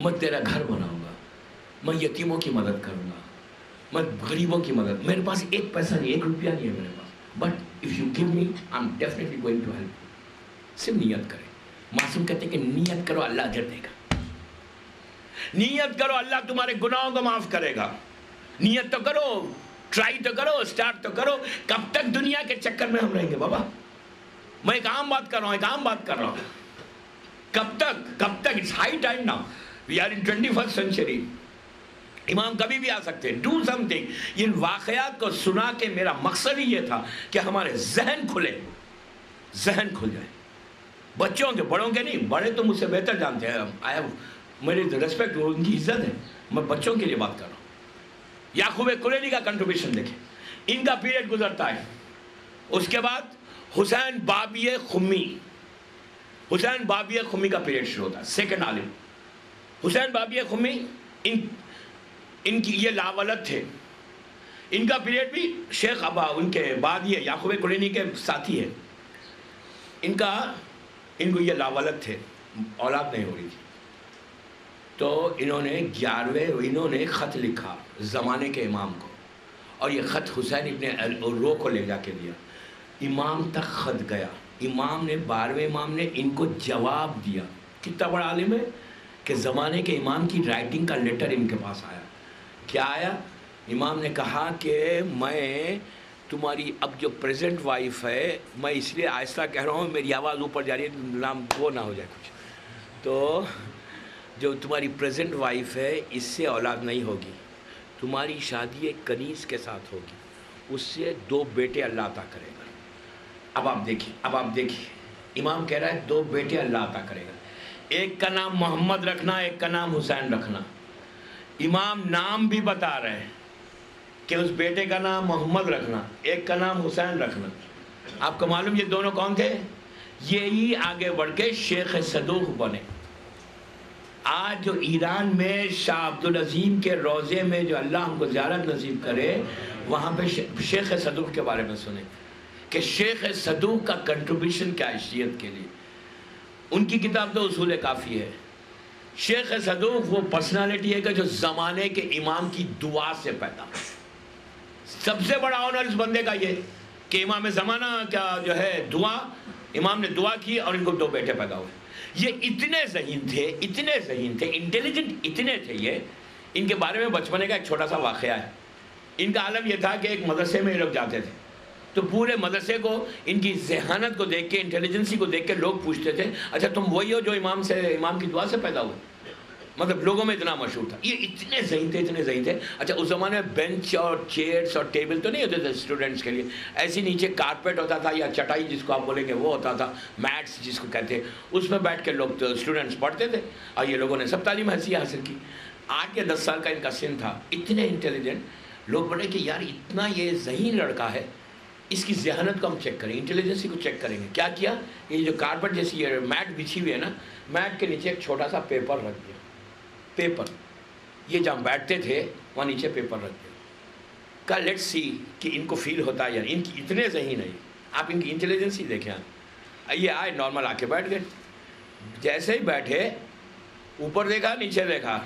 میں تیرا گھر بناؤں گا، میں یتیموں کی مدد کروں گا، میں غریبوں کی مدد. میرے پاس ایک پیسہ نہیں، ایک روپیہ نہیں ہے میرے پاس، but if you give me I am definitely going to help. صرف نیت کریں. معصوم کہتے ہیں کہ نیت کرو اللہ اجر دے گا. نیت کرو اللہ تمہارے گناہوں کو معاف کرے گا. نیت تو کرو، ٹرائی تو کرو، سٹارٹ تو کرو. کب تک دنیا کے چکر میں ہم رہیں گے بابا؟ میں ایک عام بات کر رہا ہوں. کب تک it's high time now. We are in 21st century. امام کبھی بھی آ سکتے ہیں. Do some thing. ان واقعات کو سنا کے میرا مقصد ہی یہ تھا کہ ہمارے ذہن کھل جائے. بچوں کے، بڑوں کے نہیں. بڑے تو مجھ سے بہتر جانتے ہیں، میری ریسپیکٹ، ان کی عزت ہے. میں بچوں کے لیے بات کر رہا ہوں. یعقوب کلینی کا کنٹریبیوشن دیکھیں. ان کا پیریڈ گزرتا ہے. اس کے بعد حسین بابی خمی کا پیریڈ شروع ہوتا ہے. سیکنڈ عالم حسین بابی خمی، ان کی یہ لاولد تھے. ان کا پیریڈ بھی شیخ ابا ان کے بعد یہ یعقوب کلینی کے ساتھی ہے. ان کو یہ لاولد تھے، اولاد نہیں ہو رہی تھی. تو انہوں نے خط لکھا زمانے کے امام کو، اور یہ خط حسین ابن رو کو لے جا کے دیا. امام تک خط گیا. 12ویں امام نے ان کو جواب دیا. کتنا بڑا عالم ہے کہ زمانے کے امام کی رائٹنگ کا لیٹر ان کے پاس آیا. کیا آیا؟ امام نے کہا کہ میں تمہاری اب جو پریزنٹ وائف ہے، میں اس لیے آہستہ کہہ رہا ہوں، میری آواز اوپر جا رہی ہے، نام وہ نہ ہو جائے کچھ. تو جو تمہاری پریزنٹ وائف ہے، اس سے اولاد نہیں ہوگی. تمہاری شادی ایک کنیز کے ساتھ ہوگی، اس سے 2 بیٹے اللہ عطا کرے گا. اب آپ دیکھیے امام کہہ رہا ہے 2 بیٹے اللہ عطا کرے گا. ایک کا نام محمد رکھنا، ایک کا نام حسین رکھنا. امام نام بھی بتا رہے ہیں کہ اس بیٹے کا نام محمد رکھنا، ایک کا نام حسین رکھنا. آپ کو معلوم یہ دونوں کون تھے؟ یہی آگے بڑھ کے شیخ صدوق بنے. آج جو ایران میں شاہ عبدالعظیم کے روضے میں جو اللہ ہم کو زیارت نصیب کرے، وہاں پہ شیخ صدوق کے بارے میں سنیں کہ شیخ صدوق کا کنٹریبیوشن کیا ہے شیعت کے لیے. ان کی کتاب تو اصول کافی ہے. شیخ صدوق وہ پرسنالٹی ہے کہ جو زمانے کے امام کی دعا سے پیدا. سب سے بڑا آنر اس بندے کا یہ کہ امام زمانہ کا جو ہے دعا، امام نے دعا کی اور ان کو 2 بیٹے پیدا ہوئے. یہ اتنے ذہین تھے، انٹیلیجنٹ اتنے تھے. یہ ان کے بارے میں بچپنے کا ایک چھوٹا سا واقعہ ہے. ان کا عالم یہ تھا کہ ایک مدرسے میں یہ لوگ جاتے تھے، تو پورے مدرسے کو ان کی ذہانت کو دیکھ کے، انٹیلیجنسی کو دیکھ کے لوگ پوچھتے تھے، اچھا تم وہی ہو جو امام کی دعا سے پیدا ہوئے؟ مطلب لوگوں میں اتنا مشہور تھا. یہ اتنے ذہین تھے. اچھا اس زمانے میں بینچ اور چیئرس اور ٹیبل تو نہیں ہوتے تھے اسٹوڈنٹس کے لیے. ایسے نیچے کارپیٹ ہوتا تھا یا چٹائی جس کو آپ بولیں گے وہ ہوتا تھا، میٹس جس کو کہتے ہیں. اس میں بیٹھ کے لوگ اسٹوڈنٹس پڑھتے تھے، اور یہ لوگوں نے سب تعلیم ایسی حاصل کی. 8 یا 10 سال کا ان کا سن تھا. اتنے انٹیلیجنٹ لوگ بڑے کہ یار اتنا یہ ذہین لڑکا ہے، اس کی ذہانت کو ہم چیک کریں، انٹیلیجنسی کو چیک کریں گے. کیا یہ جو کارپیٹ جیسی یہ میٹ بچھی ہوئی ہے نا، میٹ کے نیچے ایک چھوٹا سا پیپر رکھ دیا. یہ جہاں بیٹھتے تھے وہاں نیچے پیپر رکھ دیا. کہا لیٹس سی کہ ان کو فیل ہوتا ہے. یعنی ان کی اتنے ذہین ہے، آپ ان کی انٹیلیجنسی دیکھیں. یہ آئے نارمل آ کے بیٹھ گئے. جیسے ہی بیٹھے اوپر دیکھا نیچے دیکھا،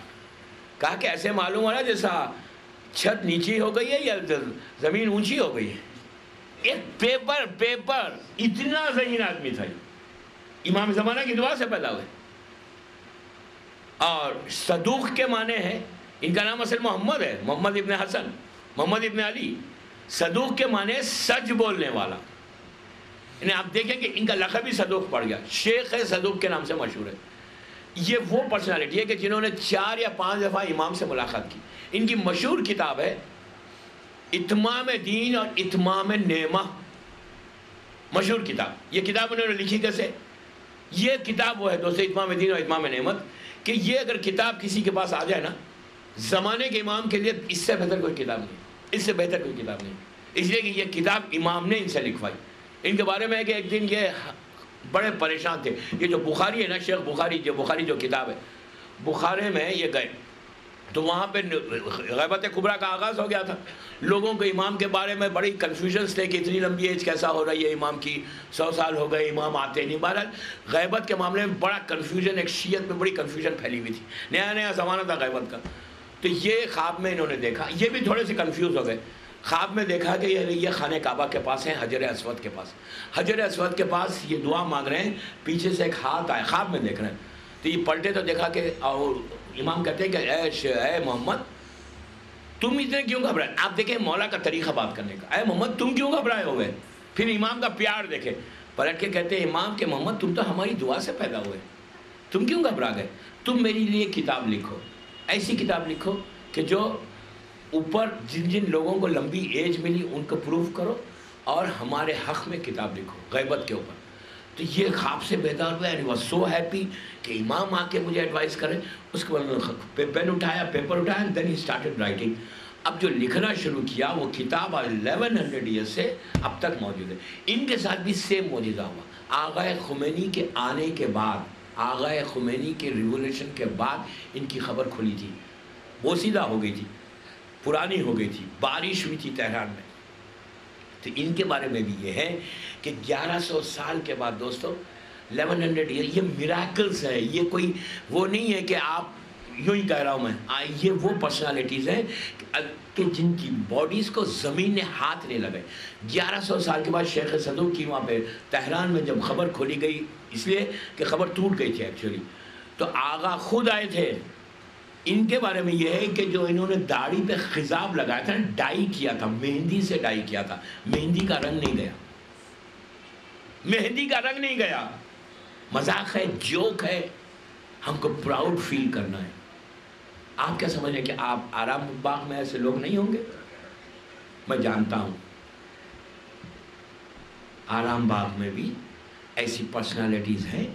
کہا کہ ایسے معلوم ہو رہا ہے جیسا چھت نیچی ہو گئی ہے یا زمین اونچی ہو گئی ہے. ایک پیپر اتنا ذہین آدمی تھا. امام زمانہ کی دعا سے پیدا ہوئے. اور صدوق کے معنی ہے، ان کا نام اصل محمد ہے، محمد ابن حسن، محمد ابن علی. صدوق کے معنی سچ بولنے والا. انہیں آپ دیکھیں کہ ان کا لقب بھی صدوق پڑ گیا. شیخ صدوق کے نام سے مشہور ہے. یہ وہ پرسنالٹی ہے کہ جنہوں نے 4 یا 5 دفعہ امام سے ملاقات کی. ان کی مشہور کتاب ہے اتمام دین اور اتمام نعمہ، مشہور کتاب. یہ کتاب انہوں نے لکھی کیسے؟ یہ کتاب وہ ہے دوستو، اتمام دین اور اتمام نعمت، کہ یہ اگر کتاب کسی کے پاس آ جائے نا، زمانے کے امام کے لیے اس سے بہتر کوئی کتاب نہیں، اس لیے کہ یہ کتاب امام نے ان سے لکھوائی. ان کے بارے میں ہے کہ ایک دن یہ بڑے پریشان تھے. یہ جو بخاری ہے نا، شیخ بخاری جو کتاب ہے، بخارے میں یہ گئے تو وہاں پہ غیبت کبریٰ کا آغاز ہو گیا تھا. لوگوں کو امام کے بارے میں بڑی کنفیوژنس تھے کہ اتنی لمبی ایج کیسا ہو رہی ہے امام کی, 100 سال ہو گئے امام آتے نہیں. بہرحال غیبت کے معاملے میں بڑا کنفیوژن, ایک شیعت میں بڑی کنفیوژن پھیلی ہوئی تھی, نیا نیا زمانہ تھا غیبت کا. تو یہ خواب میں انہوں نے دیکھا, یہ بھی تھوڑے سے کنفیوز ہو گئے. خواب میں دیکھا کہ یہ خانہ کعبہ کے پاس ہیں, حجر اسود کے پاس. حجر اسود کے پاس یہ دعا مانگ رہے ہیں, پیچھے سے ایک ہاتھ آئے, خواب میں دیکھ رہے ہیں. تو یہ پلٹے تو دیکھا کہ امام کہتے ہیں کہ اے محمد تم اتنے کیوں گھبرائے. آپ دیکھیں مولا کا طریقہ بات کرنے کا, اے محمد تم کیوں گھبرائے ہوئے. پھر امام کا پیار دیکھے, پلٹ کے کہتے ہیں امام کہ محمد تم تو ہماری دعا سے پیدا ہوئے, تم کیوں گھبرا گئے. تم میرے لیے کتاب لکھو, ایسی کتاب لکھو کہ جو اوپر جن جن لوگوں کو لمبی ایج ملی ان کو پروف کرو, اور ہمارے حق میں کتاب لکھو غیبت کے اوپر. تو یہ خواب سے بیدار ہوا, اینڈ واز سو ہیپی کہ امام آ کے مجھے ایڈوائز کریں. اس کے بعد پین اٹھایا, پیپر اٹھایا, دین ہی اسٹارٹڈ رائٹنگ. اب جو لکھنا شروع کیا وہ کتاب 1100 ایئر سے اب تک موجود ہے. ان کے ساتھ بھی سیم معجزہ ہوا. آغا خمینی کے آنے کے بعد, آغا خمینی کے ریولیوشن کے بعد ان کی خبر کھلی تھی, بوسیدہ ہو گئی تھی, پرانی ہو گئی تھی, بارش ہوئی تھی تہران میں. تو ان کے بارے میں بھی یہ ہے کہ 1100 سال کے بعد دوستو 1100 ایئر, یہ میراکلز ہے. یہ کوئی وہ نہیں ہے کہ آپ یوں ہی کہہ رہا ہوں میں, یہ وہ پرسنالٹیز ہیں کہ جن کی باڈیز کو زمین نے ہاتھ نہیں لگائے. 1100 سال کے بعد شیخ صدوق کی وہاں پہ تہران میں جب خبر کھولی گئی, اس لیے کہ خبر ٹوٹ گئی تھی ایکچولی, تو آغا خود آئے تھے. ان کے بارے میں یہ ہے کہ جو انہوں نے داڑھی پہ خضاب لگایا تھا, ڈائی کیا تھا, مہندی سے ڈائی کیا تھا, مہندی کا رنگ نہیں گیا, مہندی کا رنگ نہیں گیا. مذاق ہے, جوک ہے, ہم کو پراؤڈ فیل کرنا ہے. آپ کیا سمجھ رہے ہیں کہ آپ آرام باغ میں ایسے لوگ نہیں ہوں گے؟ میں جانتا ہوں آرام باغ میں بھی ایسی پرسنالٹیز ہیں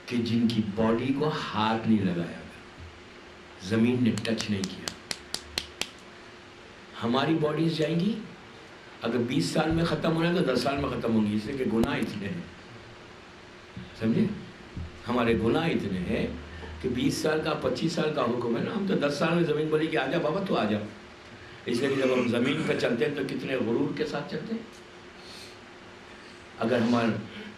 کہ جن کی باڈی کو ہاتھ نہیں لگایا, زمین نے ٹچ نہیں کیا. ہماری باڈیز جائیں گی, اگر 20 سال میں ختم ہونا ہے تو 10 سال میں ختم ہوں گی, اس لیے کہ گناہ اتنے ہیں. سمجھے, ہمارے گناہ اتنے ہیں کہ 20 سال کا 25 سال کا حکم ہے نا, ہم تو 10 سال میں زمین بولی کہ آ جا بابا تو آ جا. اس لیے کہ جب ہم زمین پہ چلتے ہیں تو کتنے غرور کے ساتھ چلتے ہیں. اگر ہمارے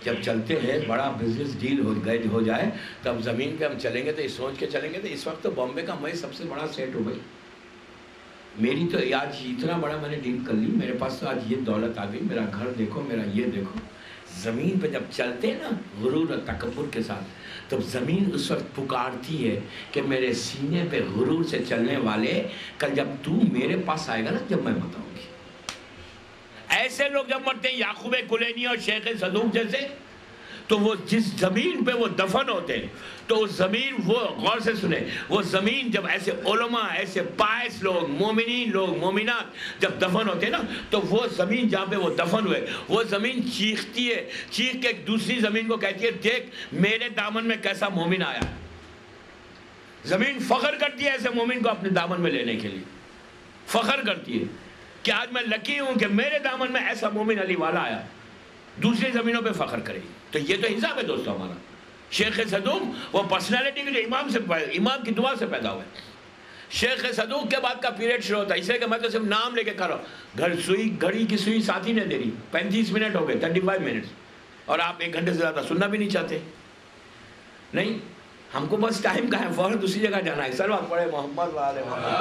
جب چلتے ہیں بڑا بزنس ڈیل ہو جائے تو اب زمین پہ ہم چلیں گے تو یہ سوچ کے چلیں گے تو اس وقت تو بامبے کا میں سب سے بڑا سیٹ ہو گئی. میری تو آج اتنا بڑا میں نے ڈیل کر لی, میرے پاس تو آج یہ دولت آ گئی, میرا گھر دیکھو, میرا یہ دیکھو. زمین پہ جب چلتے ہیں نا غرور اور تکبر کے ساتھ, تب زمین اس وقت پکارتی ہے کہ میرے سینے پہ غرور سے چلنے والے, کل جب تو میرے پاس آئے گا نا جب میں بتاؤں گی. ایسے لوگ جب مرتے ہیں یعقوب کلینی اور شیخ صدوق جیسے, تو وہ جس زمین پہ وہ دفن ہوتے ہیں, تو اس زمین, وہ غور سے سنیں, وہ زمین جب ایسے علماء, ایسے پائس لوگ, مومنین لوگ, مومنات جب دفن ہوتے ہیں نا, تو وہ زمین جہاں پہ وہ دفن ہوئے, وہ زمین چیختی ہے, چیخ کے ایک دوسری زمین کو کہتی ہے دیکھ میرے دامن میں کیسا مومن آیا. زمین فخر کرتی ہے ایسے مومن کو اپنے دامن میں لینے کے لیے, فخر کرتی ہے کہ آج میں لکی ہوں کہ میرے دامن میں ایسا مومن علی والا آیا. دوسری زمینوں پہ فخر کرے گی. تو یہ تو حساب ہے دوستو ہمارا. شیخ صدوق وہ پرسنالٹی کی جو امام کی دعا سے پیدا ہوئے. شیخ صدوق کے بعد کا پیریڈ شروع ہوتا ہے, اس لیے کہ میں تو صرف نام لے کے کر رہا ہوں. گھڑی کی سوئی ساتھی نے دے رہی, 35 منٹ ہو گئے, 35 منٹس, اور آپ 1 گھنٹے سے زیادہ سننا بھی نہیں چاہتے. نہیں, ہم کو بس ٹائم کا ہے, فوراً دوسری جگہ جانا ہے. سر آپ پڑھے محمد والے محمد.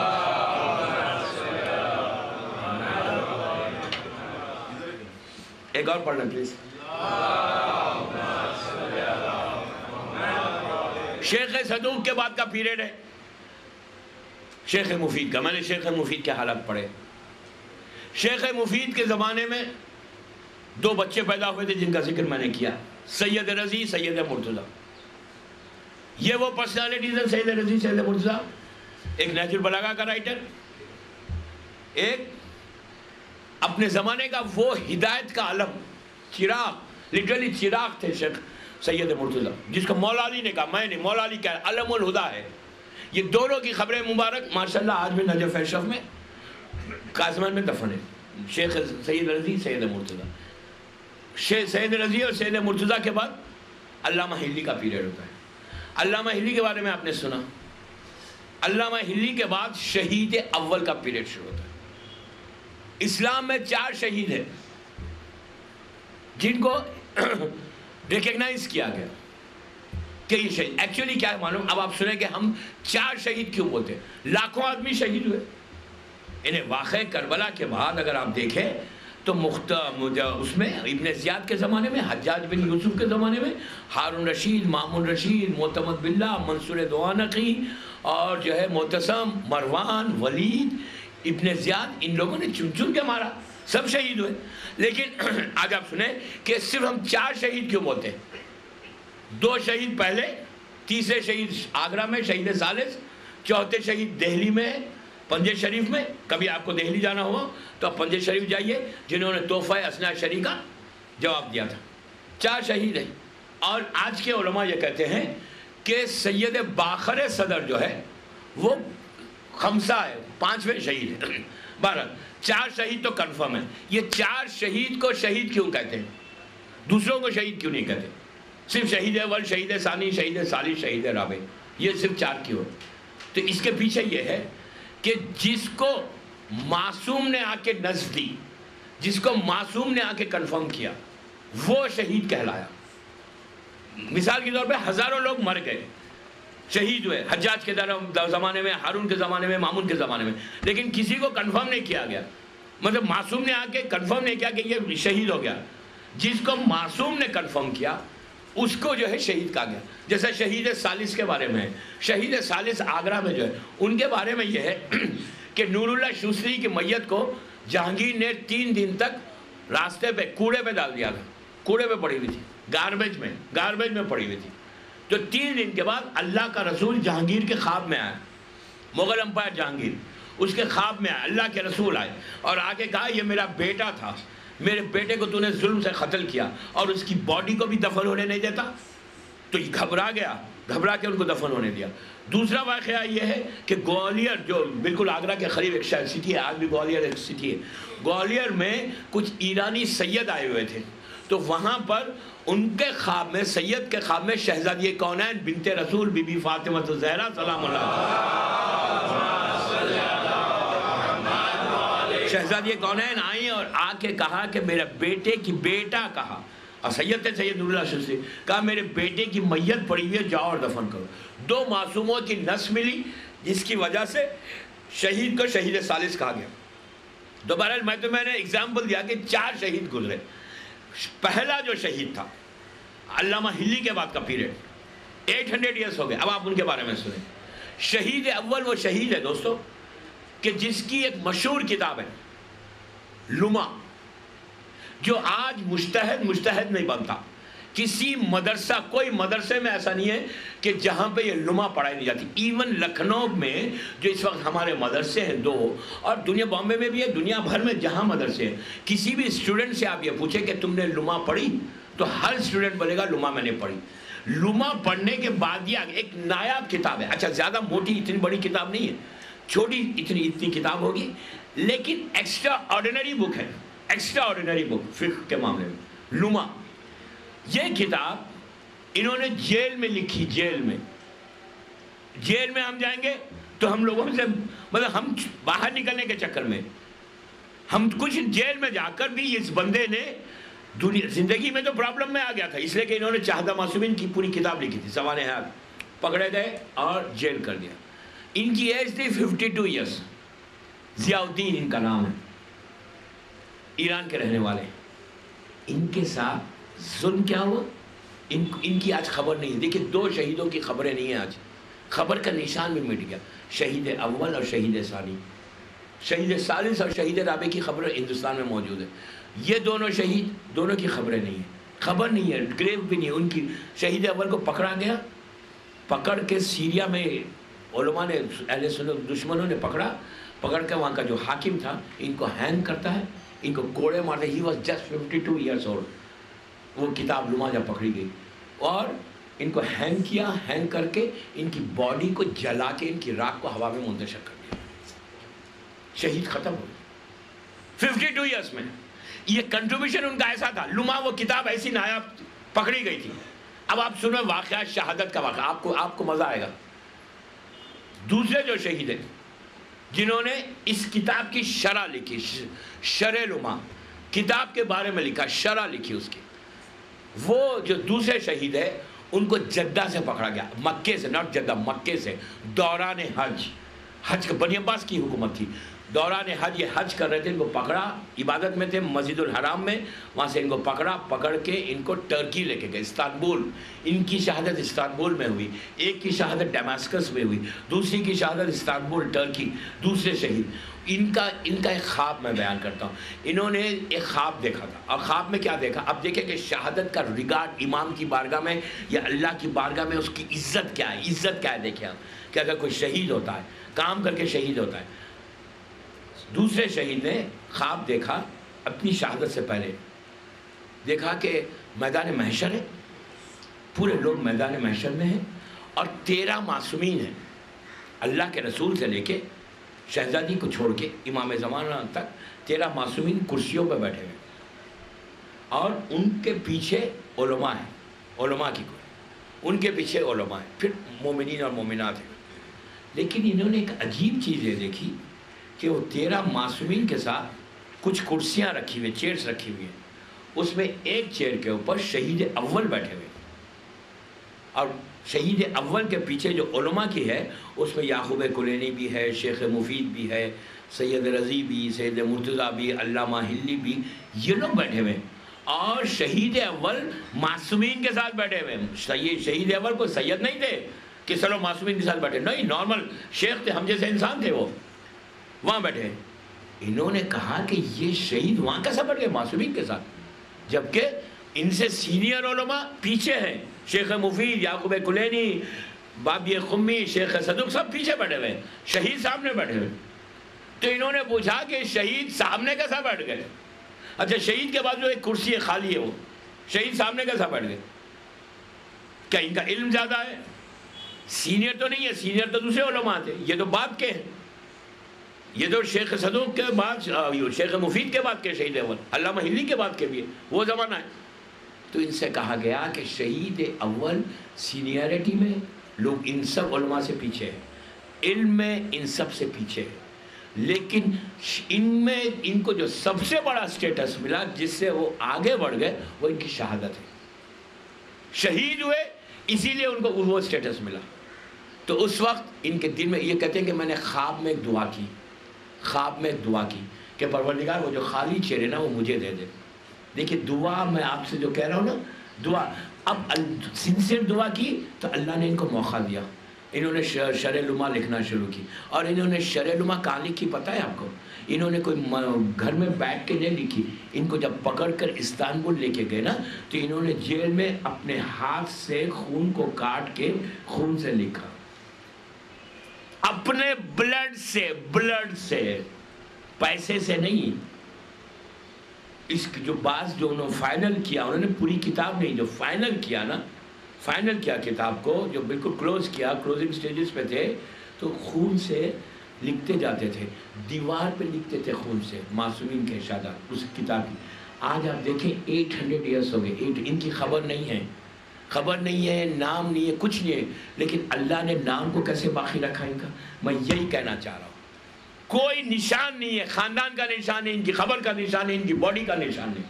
ایک اور پڑھنا پلیز. شیخ صدوق کے بعد کا پیریڈ ہے شیخ مفید کا. میں نے شیخ مفید کے حالات پڑھے. شیخ مفید کے زمانے میں 2 بچے پیدا ہوئے تھے جن کا ذکر میں نے کیا, سید رضی, سید مرتضیٰ. یہ وہ پرسنالٹیز ہیں, سید رضی, سید مرتضیٰ, ایک نہج البلاغہ کا رائٹر, ایک اپنے زمانے کا وہ ہدایت کا علم, چراغ, لٹرلی چراغ تھے شیخ سید مرتضیٰ, جس کو مولا علی نے کہا, میں نے مولا علی کہا, علم الہدا ہے. یہ دونوں کی خبریں مبارک ماشاءاللہ آج بھی نجف اشرف میں کاظمان میں دفن ہے. شیخ سید رضی, سید مرتضیٰ. سید رضی اور سید مرتضیٰ کے بعد علامہ ہلی کا پیریڈ ہوتا ہے. علامہ ہلی کے بارے میں آپ نے سنا. علامہ ہلی کے بعد شہید اول کا پیریڈ شروع ہوتا ہے. اسلام میں 4 شہید ہیں جن کو ریکگنائز کیا گیا کہ یہ شہید. ایکچولی کیا ہے معلوم؟ اب آپ سنیں کہ ہم 4 شہید کیوں بولتے ہیں؟ لاکھوں آدمی شہید ہوئے. انہیں واقعہ کربلا کے بعد اگر آپ دیکھیں تو اس میں ابن زیاد کے زمانے میں، حجاج بن یوسف کے زمانے میں، ہارون رشید، مامون رشید، معتمد باللہ، منصور دوانقی اور جو ہے معتصم، مروان، ولید، ابن زیاد، ان لوگوں نے چن چن کے مارا، سب شہید ہوئے. لیکن آج آپ سنیں کہ صرف ہم 4 شہید کیوں بولتے ہیں؟ 2 شہید پہلے، تیسرے شہید آگرہ میں شہید ثالث، چوتھے شہید دہلی میں پنجے شریف میں. کبھی آپ کو دہلی جانا ہوا تو آپ پنجے شریف جائیے، جنہوں نے تحفہ اثنا شریف کا جواب دیا تھا. 4 شہید ہیں. اور آج کے علماء یہ کہتے ہیں کہ سید باخر صدر جو ہے وہ خمسہ ہے، 5ویں شہید ہے. بہرحال 4 شہید تو کنفرم ہے. یہ 4 شہید کو شہید کیوں کہتے ہیں؟ دوسروں کو شہید کیوں نہیں کہتے؟ صرف شہید اول، شہید ثانی، شہید ثالث، شہید رابع، یہ صرف 4 کیوں؟ تو اس کے پیچھے یہ ہے کہ جس کو معصوم نے آ کے نظر دی، جس کو معصوم نے آ کے کنفرم کیا، وہ شہید کہلایا. مثال کے طور پہ ہزاروں لوگ مر گئے، شہید ہوئے، حجاج کے زمانے میں، ہارون کے زمانے میں، مامون کے زمانے میں، لیکن کسی کو کنفرم نہیں کیا گیا. مطلب معصوم نے آ کے کنفرم نہیں کیا کہ یہ شہید ہو گیا. جس کو معصوم نے کنفرم کیا اس کو جو ہے شہید کہا گیا. جیسا شہید ثالث کے بارے میں ہے، شہید ثالث آگرہ میں جو ہے ان کے بارے میں یہ ہے کہ نور اللہ شوستری کی میت کو جہانگیر نے 3 دن تک راستے پہ کوڑے پہ ڈال دیا تھا. کوڑے پہ پڑی ہوئی تھی، گاربیج میں پڑی ہوئی تھی. تو 3 دن کے بعد اللہ کا رسول جہانگیر کے خواب میں آیا، مغل امپائر جہانگیر اس کے خواب میں آیا، اللہ کے رسول آئے اور آ کے کہا یہ میرا بیٹا تھا، میرے بیٹے کو تو نے ظلم سے قتل کیا اور اس کی باڈی کو بھی دفن ہونے نہیں دیتا. تو یہ گھبرا گیا، گھبرا کے ان کو دفن ہونے دیا. دوسرا واقعہ یہ ہے کہ گوالیر جو بالکل آگرہ کے قریب ایک شہر سٹی ہے، آج بھی گوالیر ایک سٹی ہے، گوالیر میں کچھ ایرانی سید آئے ہوئے تھے. تو وہاں پر ان کے خواب میں، سید کے خواب میں شہزادی کونین بنت رسول بی بی فاطمہ الزہرا سلام اللہ شہزادی کونین آئیں اور آ کے کہا کہ میرے بیٹے کی بیٹا کہا، اور سید تھے سید نور اللہ شاہ، کہا میرے بیٹے کی میت پڑی ہوئی ہے، جاؤ اور دفن کرو. 2 معصوموں کی نس ملی جس کی وجہ سے شہید کو شہید ثالث کہا گیا. دوبارہ میں نے اگزامپل دیا کہ 4 شہید گزرے. پہلا جو شہید تھا علامہ ہلی کے بعد کا پیریڈ 800 ایئرس ہو گئے. اب آپ ان کے بارے میں سنیں. شہید اول وہ شہید ہے دوستو کہ جس کی ایک مشہور کتاب ہے لمع، جو آج مجتہد نہیں بنتا. کسی مدرسہ، کوئی مدرسے میں ایسا نہیں ہے کہ جہاں پہ یہ لمع پڑھائی نہیں جاتی. ایون لکھنؤ میں جو اس وقت ہمارے مدرسے ہیں 2، اور دنیا بامبے میں بھی ہے، دنیا بھر میں جہاں مدرسے ہیں، کسی بھی اسٹوڈنٹ سے آپ یہ پوچھیں کہ تم نے لمع پڑھی تو ہر اسٹوڈنٹ بولے گا لمع میں نے پڑھی. لمع پڑھنے کے بعد یہ ایک نایاب کتاب ہے. اچھا زیادہ موٹی اتنی بڑی کتاب نہیں ہے، چھوٹی اتنی کتاب ہوگی، لیکن ایکسٹرا آرڈینری بک ہے، ایکسٹرا آرڈینری بک فقہ کے معاملے میں. لمع یہ کتاب انہوں نے جیل میں لکھی. جیل میں ہم جائیں گے تو ہم لوگوں سے مطلب ہم باہر نکلنے کے چکر میں ہم کچھ جیل میں جا کر بھی اس بندے نے زندگی میں تو پرابلم میں آ گیا تھا، اس لیے کہ انہوں نے چاہدہ معصومین کی پوری کتاب لکھی تھی. زبان حیات پکڑے گئے اور جیل کر دیا. ان کی ایج تھی 52 ایئرس. ضیاء الدین ان کا نام ہے، ایران کے رہنے والے. ان کے ساتھ ظلم کیا ہوا ان کی آج خبر نہیں ہے. دیکھیں 2 شہیدوں کی خبریں نہیں ہیں آج. خبر کا نشان بھی مٹ گیا. شہید اول اور شہید ثانی، شہید ثالث اور شہید رابع کی خبر ہندوستان میں موجود ہے. یہ دونوں شہید، دونوں کی خبریں نہیں ہیں، خبر نہیں ہے، گریو بھی نہیں ہے ان کی. شہید اول کو پکڑا گیا، پکڑ کے سیریا میں علماء نے، اہل سنت دشمنوں نے پکڑ کے وہاں کا جو حاکم تھا ان کو ہینگ کرتا ہے، ان کو کوڑے مارتے. He was just 52 years old. وہ کتاب لمع جب پکڑی گئی اور ان کو ہینگ کیا، ہینگ کر کے ان کی باڈی کو جلا کے ان کی راکھ کو ہوا میں منتشر کر دیا. شہید ختم ہو گئے 52 ایئرس میں. یہ کنٹریبیوشن ان کا ایسا تھا. لمع وہ کتاب ایسی نایاب پکڑی گئی تھی. اب آپ سنو واقعہ شہادت کا واقعہ، آپ کو مزہ آئے گا. دوسرے جو شہید ہیں جنہوں نے اس کتاب کی شرح لکھی، شرح لما کتاب کے بارے میں لکھا، شرح لکھی اس کی، وہ جو دوسرے شہید ہے ان کو جدہ سے پکڑا گیا، مکے سے، ناٹ جدہ، مکے سے، دوران حج بنی عباس کی حکومت تھی، دوران حج یہ حج کر رہے تھے، ان کو پکڑا، عبادت میں تھے مسجد الحرام میں، وہاں سے ان کو پکڑ کے ان کو ٹرکی لے کے گئے، استنبول، ان کی شہادت استنبول میں ہوئی، ایک کی شہادت ڈیماسکس میں ہوئی، دوسری کی شہادت استنبول ٹرکی، دوسرے شہید۔ ان کا ایک خواب میں بیان کرتا ہوں، انہوں نے ایک خواب دیکھا تھا، اور خواب میں کیا دیکھا؟ اب دیکھیں کہ شہادت کا ریگارڈ امام کی بارگاہ میں یا اللہ کی بارگاہ میں اس کی عزت کیا ہے، عزت کیا ہے، دیکھیں آپ کہ اگر کوئی شہید ہوتا ہے، کام کر کے شہید ہوتا ہے، دوسرے شہید نے خواب دیکھا اپنی شہادت سے پہلے، دیکھا کہ میدان محشر ہے، پورے لوگ میدان محشر میں ہیں، اور 13 معصومین ہیں، اللہ کے رسول سے لے کے شہزادی کو چھوڑ کے امام زمانہ تک 13 معصومین کرسیوں پہ بیٹھے ہوئے، اور ان کے پیچھے علماء ہیں، علماء کی کوئی، ان کے پیچھے علماء ہیں، پھر مومنین اور مومنات ہیں۔ لیکن انہوں نے ایک عجیب چیز یہ دیکھی کہ وہ 13 معصومین کے ساتھ کچھ کرسیاں رکھی ہوئی، چیئرز رکھی ہوئی ہیں، اس میں ایک چیئر کے اوپر شہید اول بیٹھے ہوئے، اور شہید اول کے پیچھے جو علماء کی ہے اس میں یعقوب کلینی بھی ہے، شیخ مفید بھی ہے، سید رضی بھی، سید مرتضیٰ بھی، علامہ ہلی بھی، یہ لوگ بیٹھے ہوئے ہیں، اور شہید اول معصومین کے ساتھ بیٹھے ہوئے ہیں۔ شہید اول کو سید نہیں تھے کہ چلو معصومین کے ساتھ بیٹھے، نہیں، نارمل شیخ تھے، ہم جیسے انسان تھے، وہ وہاں بیٹھے۔ انہوں نے کہا کہ یہ شہید وہاں کیسا بیٹھ گئے معصومین کے ساتھ، جبکہ ان سے سینئر علماء پیچھے ہیں، شیخ مفید، یعقوب کلینی، بابی خمی، شیخ صدوق، سب پیچھے بیٹھے ہوئے، شہید سامنے بیٹھے ہوئے۔ تو انہوں نے پوچھا کہ شہید سامنے کیسا بیٹھ گئے؟ اچھا، شہید کے بعد جو ایک کرسی خالی ہے، وہ شہید سامنے کیسا بیٹھ گئے؟ کیا ان کا علم زیادہ ہے؟ سینئر تو نہیں ہے، سینئر تو دوسرے علماء تھے، یہ تو بعد کے ہیں، یہ تو شیخ صدوق کے بعد، شیخ مفید کے بعد کے شہید اول، علامہ ہلی کے بعد کے بھی ہے، وہ زمانہ ہے۔ تو ان سے کہا گیا کہ شہید اول سینئرٹی میں لوگ ان سب علماء سے پیچھے ہیں، علم میں ان سب سے پیچھے ہیں، لیکن ان میں ان کو جو سب سے بڑا سٹیٹس ملا، جس سے وہ آگے بڑھ گئے، وہ ان کی شہادت ہے، شہید ہوئے اسی لیے ان کو وہ سٹیٹس ملا۔ تو اس وقت ان کے دل میں یہ کہتے ہیں کہ میں نے خواب میں ایک دعا کی، خواب میں ایک دعا کی کہ پروردگار وہ جو خالی چیئر ہے نا وہ مجھے دے دے۔ دیکھیں دعا میں آپ سے جو کہہ رہا ہوں نا، دعا، اب سنسیر دعا کی تو اللہ نے ان کو موقع دیا، انہوں نے شرح لما لکھنا شروع کی، اور انہوں نے شرح لما کہاں لکھی پتہ ہے آپ کو؟ انہوں نے کوئی گھر میں بیٹھ کے نہیں لکھی، ان کو جب پکڑ کر استنبول لے کے گئے نا، تو انہوں نے جیل میں اپنے ہاتھ سے خون کو کاٹ کے خون سے لکھا، اپنے بلڈ سے، پیسے سے نہیں۔ اس جو بات جو انہوں نے فائنل کیا، انہوں نے پوری کتاب نہیں، جو فائنل کیا کتاب کو، جو بالکل کلوز کیا، کلوزنگ سٹیجز پہ تھے، تو خون سے لکھتے جاتے تھے، دیوار پہ لکھتے تھے خون سے، معصومین کے شہادت اس کتاب کی۔ آج آپ دیکھیں 800 ایئرس ہو گئے، ان کی خبر نہیں ہے، نام نہیں ہے، کچھ نہیں ہے، لیکن اللہ نے نام کو کیسے باقی رکھا ان کا؟ میں یہی کہنا چاہ رہا ہوں، کوئی نشان نہیں ہے، خاندان کا نشان نہیں، ان کی خبر کا نشان نہیں، ان کی باڈی کا نشان نہیں،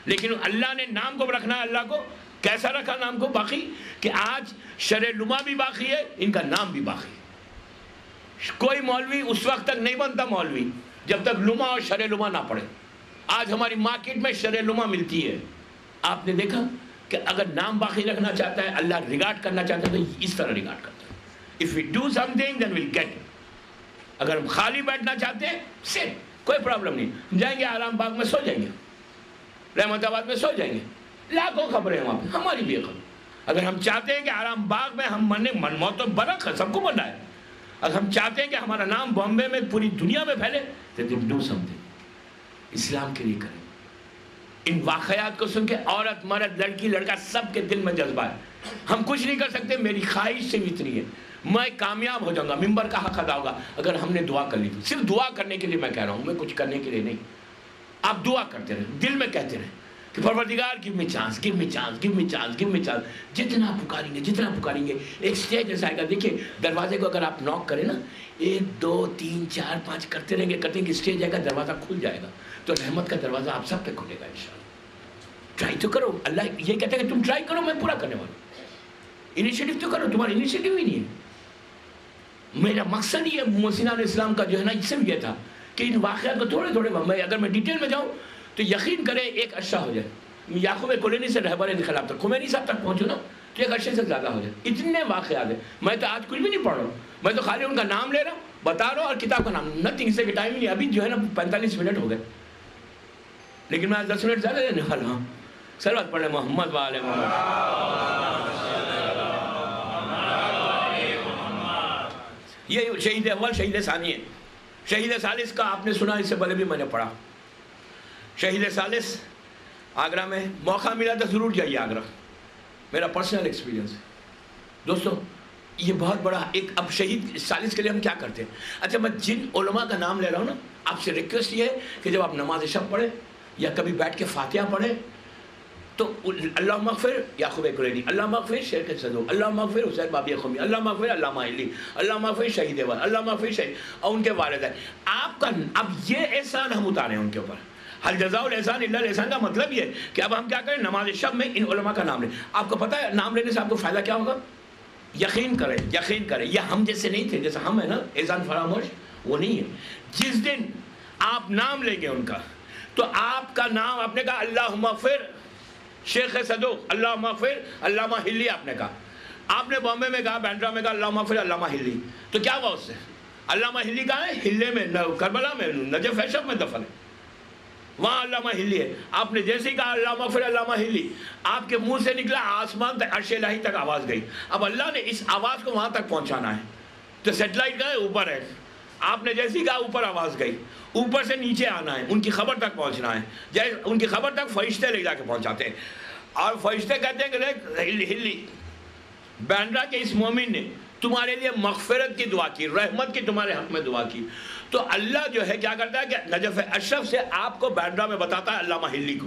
لیکن اللہ نے نام کو رکھنا ہے۔ اللہ کو کیسا رکھا نام کو باقی؟ کہ آج شرح لما بھی باقی ہے، ان کا نام بھی باقی ہے۔ کوئی مولوی اس وقت تک نہیں بنتا مولوی جب تک لما اور شرح لما نہ پڑھے۔ آج ہماری مارکیٹ میں شرح لما ملتی ہے، آپ نے دیکھا کہ اگر نام باقی رکھنا چاہتا ہے، اللہ ریگارڈ کرنا چاہتا ہے، تو اس طرح ریگارڈ کرتا ہے۔ If we do something, then we'll get it۔ اگر ہم خالی بیٹھنا چاہتے ہیں، صرف کوئی پرابلم نہیں، ہم جائیں گے آرام باغ میں سو جائیں گے، رحمت آباد میں سو جائیں گے، لاکھوں خبریں ہیں وہاں پہ، ہماری بھی خبر۔ اگر ہم چاہتے ہیں کہ آرام باغ میں ہم موت و برق ہے، سب کو مرنا ہے، اگر ہم چاہتے ہیں کہ ہمارا نام بامبے میں پوری دنیا میں پھیلے، تو ڈو سم تھنگ، اسلام کے لیے کریں۔ ان واقعات کو سن کے عورت، مرد، لڑکی، لڑکا، سب کے دل میں جذبہ ہے، ہم کچھ نہیں کر سکتے، میری خواہش سے اتنی ہے، میں کامیاب ہو جاؤں گا، ممبر کا حق ادا ہوگا اگر ہم نے دعا کر لی تھی۔ صرف دعا کرنے کے لیے میں کہہ رہا ہوں، میں کچھ کرنے کے لیے نہیں۔ آپ دعا کرتے رہیں، دل میں کہتے رہیں، کہ پروردگار give me chance, give me chance, give me chance, give me chance. جتنا پکاریں گے ایک سٹیج ایسا آئے گا. دیکھیں دروازے کو اگر آپ نوک کریں نا 1 2 3 4 5 کرتے رہیں گے سٹیج آئے گا, دروازہ کھل جائے گا. تو رحمت کا دروازہ آپ سب پہ کھلے گا انشاءاللہ. ٹرائی تو کرو. اللہ یہ کہتا ہے کہ تم ٹرائی کرو, میں پورا کرنے والا ہوں. انیشیٹو تو کرو, تمہارا انیشیٹو ہی نہیں ہے. میرا مقصد یہ محسنان اسلام کا جو ہے نا صرف یہ تھا کہ ان واقعات کو تھوڑے اگر میں ڈیٹیل میں جاؤں تو یقین کریں ایک عرصہ ہو جائے. یعقوب کلینی سے رہبر انقلاب تک خمینی صاحب تک پہنچو نا تو ایک عرصے سے زیادہ ہو جائے. اتنے واقعات ہیں. میں تو آج کچھ بھی نہیں پڑھ رہا ہوں, میں تو خالی ان کا نام لے رہا ہوں, بتا رہا ہوں, اور کتاب کا نام نتھنگ. اس سے کہ ٹائم ہی نہیں. ابھی جو ہے نا 45 منٹ ہو گئے, لیکن میں 10 منٹ زیادہ دینے والا ہوں. صلوات پڑھ لیں محمد وآل محمد. یہ شہید اول شہید ثانی ہے. شہید ثالث کا آپ نے سنا, اس سے پہلے بھی میں نے پڑھا. شہید ثالث آگرہ میں, موقع ملا تو ضرور جائیے آگرہ. میرا پرسنل ایکسپیرینس ہے دوستو. یہ بہت بڑا ایک. اب شہید ثالث کے لیے ہم کیا کرتے ہیں؟ اچھا میں جن علماء کا نام لے رہا ہوں نا, آپ سے ریکویسٹ یہ ہے کہ جب آپ نماز شب پڑھیں یا کبھی بیٹھ کے فاتحہ پڑھیں تو اللہم اغفر یعقوب کلینی, اللہم اغفر شیخ صدوق, اللہم اغفر حسین بابی قومی, اللہم اغفر علامہ علی, اللہم اغفر شہید اول, اللہم اغفر شہید, اور ان کے والدین. آپ کا اب یہ احسان ہم اتارے ہیں ان کے اوپر. حل جزاء الاحسان الا الاحسان کا مطلب یہ کہ اب ہم کیا کریں, نماز شب میں ان علماء کا نام لیں. آپ کو پتہ ہے نام لینے سے آپ کو فائدہ کیا ہوگا؟ یقین کریں. یہ ہم جیسے نہیں تھے, جیسے ہم ہیں نا احسان فراموش, وہ نہیں ہے. جس دن آپ نام لیں گے ان کا تو آپ کا نام, آپ نے کہا اللہم اغفر شیخ صدوق, اللہم اغفر علامہ ہلی, آپ نے کہا. آپ نے بامبے میں کہا, بینڈرا میں کہا اللہم اغفر علامہ ہلی, تو کیا ہوا اس سے؟ علامہ ہلی کہاں ہے؟ ہلے میں, کربلا میں, نجف ایشب میں دفن ہے, وہاں علامہ ہلی ہے. آپ نے جیسے ہی کہا اللہم اغفر علامہ ہلی, آپ کے منہ سے نکلا آسمان تک, عرش الہی تک آواز گئی. اب اللہ نے اس آواز کو وہاں تک پہنچانا ہے. تو سیٹلائٹ کا ہے اوپر ہے, آپ نے جیسے ہی کہا اوپر آواز گئی, اوپر سے نیچے آنا ہے, ان کی خبر تک پہنچنا ہے. جیسے ان کی خبر تک فرشتے لے جا کے پہنچاتے ہیں, اور فرشتے کہتے ہیں کہ ہلی بینڈرا کے اس مومن نے تمہارے لیے مغفرت کی دعا کی, رحمت کی تمہارے حق میں دعا کی. تو اللہ جو ہے کیا کرتا ہے کہ نجف اشرف سے آپ کو بینڈرا میں بتاتا ہے علامہ ہلی کو.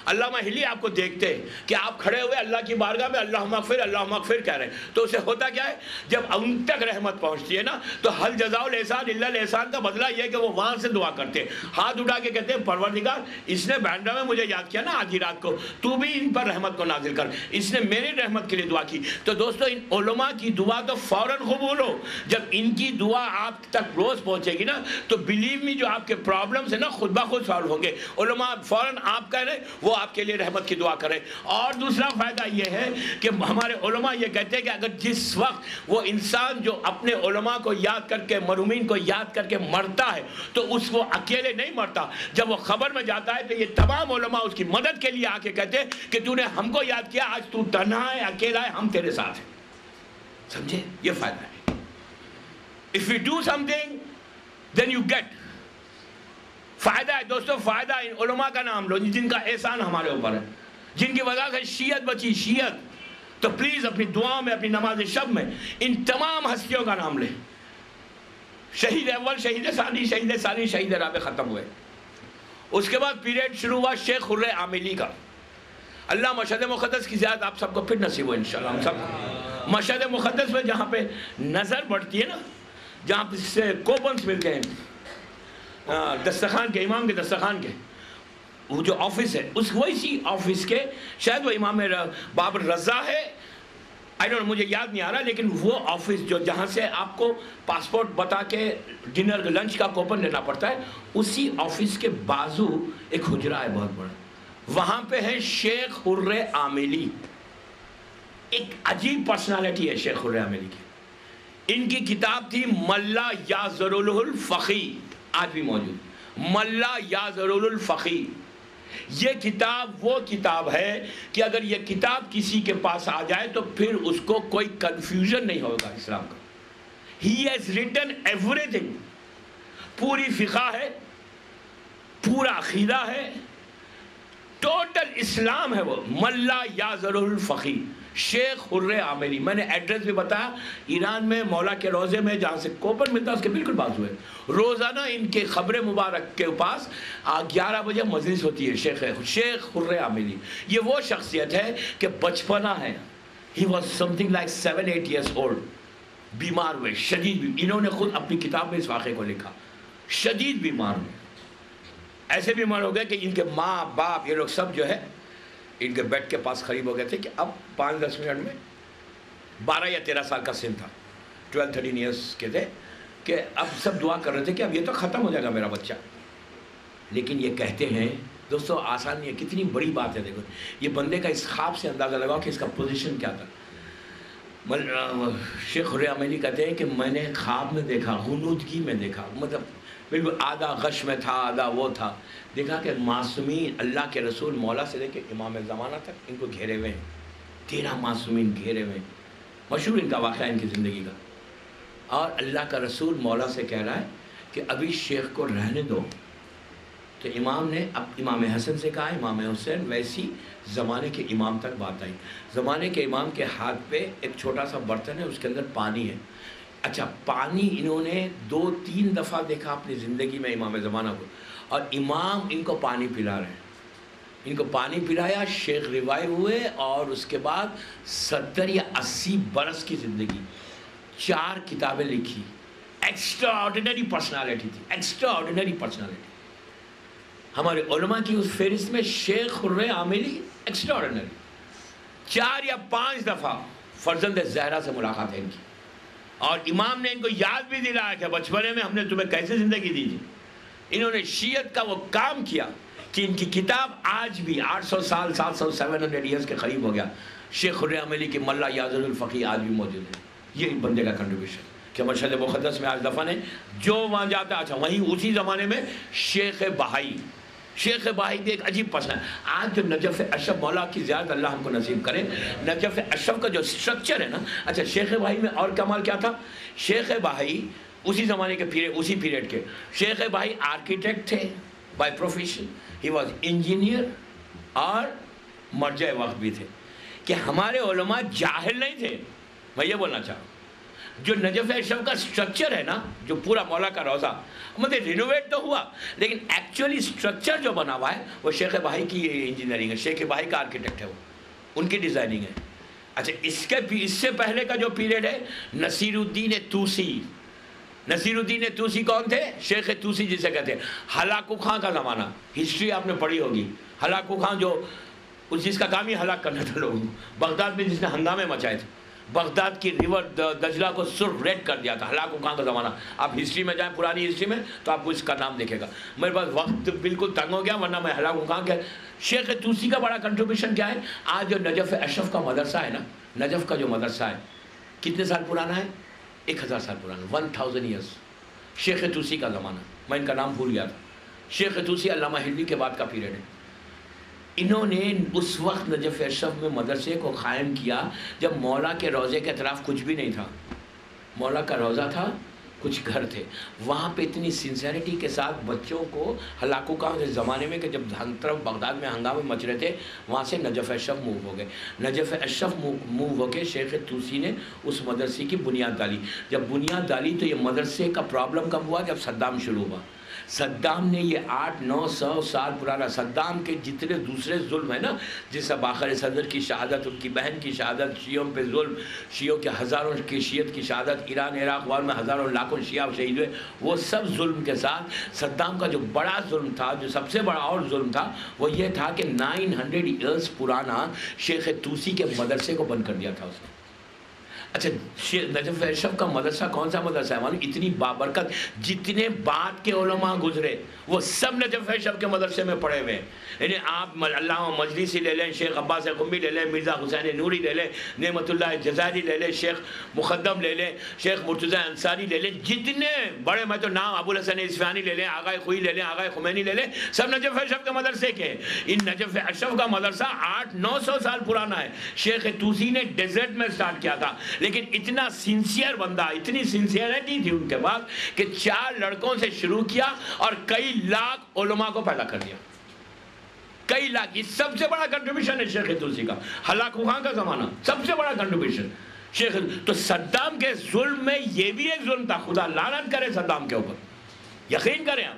علامہ ہلی آپ کو دیکھتے ہیں کہ آپ کھڑے ہوئے اللہ کی بارگاہ میں اللہم اغفر کہہ رہے ہیں. تو اسے ہوتا کیا ہے, جب ان تک رحمت پہنچتی ہے نا تو حل جزاء الاحسان الا الاحسان کا بدلہ یہ ہے کہ وہ وہاں سے دعا کرتے ہیں, ہاتھ اٹھا کے کہتے ہیں پروردگار اس نے بینڈرا میں مجھے یاد کیا نا آدھی رات کو, تو بھی ان پر رحمت کو نازل کر. اس نے میری رحمت کے لیے دعا کی. تو دوستو ان علماء کی دعا تو فوراً قبول ہو. جب ان کی دعا آپ تک روز پہنچے گی نا تو بلیو می جو آپ کے پرابلمز ہیں نا خود بخود سالو ہوں گے. علماء فوراً آپ کہہ رہے وہ آپ کے لیے رحمت کی دعا کریں. اور دوسرا فائدہ یہ ہے کہ ہمارے علماء یہ کہتے ہیں کہ اگر جس وقت وہ انسان جو اپنے علماء کو یاد کر کے, مرحومین کو یاد کر کے مرتا ہے تو اس کو اکیلے نہیں مرتا. جب وہ خبر میں جاتا ہے تو یہ تمام علماء اس کی مدد کے لیے آ کے کہتے ہیں کہ تو نے ہم کو یاد کیا, آج تو تنہا ہے, اکیلا ہے, ہم تیرے ساتھ ہیں. سمجھے, یہ فائدہ ہے. If you do something then you get. فائدہ ہے دوستو, فائدہ ان علماء کا نام لو جن کا احسان ہمارے اوپر ہے, جن کی وجہ سے شیعت بچی. شیعت تو پلیز اپنی دعاؤں میں, اپنی نماز شب میں ان تمام ہستیوں کا نام لیں. شہید اول, شہید ثانی, شہید ثانی, شہید رابع ختم ہوئے. اس کے بعد پیریڈ شروع ہوا شیخ خرِ عاملی کا. اللہ مشہد مقدس کی زیارت آپ سب کو پھر نصیب ہو انشاءاللہ. ہم سب مشہد مقدس میں جہاں پہ نظر بڑھتی ہے نا, جہاں پہ سے کوپنز ملتے ہیں دستخان کے, امام کے دستخان کے, وہ جو آفس ہے اس ویسی آفس کے, شاید وہ امام بابر رضا ہے, مجھے یاد نہیں آ رہا, لیکن وہ آفس جو جہاں سے آپ کو پاسپورٹ بتا کے ڈنر لنچ کا کوپن لینا پڑتا ہے, اسی آفس کے بازو ایک حجرہ ہے بہت بڑا, وہاں پہ ہے شیخ خرِ عاملی. ایک عجیب پرسنالٹی ہے شیخ خرِ عاملی کی. ان کی کتاب تھی ملا یعذر له الفقی, آج بھی موجود, ملا یعذر له الفقی. یہ کتاب وہ کتاب ہے کہ اگر یہ کتاب کسی کے پاس آ جائے تو پھر اس کو کوئی کنفیوژن نہیں ہوگا اسلام کا. He has written everything. پوری فقہ ہے, پورا عقیدہ ہے, ٹوٹل اسلام ہے وہ. ملا یعذر الفقی, شیخ حر عاملی، میں نے ایڈریس بھی بتایا، ایران میں مولا کے روزے میں جہاں سے کوپر ملتا ہے اس کے بالکل بازو ہے، روزانہ ان کے قبر مبارک کے پاس 11 بجے مجلس ہوتی ہے شیخ حر عاملی۔ یہ وہ شخصیت ہے کہ بچپنا ہے، he was something like 7-8 years old، بیمار ہوئے شدید، انہوں نے خود اپنی کتاب میں اس واقعے کو لکھا، شدید بیمار ہوئے، ایسے بیمار ہو گئے کہ ان کے ماں باپ یہ لوگ سب جو ہے ان کے بیڈ کے پاس قریب ہو گئے تھے کہ اب 5-10 منٹ میں 12 یا 13 سال کا سن تھا، 12-13 ایئرس کے تھے، کہ اب سب دعا کر رہے تھے کہ اب یہ تو ختم ہو جائے گا میرا بچہ۔ لیکن یہ کہتے ہیں دوستو آسان نہیں ہے، کتنی بڑی بات ہے، دیکھو یہ بندے کا اس خواب سے اندازہ لگاؤ کہ اس کا پوزیشن کیا تھا۔ شیخ حر عاملی کہتے ہیں کہ میں نے خواب میں دیکھا، غنودگی میں دیکھا، مطلب بالکل آدھا غش میں تھا، آدھا وہ تھا، دیکھا کہ معصومین اللہ کے رسول مولا سے لے کے امام زمانہ تک ان کو گھیرے ہوئے ہیں، 13 معصومین گھیرے ہوئے ہیں، مشہور ان کا واقعہ ان کی زندگی کا، اور اللہ کا رسول مولا سے کہہ رہا ہے کہ ابھی شیخ کو رہنے دو۔ تو امام نے اب امام حسن سے کہا، امام حسین، ویسی زمانے کے امام تک بات آئی، زمانے کے امام کے ہاتھ پہ ایک چھوٹا سا برتن ہے، اس کے اندر پانی ہے۔ اچھا پانی انہوں نے 2-3 دفعہ دیکھا اپنی زندگی میں امام زمانہ کو، اور امام ان کو پانی پلا رہے ہیں، ان کو پانی پلایا، شیخ ریوائیو ہوئے، اور اس کے بعد 70 یا 80 برس کی زندگی، 4 کتابیں لکھی، ایکسٹرا آرڈینری پرسنالٹی تھی، ایکسٹرا آرڈینری پرسنالٹی۔ ہمارے علماء کی اس فہرست میں شیخ حر عاملی ایکسٹرا آرڈینری، 4 یا 5 دفعہ فرزند زہرا سے ملاقات ہے ان کی، اور امام نے ان کو یاد بھی دلایا کہ بچپنے میں ہم نے تمہیں کیسے زندگی دی تھی۔ انہوں نے شیعت کا وہ کام کیا کہ ان کی کتاب آج بھی 800 سال 700 ایئرس کے قریب ہو گیا، شیخ حر عاملی کی ملا یازر الفقی آج بھی موجود ہے۔ یہ بندے کا کنٹریبیوشن کہ مشہد مقدس میں آج دفن ہے، جو وہاں جاتا ہے۔ اچھا وہیں اسی زمانے میں شیخ بہائی بھی ایک عجیب پسند ہے۔ آج جو نجف اشرف مولا کی زیارت اللہ ہم کو نصیب کرے، نجف اشرف کا جو سٹرکچر ہے نا، اچھا شیخ بہائی میں اور کمال کیا تھا، شیخ بہائی اسی زمانے کے اسی پیریڈ کے، شیخ بہائی آرکیٹیکٹ تھے by profession, he was engineer اور مرجع وقت بھی تھے، کہ ہمارے علماء جاہل نہیں تھے۔ میں یہ بولنا چاہوں جو نجف اشرف کا سٹرکچر ہے نا، جو پورا مولا کا روضہ مطلب رینوویٹ تو ہوا، لیکن ایکچولی سٹرکچر جو بنا ہوا ہے وہ شیخ بہائی کی انجینئرنگ ہے، شیخ بہائی کا آرکیٹیکٹ ہے، وہ ان کی ڈیزائننگ ہے۔ اچھا اس سے پہلے کا جو پیریڈ ہے، نصیر الدین توسی کون تھے؟ شیخ توسی جسے کہتے ہیں، ہلاکو خان کا زمانہ، ہسٹری آپ نے پڑھی ہوگی، ہلاکو خان جو جس کا کام ہی ہلاک کرنا تھا لوگوں کو، بغداد میں جس نے ہنگامے مچائے تھے، بغداد کی ریور دجلہ کو سرخ ریڈ کر دیا تھا، ہلاکو خان کا زمانہ۔ آپ ہسٹری میں جائیں، پرانی ہسٹری میں، تو آپ کو اس کا نام دیکھے گا۔ میرے پاس وقت بالکل تنگ ہو گیا، ورنہ میں ہلاکو خان کے شیخ توسی کا بڑا کنٹریبیوشن کیا ہے۔ آج جو نجف اشرف کا مدرسہ ہے نا، نجف کا جو مدرسہ ہے کتنے سال پرانا ہے؟ 1000 سال پرانا، 1000 ایئرس، شیخ توسی کا زمانہ۔ میں ان کا نام بھول گیا تھا، شیخ توسی علامہ ہلوی کے بعد کا پیریڈ ہے۔ انہوں نے اس وقت نجف اشرف میں مدرسے کو قائم کیا جب مولا کے روضے کے اطراف کچھ بھی نہیں تھا، مولا کا روضہ تھا، کچھ گھر تھے، وہاں پہ اتنی سنسیریٹی کے ساتھ بچوں کو ہلاکو کا زمانے میں کہ جب ہر طرف بغداد میں ہنگامے مچ رہے تھے، وہاں سے نجف اشرف موو ہو گئے، نجف اشرف موو ہو کے شیخ توسی نے اس مدرسے کی بنیاد ڈالی۔ جب بنیاد ڈالی تو یہ مدرسے کا پرابلم کب ہوا؟ جب صدام شروع ہوا۔ صدام نے یہ 800-900 سال پرانا صدام کے جتنے دوسرے ظلم ہیں نا، جیسا باخر صدر کی شہادت، ان کی بہن کی شہادت، شیعوں پہ ظلم، شیعوں کے ہزاروں کی شیعت کی شہادت، ایران عراق وار میں ہزاروں لاکھوں شیعہ شہید ہوئے، وہ سب ظلم کے ساتھ صدام کا جو بڑا ظلم تھا، جو سب سے بڑا اور ظلم تھا، وہ یہ تھا کہ 900 ایئرس پرانا شیخ توسی کے مدرسے کو بند کر دیا تھا اس نے۔ اچھا نجف اشرف کا مدرسہ کون سا مدرسہ ہے معلوم؟ اتنی بابرکت، جتنے بعد کے علماء گزرے وہ سب نجف اشرف کے مدرسے میں پڑھے ہوئے ہیں۔ یعنی آپ علامہ مجلسی لے لیں، شیخ عباس قمی لے لیں، مرزا حسین نوری لے لیں، نعمت اللہ جزائری لے لیں، شیخ مقدم لے لیں، شیخ مرتضی انصاری لے لیں، جتنے بڑے میں تو نام ابو الحسن اصفہانی لے لیں، آغا خوئی لے لیں، آغا خمینی لے لیں، سب نجف اشرف کے مدرسے کے ہیں۔ ان نجف اشرف کا مدرسہ 800-900 سال پرانا ہے۔ شیخ توسی نے ڈیزرٹ میں سٹارٹ کیا تھا، لیکن اتنا سنسیئر بندہ، اتنی سنسیئرٹی تھی ان کے پاس کہ 4 لڑکوں سے شروع کیا اور کئی لاکھ علماء کو پیدا کر دیا، کئی لاکھ. یہ سب سے بڑا کنٹریبیوشن ہے شیخ توسی کا. ہلاکو خان کا زمانہ سب سے بڑا کنٹریبیوشن شیخ. تو صدام کے ظلم میں یہ بھی ایک ظلم تھا. خدا لعنت کرے صدام کے اوپر. یقین کریں آپ,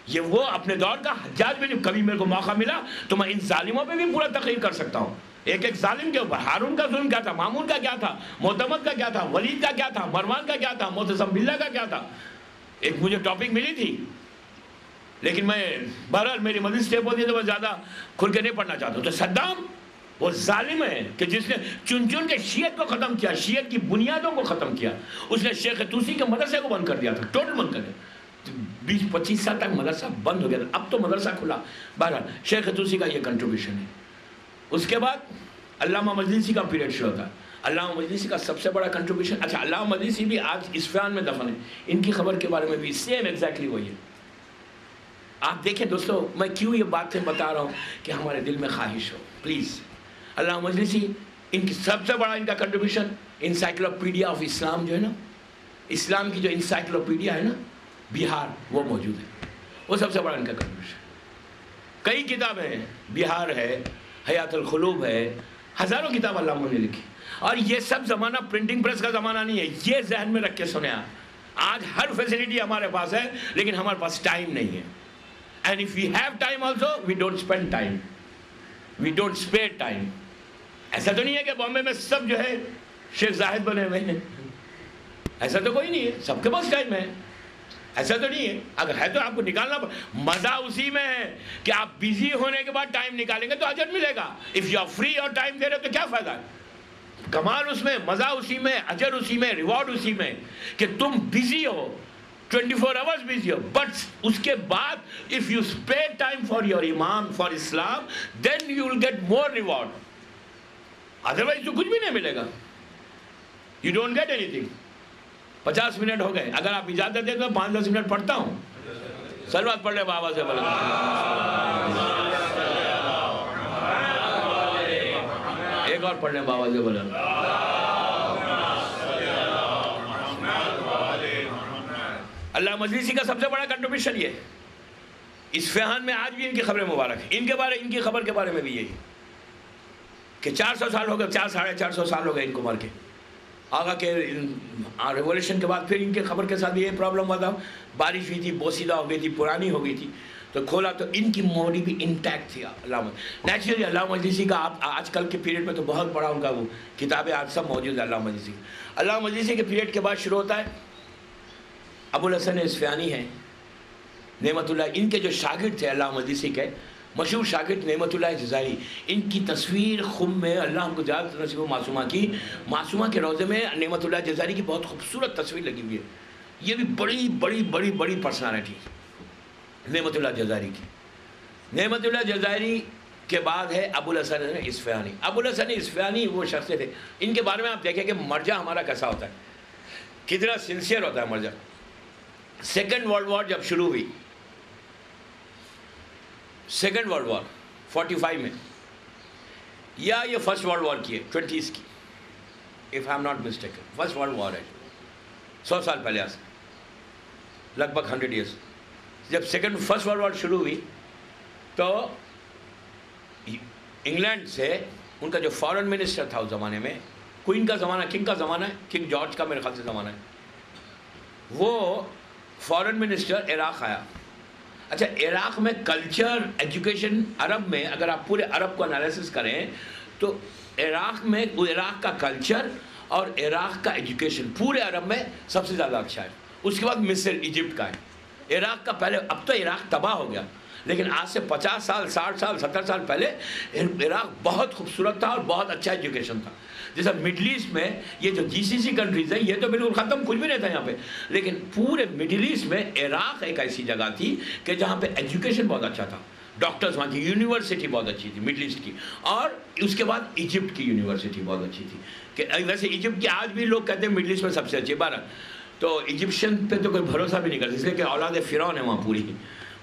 یہ وہ اپنے دور کا حجاج بھی نہیں. کبھی میرے کو موقع ملا تو میں ان ظالموں پہ بھی پورا تقریر کر سکتا ہوں, ایک ایک ظالم کے اوپر. ہارون کا ظلم کیا تھا, مامون کا کیا تھا, معتمد کا کیا تھا, ولید کا کیا تھا, مروان کا کیا تھا, معتصم باللہ کا کیا تھا. ایک مجھے ٹاپک ملی تھی, لیکن میں بہرحال میری مجلس ٹیپ ہوتی ہے تو میں زیادہ کھل کے نہیں پڑھنا چاہتا ہوں. تو صدام وہ ظالم ہے کہ جس نے چن چن کے شیعت کو ختم کیا, شیعت کی بنیادوں کو ختم کیا. اس نے شیخ توسی کے مدرسے کو بند کر دیا تھا, ٹوٹل بند کر دیا. 20-25 سال تک مدرسہ بند ہو گیا تھا, اب تو مدرسہ کھلا. بہرحال شیخ توسی کا یہ کنٹریبیوشن ہے. اس کے بعد علامہ مجلسی کا پیریڈ شروع ہوتا ہے. علامہ مجلسی کا سب سے بڑا کنٹریبیوشن, اچھا علامہ مجلسی بھی آج اصفہان میں دفن ہے. ان کی خبر کے بارے میں بھی سیم ایگزیکٹلی وہی ہے. آپ دیکھیں دوستو, میں کیوں یہ باتیں بتا رہا ہوں کہ ہمارے دل میں خواہش ہو. پلیز علامہ مجلسی, ان کی سب سے بڑا ان کا کنٹریبیوشن انسائکلوپیڈیا آف اسلام جو ہے نا, اسلام کی جو انسائکلوپیڈیا ہے نا بہار, وہ موجود ہے. وہ سب سے بڑا ان کا کنٹریبیوشن. کئی کتابیں ہیں, بہار ہے, حیات القلوب ہے, ہزاروں کتاب علامہ نے لکھی. اور یہ سب زمانہ پرنٹنگ پریس کا زمانہ نہیں ہے, یہ ذہن میں رکھ کے سنیں آپ. آج ہر فیسلٹی ہمارے پاس ہے, لیکن ہمارے پاس ٹائم نہیں ہے. And if we have time also, we don't spend time. We don't spare time. ایسا تو نہیں ہے کہ بامبے میں سب جو ہے شیخ زاہد بنے ہوئے ہیں, ایسا تو کوئی نہیں ہے, سب کے پاس ٹائم ہے. ایسا تو نہیں ہے, اگر ہے تو آپ کو نکالنا. مزہ اسی میں ہے کہ آپ بیزی ہونے کے بعد ٹائم نکالیں گے تو اجر ملے گا. اف یو آر فری اور ٹائم دے رہے تو کیا فائدہ ہے. کمال اس میں, مزہ اسی میں, اجر اسی میں, ریوارڈ اسی میں کہ تم بیزی ہو, 24 hours busy ہو, بٹ اس کے بعد if you spare time for your imam, for Islam, then you will get more reward. Otherwise تو کچھ بھی نہیں ملے گا. You don't get anything. 50 minute ہو گئے, اگر آپ اجازت دیں تو 5-10 منٹ پڑھتا ہوں. صلوات پڑھ لے بابا سے بولے. ایک اور پڑھ لیں بابا سے بولے. اللہ مجلسی کا سب سے بڑا کنٹریبیوشن یہ ہے. اصفہان میں آج بھی ان کی خبر مبارک ہے. ان کی خبر کے بارے میں بھی یہی کہ 400 سال ہو گئے, 400-450 سال ہو گئے ان کو مر کے. آگا کے ریولیوشن کے بعد پھر ان کے خبر کے ساتھ یہ پرابلم ہوا تھا, بارش ہوئی تھی, بوسیدہ ہو گئی تھی, پرانی ہو گئی تھی, تو کھولا تو ان کی باڈی بھی انٹیکٹ تھی. علامہ نیچرلی علامہ مجلسی کا آپ آج کل کے پیریڈ میں تو بہت بڑا ان کا وہ کتابیں آج سب موجود ہے علامہ مجلسی. علامہ مجلسی کے پیریڈ کے بعد شروع ہوتا ہے ابو الحسن اصفہانی ہیں, نعمت اللہ, ان کے جو شاگرد تھے علامہ مجلسی کے مشہور شاگرد نعمت اللہ جزائری. ان کی تصویر خم میں, اللہ ہم کو زیادہ نصیب معصومہ کی, معصومہ کے روضے میں نعمت اللہ جزائری کی بہت خوبصورت تصویر لگی ہوئی ہے. یہ بھی بڑی بڑی بڑی بڑی پرسنالٹی نعمت اللہ جزائری کی. نعمت اللہ جزائری کے بعد ہے ابو الحسن اصفہانی. ابو الحسن اصفہانی وہ شخص تھے, ان کے بارے میں آپ دیکھیں کہ مرجع ہمارا کیسا ہوتا ہے, کتنا سنسیئر ہوتا ہے مرجع. سیکنڈ ورلڈ وار جب شروع ہوئی, سیکنڈ ورلڈ وار 45 میں, یا یہ فرسٹ ورلڈ وار کی ہے 20s کی, if I am not mistaken, first world war ہے 100 سال پہلے سے, لگ بھگ 100 years. جب فرسٹ ورلڈ وار شروع ہوئی تو انگلینڈ سے ان کا جو فارن منسٹر تھا اس زمانے میں, کوئن کا زمانہ, کنگ کا زمانہ ہے, کنگ جارج کا میرے خیال سے زمانہ ہے, وہ فارن منسٹر عراق آیا. اچھا, عراق میں کلچر, ایجوکیشن, عرب میں اگر آپ پورے عرب کو انالیسس کریں تو عراق میں عراق کا کلچر اور عراق کا ایجوکیشن پورے عرب میں سب سے زیادہ اچھا ہے. اس کے بعد مصر, ایجپٹ کا ہے. عراق کا پہلے, اب تو عراق تباہ ہو گیا, لیکن آج سے 50 سال 60 سال 70 سال پہلے عراق بہت خوبصورت تھا اور بہت اچھا ایجوکیشن تھا. جیسا مڈل ایسٹ میں یہ جو GCC کنٹریز ہیں, یہ تو بالکل ختم, کچھ بھی نہیں تھا یہاں پہ, لیکن پورے مڈل ایسٹ میں عراق ایک ایسی جگہ تھی کہ جہاں پہ ایجوکیشن بہت اچھا تھا, ڈاکٹرز وہاں کی, یونیورسٹی بہت اچھی تھی مڈل ایسٹ کی. اور اس کے بعد ایجپٹ کی یونیورسٹی بہت اچھی تھی, کہ ویسے ایجپٹ کی آج بھی لوگ کہتے ہیں مڈل ایسٹ میں سب سے اچھی. بارہ تو ایجپشن پہ تو کوئی بھروسہ بھی نہیں کرتا, اس لیے کہ اولاد فرعون ہے وہاں پوری,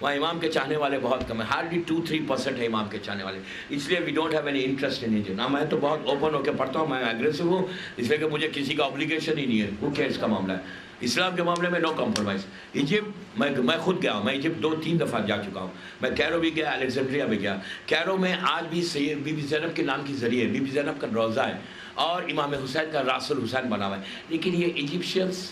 وہاں امام کے چاہنے والے بہت کم ہیں, ہارڈلی 2-3% ہے امام کے چاہنے والے. اس لیے we don't have any interest in it. میں تو بہت اوپن ہو کے پڑھتا ہوں, میں ایگریسو ہوں, اس لیے کہ مجھے کسی کا اوبلیگیشن ہی نہیں ہے, وہ کیئرس کا معاملہ ہے. اسلام کے معاملے میں نو کمپرومائز. ایجپٹ میں خود گیا ہوں, میں ایجپٹ 2-3 دفعہ جا چکا ہوں. میں کیرو بھی گیا, الیگزینڈریا بھی گیا. کیرو میں آج بھی سید بی بی زینب کے نام کی ذریعے بی بی زینب کا روضہ ہے اور امام حسین کا راس الحسین بنا ہوا ہے. لیکن یہ ایجپشینس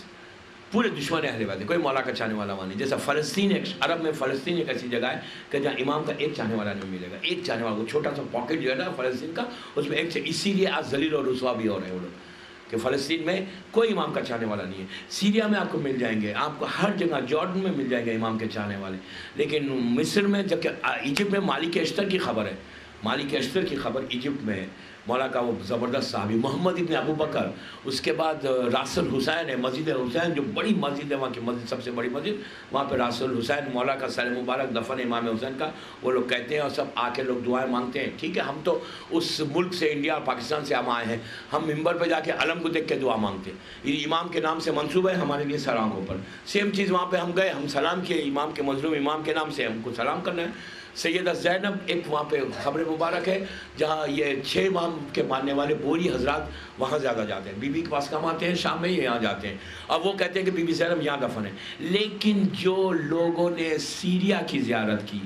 پورے دشمن اہل بیت ہیں, کوئی مولا کا چاہنے والا وہاں نہیں. جیسا فلسطین, ایک عرب میں فلسطین ایک ایسی جگہ ہے کہ جہاں امام کا ایک چاہنے والا نہیں ملے گا, ایک چاہنے والا. وہ چھوٹا سا پاکٹ جو ہے نا فلسطین کا, اس میں ایک, اسی لیے آج ذلیل اور رسوا بھی ہو رہے ہیں وہ لوگ کہ فلسطین میں کوئی امام کا چاہنے والا نہیں ہے. سیریا میں آپ کو مل جائیں گے, آپ کو ہر جگہ, جارڈن میں مل جائیں گے امام کے چاہنے والے. لیکن مصر میں, جبکہ ایجپٹ میں مالک اشتر کی خبر ہے, مالک اشتر کی خبر ایجپٹ میں ہے. مولا کا وہ زبردست صحابی محمد ابن ابو بکر, اس کے بعد راس الحسین ہے, مسجد حسین جو بڑی مسجد ہے وہاں کی مسجد, سب سے بڑی مسجد, وہاں پہ راس الحسین مولا کا سر مبارک دفن امام حسین کا, وہ لوگ کہتے ہیں اور سب آ کے لوگ دعائیں مانگتے ہیں. ٹھیک ہے, ہم تو اس ملک سے, انڈیا اور پاکستان سے ہم آئے ہیں, ہم ممبر پہ جا کے علم کو دیکھ کے دعا مانگتے ہیں. یہ امام کے نام سے منصوب ہے ہمارے لیے سر آنکھوں پر. سیم چیز وہاں پہ ہم گئے, ہم سلام کیے امام کے, مظلوم امام کے نام سے ہم کو سلام کرنا ہے. سیدہ زینب ایک وہاں پہ خبر مبارک ہے جہاں یہ 6 امام کے ماننے والے بوری حضرات وہاں زیادہ جاتے ہیں. بی بی کے پاس کم آتے ہیں, شام میں یہاں جاتے ہیں, اور وہ کہتے ہیں کہ بی بی زینب یہاں دفن ہے. لیکن جو لوگوں نے سیریا کی زیارت کی,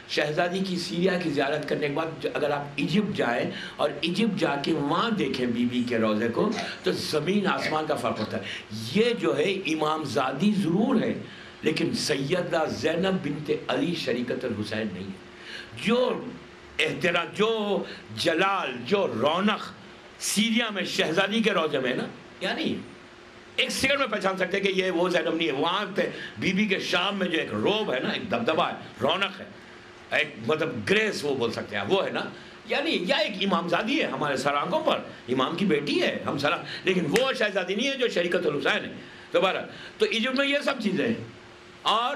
شہزادی کی سیریا کی زیارت کرنے کے بعد اگر آپ ایجپٹ جائیں اور ایجپٹ جا کے وہاں دیکھیں بی بی کے روضے کو, تو زمین آسمان کا فرق ہوتا ہے. یہ جو ہے امام زادی ضرور ہے, لیکن سیدہ زینب بنت علی شریکت الحسین نہیں ہے. جو احترام, جو جلال, جو رونق سیریا میں شہزادی کے روضے میں ہے نا, یعنی ایک سیکنڈ میں پہچان سکتے کہ یہ وہ زینب نہیں ہے. وہاں پہ بی بی کے شام میں جو ایک روب ہے نا, ایک دبدبہ ہے, رونق ہے, ایک مطلب گریس وہ بول سکتے ہیں, وہ ہے نا, یعنی یا ایک امام زادی ہے ہمارے سر آنکھوں پر, امام کی بیٹی ہے ہم سلام, لیکن وہ شہزادی نہیں ہے جو شریکت الحسین ہے. دوبارہ تو ایجپٹ میں یہ سب چیزیں ہیں. اور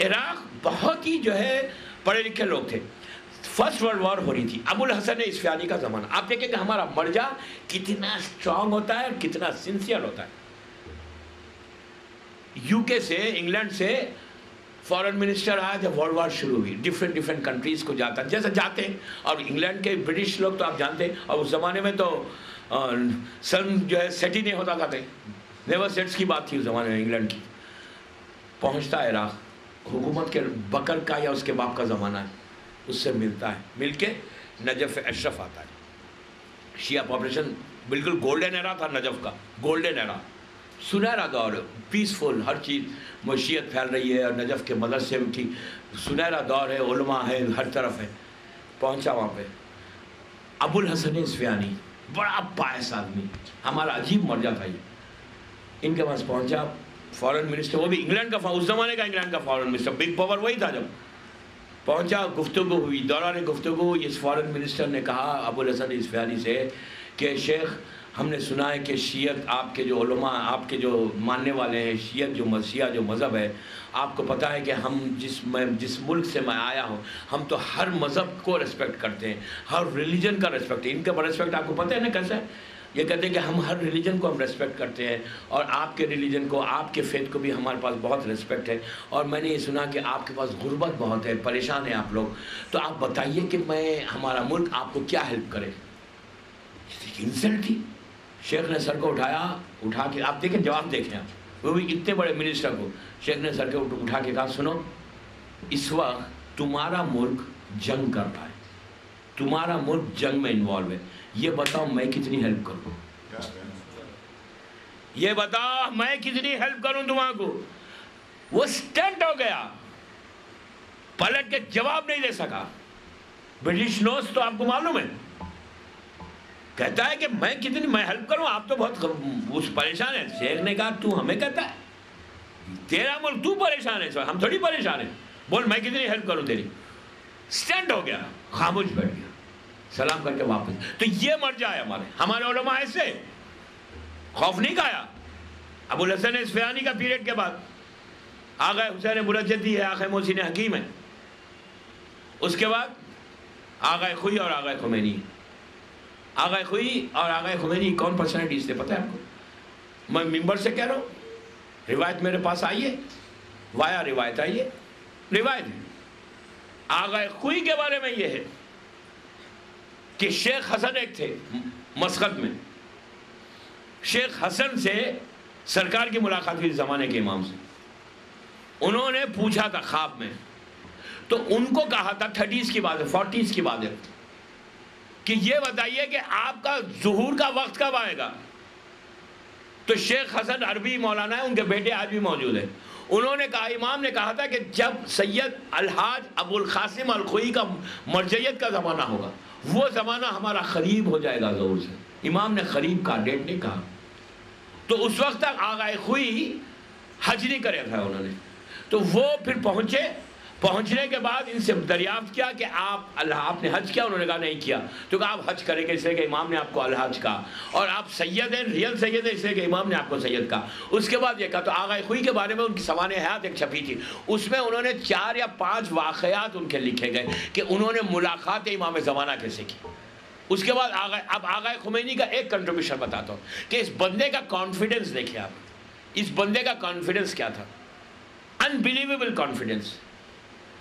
عراق بہت ہی جو ہے پڑھے لکھے لوگ تھے. فرسٹ ورلڈ وار ہو رہی تھی, ابو الحسن اسفیانی کا زمانہ. آپ دیکھیں کہ ہمارا مرجع کتنا اسٹرانگ ہوتا ہے اور کتنا سنسیئر ہوتا ہے. یو کے سے, انگلینڈ سے فورن منسٹر آیا جب ورلڈ وار شروع ہوئی, ڈفرینٹ کنٹریز کو جاتا, جیسے جاتے ہیں. اور انگلینڈ کے برٹش لوگ تو آپ جانتے ہیں, اور اس زمانے میں تو سن جو ہے سیٹ ہی نہیں ہوتا تھا کہیں, نیور سیٹس کی بات تھی اس زمانے میں انگلینڈ کی. پہنچتا ہے عراق, حکومت کے بکر کا یا اس کے باپ کا زمانہ ہے, اس سے ملتا ہے, مل کے نجف اشرف آتا ہے. شیعہ پاپولیشن بالکل گولڈن ایرا تھا نجف کا, گولڈن ایرا, سنہرا دور, پیسفل, ہر چیز, معیشت پھیل رہی ہے, اور نجف کے مدرسے کی سنہرا دور ہے, علماء ہے, ہر طرف ہے. پہنچا وہاں پہ ابو الحسن اسفیانی, بڑا پائس آدمی, ہمارا عجیب مرجع تھا یہ. ان کے پاس پہنچا فورن منسٹر, وہ بھی انگلینڈ کا, اس زمانے کا انگلینڈ کا فورن منسٹر, بگ پاور وہی تھا. جب پہنچا, گفتگو ہوئی, دوران گفتگو اس فورن منسٹر نے کہا ابو الحسن اسفیانی سے کہ شیخ, ہم نے سنا ہے کہ شیعت, آپ کے جو علماء, آپ کے جو ماننے والے ہیں, شیعت جو شیعہ جو مذہب ہے, آپ کو پتہ ہے کہ ہم جس ملک سے میں آیا ہوں, ہم تو ہر مذہب کو ریسپیکٹ کرتے ہیں, ہر ریلیجن کا ریسپیکٹ ہے. ان کا ریسپیکٹ آپ کو پتہ ہے نا کیسا ہے. یہ کہتے ہیں کہ ہم ہر ریلیجن کو ہم ریسپیکٹ کرتے ہیں, اور آپ کے ریلیجن کو, آپ کے فیتھ کو بھی ہمارے پاس بہت ریسپیکٹ ہے. اور میں نے یہ سنا کہ آپ کے پاس غربت بہت ہے, پریشان ہیں آپ لوگ, تو آپ بتائیے کہ ہمارا ملک آپ کو کیا ہیلپ کرے. انسلٹ تھی. شیخ نے سر کو اٹھا کے, آپ دیکھیں جواب دیکھیں آپ, وہ بھی اتنے بڑے منسٹر کو. شیخ نے سر کو اٹھا کے کہا, سنو, اس وقت تمہارا ملک جنگ کر رہا ہے, تمہارا ملک جنگ میں انوالو ہے, یہ بتاؤ میں کتنی ہیلپ کروں, یہ بتاؤ میں کتنی ہیلپ کروں تمہارے کو. وہ سٹنٹ ہو گیا, پلٹ کے جواب نہیں دے سکا. برٹش نوز تو آپ کو معلوم ہے, کہتا ہے کہ میں ہیلپ کروں, آپ تو بہت پریشان ہیں. شیخ نے کہا تو ہمیں کہتا ہے, تیرا ملک تو پریشان ہے, ہم تھوڑی پریشان ہیں, بول میں کتنی ہیلپ کروں تیری. سٹنٹ ہو گیا, خاموش بیٹھ گیا, سلام کر کے واپس. تو یہ مرجع ہے ہمارے علماء ایسے خوف نہیں کھایا. ابو الحسن اسفیانی کا پیریڈ کے بعد آغا حسین مرجدی ہے, آغا محسن حکیم ہے, اس کے بعد آغا خوئی اور آغا خمینی. آغا خوئی اور آغا خمینی کون پرسنالٹیز تھے پتہ ہے آپ کو؟ میں ممبر سے کہہ رہا ہوں, روایت میرے پاس آئی ہے, وایا روایت آئی ہے, روایت ہے. آغا خوئی کے بارے میں یہ ہے کہ شیخ حسن ایک تھے مسقط میں, شیخ حسن سے سرکار کی ملاقات ہوئی زمانے کے امام سے. انہوں نے پوچھا تھا خواب میں, تو ان کو کہا تھا 30s کی بات ہے, 40s کی بات ہے, کہ یہ بتائیے کہ آپ کا ظہور کا وقت کب آئے گا. تو شیخ حسن عربی مولانا ہے, ان کے بیٹے آج بھی موجود ہیں, انہوں نے کہا, امام نے کہا تھا کہ جب سید الحاج ابو القاسم الخوئی کا مرجعیت کا زمانہ ہوگا, وہ زمانہ ہمارا قریب ہو جائے گا ظہور سے. امام نے قریب کا ڈیٹ نہیں کہا. تو اس وقت تک آغائے خوئی حج نہیں کرے تھا انہوں نے. تو وہ پھر پہنچنے کے بعد ان سے دریافت کیا کہ آپ نے حج کیا؟ انہوں نے کہا نہیں کیا. تو کہا آپ حج کریں گے اس لیے کہ امام نے آپ کو الحج کہا, اور آپ سید ہیں, ریئل سید ہیں, اس لیے کہ امام نے آپ کو سید کہا. اس کے بعد یہ کہا. تو آغائے خوئی کے بارے میں ان کی سوانح حیات ایک چھپی تھی, اس میں انہوں نے 4 یا 5 واقعات ان کے لکھے گئے کہ انہوں نے ملاقات امام زمانہ کیسے کی. اس کے بعد اب آغائے خمینی کا ایک کنٹریبیوشن بتاتا ہوں کہ اس بندے کا کانفیڈنس دیکھیں آپ. اس بندے کا کانفیڈنس کیا تھا؟ Unbelievable confidence.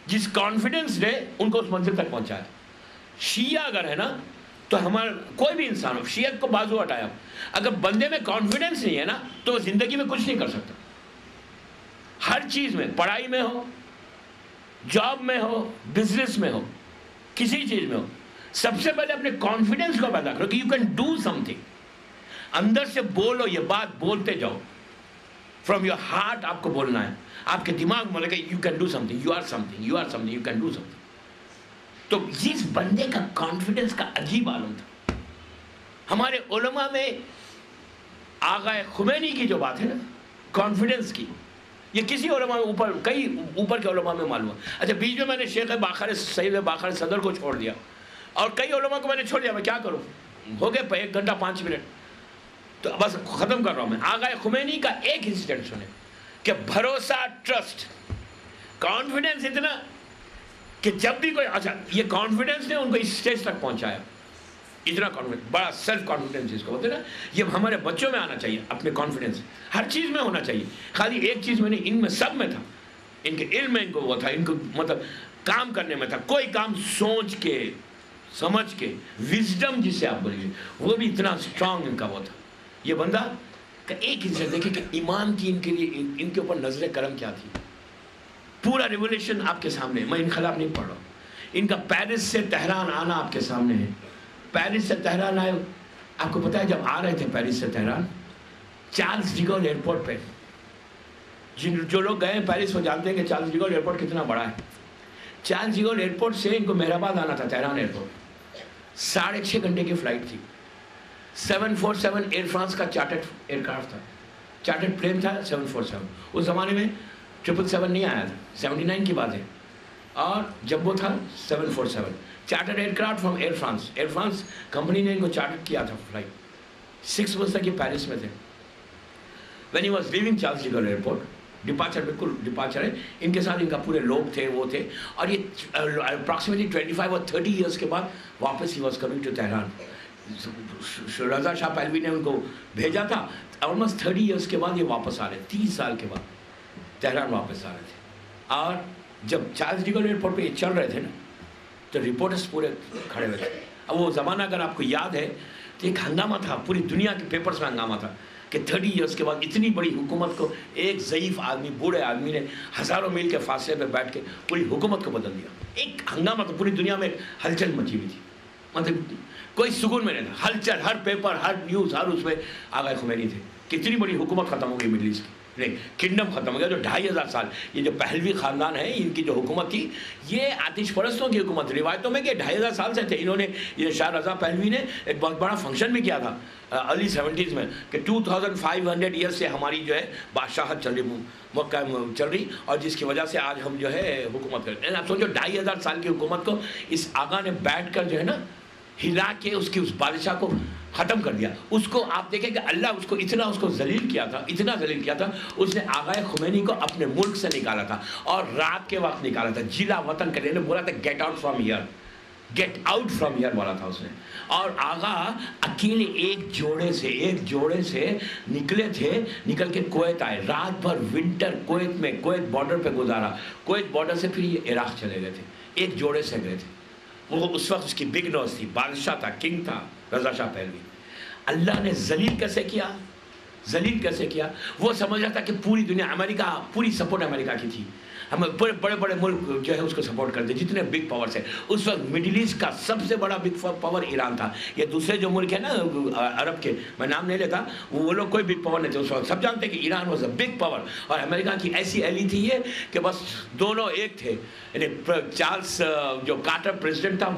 جس کانفیڈنس نے ان کو اس منزل تک پہنچایا. شیعہ اگر ہے نا, تو ہمارا کوئی بھی انسان ہو, شیعت کو بازو ہٹایا, اگر بندے میں کانفیڈنس نہیں ہے نا, تو وہ زندگی میں کچھ نہیں کر سکتا. ہر چیز میں, پڑھائی میں ہو, جاب میں ہو, بزنس میں ہو, کسی چیز میں ہو, سب سے پہلے اپنے کانفیڈنس کو پیدا کرو کہ you can do something. اندر سے بولو, یہ بات بولتے جاؤ, فرام یور ہارٹ آپ کو بولنا ہے. آپ کے دماغ میں لگے you can do something, you are something, you are something, you can do something. تو جس بندے کا کانفیڈنس کا عجیب عالم تھا. ہمارے علماء میں آغائے خمینی کی جو بات ہے نا, کانفیڈنس کی, یہ کسی علماء میں کئی اوپر کے علماء میں معلوم ہے. اچھا, بیچ میں میں نے شیخ باقر سید باقر صدر کو چھوڑ دیا, اور کئی علماء کو میں نے چھوڑ دیا. میں کیا کروں, ہو گئے 1 گھنٹہ 5 منٹ, تو بس ختم کر رہا ہوں میں. آغائے خمینی کا ایک انسیڈنٹ سنیں کہ بھروسہ, ٹرسٹ, کانفیڈنس اتنا کہ جب بھی کوئی, اچھا یہ کانفیڈنس نے ان کو اس اسٹیج تک پہنچایا. اتنا کانفیڈنس, بڑا سیلف کانفیڈنس جس کو ہوتے ہیں نا, یہ ہمارے بچوں میں آنا چاہیے. اپنے کانفیڈنس ہر چیز میں ہونا چاہیے. خالی ایک چیز میں نہیں, ان میں سب میں تھا. ان کے علم میں ان کو وہ تھا, ان کو مطلب کام کرنے میں تھا. کوئی کام سوچ کے, سمجھ کے, وزڈم جسے آپ بولیے, وہ بھی اتنا اسٹرانگ ان کا وہ تھا. یہ بندہ کا ایک انسان دیکھیں کہ ایمان کی ان کے لیے, ان کے اوپر نظر کرم کیا تھی. پورا ریولیوشن آپ کے سامنے, میں انقلاب نہیں پڑھ رہا ہوں. ان کا پیرس سے تہران آنا آپ کے سامنے ہے. پیرس سے تہران آئے, آپ کو پتا ہے جب آ رہے تھے پیرس سے Tehran, Charles de Gaulle airport پہ, جو لوگ گئے ہیں پیرس وہ جانتے ہیں کہ چارلس ڈی گول ایئرپورٹ کتنا بڑا ہے. چارلس ڈی گول ایئرپورٹ سے ان کو مہرآباد آنا تھا, تہران ایئرپورٹ, 6.5 گھنٹے کی فلائٹ تھی. 747 ایئر فرانس کا چارٹرڈ ایئر کرافٹ تھا, چارٹرڈ پلین تھا 747. اس زمانے میں 777 نہیں آیا تھا, 79 کی بات ہے. اور جب وہ تھا 747 chartered aircraft from Air France. Air France company نے ان کو چارٹرڈ کیا تھا فلائٹ. 6 بجے تک یہ پیرس میں تھے. When he was leaving Charles de Gaulle airport, departure, بالکل ڈپارچر ہے, ان کے ساتھ ان کا پورے لوگ تھے, وہ تھے, اور یہ اپراکسیمیٹلی 25 اور 30 ایئرس کے بعد واپس he was coming to Tehran. Reza Shah Pahlavi نے ان کو بھیجا تھا. آلموسٹ 30 ایئرس کے بعد یہ واپس آ رہے, 30 سال کے بعد تہران واپس آ رہے تھے. اور جب چارلس ڈی گول ایئرپورٹ پہ یہ چل رہے تھے نا, تو رپورٹرس پورے کھڑے ہوئے تھے. اب وہ زمانہ اگر آپ کو یاد ہے تو ایک ہنگامہ تھا, پوری دنیا کے پیپرز میں ہنگامہ تھا کہ 30 ایئرس کے بعد اتنی بڑی حکومت کو ایک ضعیف آدمی, بوڑھے آدمی نے ہزاروں میل کے فاصلے پہ بیٹھ کے پوری حکومت کو بدل دیا. ایک ہنگامہ تو پوری دنیا میں ہلچل مچی ہوئی تھی, مطلب کوئی سکون میں نہیں تھا. ہلچل, ہر پیپر, ہر نیوز, ہر اس میں آغائے خمینی تھے. کتنی بڑی حکومت ختم ہو گئی مڈل ایسٹ کی, نہیں کنگڈم ختم ہو گیا. جو 2500 سال یہ جو پہلوی خاندان ہے, ان کی جو حکومت تھی, یہ آتش پرستوں کی حکومت. روایتوں میں کہ 2500 سال سے تھے. انہوں نے, یہ شاہ رضا پہلوی نے ایک بہت بڑا فنکشن بھی کیا تھا ارلی 70s میں کہ 2500 ایئر سے ہماری جو ہے بادشاہت چل رہی, مکہ چل رہی, اور جس کی وجہ سے آج ہم جو ہے حکومت کرتے ہیں. آپ سوچو 2500 سال کی حکومت کو اس آقا نے بیٹھ کر جو ہے نا ہلا کے اس کی اس بادشاہ کو ختم کر دیا. اس کو آپ دیکھیں کہ اللہ اس کو اتنا اس کو ذلیل کیا تھا, اتنا ذلیل کیا تھا. اس نے آغائے خمینی کو اپنے ملک سے نکالا تھا, اور رات کے وقت نکالا تھا. جلا وطن کے لیے بولا تھا get out from here, get out from here بولا تھا اس نے. اور آغا اکیلے ایک جوڑے سے نکلے تھے, نکل کے کویت آئے. رات بھر ونٹر کویت میں, کویت بارڈر پہ گزارا. کویت بارڈر سے پھر یہ عراق چلے گئے تھے. ایک جوڑے سے گئے تھے. وہ اس وقت اس کی بگ نوز تھی, بادشاہ تھا, کنگ تھا رضا شاہ پہلوی. اللہ نے ذلیل کیسے کیا, ذلیل کیسے کیا؟ وہ سمجھ رہا تھا کہ پوری دنیا امریکہ، پوری سپورٹ امریکہ کی تھی. ہم بڑے بڑے ملک جو ہے اس کو سپورٹ کرتے، جتنے بگ پاورس ہیں. اس وقت مڈل ایسٹ کا سب سے بڑا بگ پاور ایران تھا. یہ دوسرے جو ملک ہیں نا عرب کے، میں نام نہیں لیتا، وہ لوگ کوئی بگ پاور نہیں تھے اس وقت. سب جانتے ہیں کہ Iran was a big power. اور امریکہ کی ایسی ایلی تھی یہ کہ بس دونوں ایک تھے. یعنی چارلس جو کارٹر پریزیڈنٹ تھا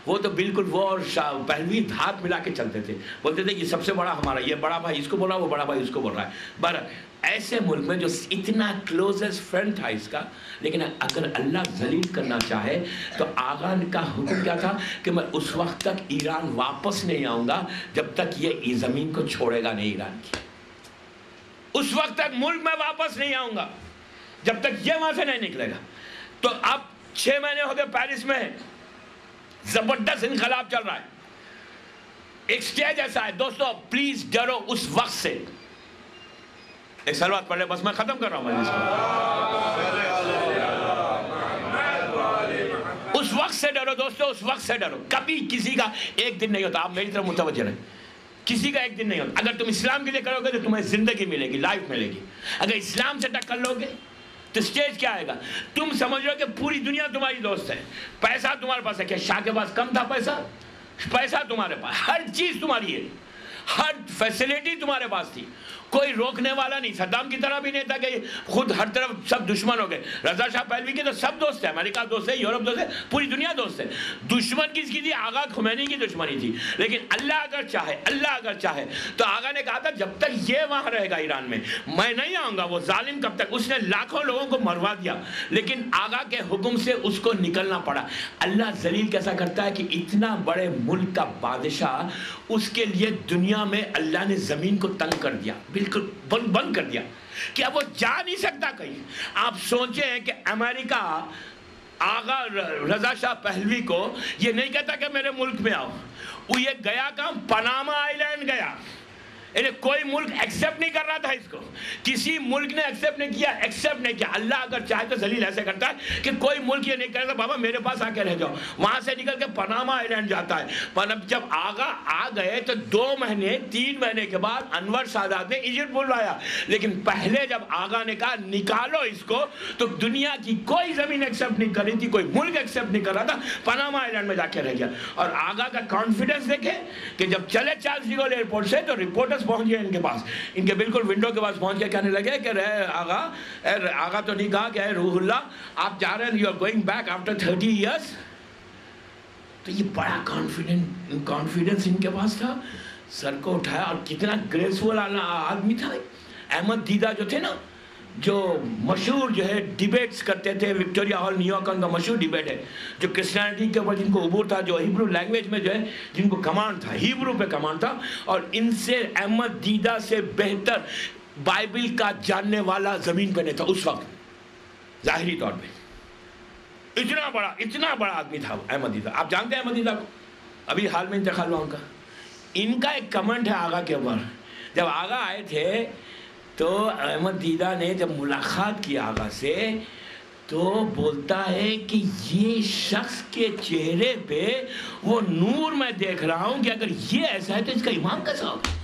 وہ تو بالکل وہ اور پہلوی ہاتھ ملا کے چلتے تھے. بولتے تھے کہ سب سے بڑا ہمارا، یہ بڑا بھائی اس کو بول رہا ہے، وہ بڑا بھائی اس کو بول رہا ہے. بہرحال ایسے ملک میں جو اتنا کلوزسٹ فرینڈ تھا اس کا، لیکن اگر اللہ ذلیل کرنا چاہے تو آغا کا حکم کیا تھا کہ میں اس وقت تک ایران واپس نہیں آؤں گا جب تک یہ زمین کو چھوڑے گا نہیں ایران کی. اس وقت تک ملک میں واپس نہیں آؤں گا جب تک یہ وہاں سے نہیں نکلے گا. تو اب 6 مہینے ہو گئے پیرس میں زبردست انقلاب چل رہا ہے. ایک سٹیج ایسا ہے دوستو، پلیز ڈرو اس وقت سے. ایک سلوات پڑھ لے، بس میں ختم کر رہا ہوں مجلس کو. اس وقت سے ڈرو دوستو، اس وقت سے ڈرو. کبھی کسی کا ایک دن نہیں ہوتا، آپ میری طرف متوجہ رہیں، کسی کا ایک دن نہیں ہوتا. اگر تم اسلام کے لیے کرو گے تو تمہیں زندگی ملے گی، لائف ملے گی. اگر اسلام سے ٹکر لو گے تو سٹیج کیا آئے گا؟ تم سمجھ رہو کہ پوری دنیا تمہاری دوست ہے. پیسہ تمہارے پاس ہے. کیا شاہ کے پاس کم تھا پیسہ؟ پیسہ تمہارے پاس، ہر چیز تمہاری ہے، ہر فیسلٹی تمہارے پاس تھی. کوئی روکنے والا نہیں. صدام کی طرح بھی نہیں تھا کہ خود ہر طرف سب دشمن ہو گئے. رضا شاہ پہلوی کے تو سب دوست ہیں، امریکہ دوست ہے، یورپ دوست ہے، پوری دنیا دوست ہے. دشمن کس کی تھی؟ آغا خمینی کی دشمنی تھی. لیکن اللہ اگر چاہے تو آغا نے کہا تھا جب تک یہ وہاں رہے گا ایران میں نہیں آؤں گا. وہ ظالم کب تک؟ اس نے لاکھوں لوگوں کو مروا دیا، لیکن آغا کے حکم سے اس کو نکلنا پڑا. اللہ ذلیل کیسا کرتا ہے کہ اتنا بڑے ملک کا بادشاہ، اس کے لیے دنیا میں اللہ نے زمین کو تنگ کر دیا، بالکل بند کر دیا کہ اب وہ جا نہیں سکتا کہیں. آپ سوچیں کہ امریکہ آغا رضا شاہ پہلوی کو یہ نہیں کہتا کہ میرے ملک میں آؤ. وہ یہ گیا کہاں؟ پاناما آئی لینڈ گیا. کوئی ملک ایکسیپٹ نہیں کر رہا تھا اس کو. کسی ملک نے ایکسیپٹ نہیں کیا. اللہ اگر چاہے تو ذلیل ایسے کرتا ہے کہ کوئی ملک یہ نہیں کرتا بابا میرے پاس آ کے رہ جاؤ. وہاں سے نکل کے پاناما آئی لینڈ جاتا ہے. پر اب جب آغا آ گئے تو 2 مہینے 3 مہینے کے بعد انور سادات نے ایجپٹ بلوایا. لیکن پہلے جب آغا نے کہا نکالو اس کو تو دنیا کی کوئی زمین ایکسیپٹ نہیں کر رہی تھی، کوئی ملک ایکسیپٹ نہیں کر رہا تھا. پاناما آئی لینڈ میں جا کے رہ گیا. اور آغا کا کانفیڈنس دیکھیں کہ جب چلے چارلس ڈی گول ایئرپورٹ سے تو رپورٹرز پہنچ گئے ان کے پاس، ان کے بالکل ونڈو کے پاس پہنچ کے کہنے لگے کہ آغا تو نہیں کہا کہ اے روح اللہ آپ جا رہے ہیں، you are going back after 30 years. تو یہ بڑا کانفیڈنس ان کے پاس تھا. سر کو اٹھایا اور کتنا گریسفل آدمی تھا. احمد دیدہ جو تھے نا، جو مشہور جو ہے ڈیبیٹس کرتے تھے وکٹوریا ہال نیو یارک، ان کا مشہور ڈیبیٹ ہے جو کرسچینٹی کے اوپر جن کو عبور تھا، جو ہیبرو لینگویج میں جو ہے جن کو کمانڈ تھا، ہیبرو پہ کمانڈ تھا. اور ان سے احمد دیدہ سے بہتر بائبل کا جاننے والا زمین پہ نہیں تھا اس وقت ظاہری طور پہ. اتنا بڑا آدمی تھا احمد دیدہ. آپ جانتے ہیں احمد دیدہ کو؟ ابھی حال میں انتقال ہوا ان کا. ان کا ایک کمنٹ ہے آغا کے اوپر. جب آغا آئے تھے تو احمد دیدہ نے جب ملاقات کی آغا سے تو بولتا ہے کہ یہ شخص کے چہرے پہ وہ نور میں دیکھ رہا ہوں کہ اگر یہ ایسا ہے تو اس کا ایمان کیسا ہوگا.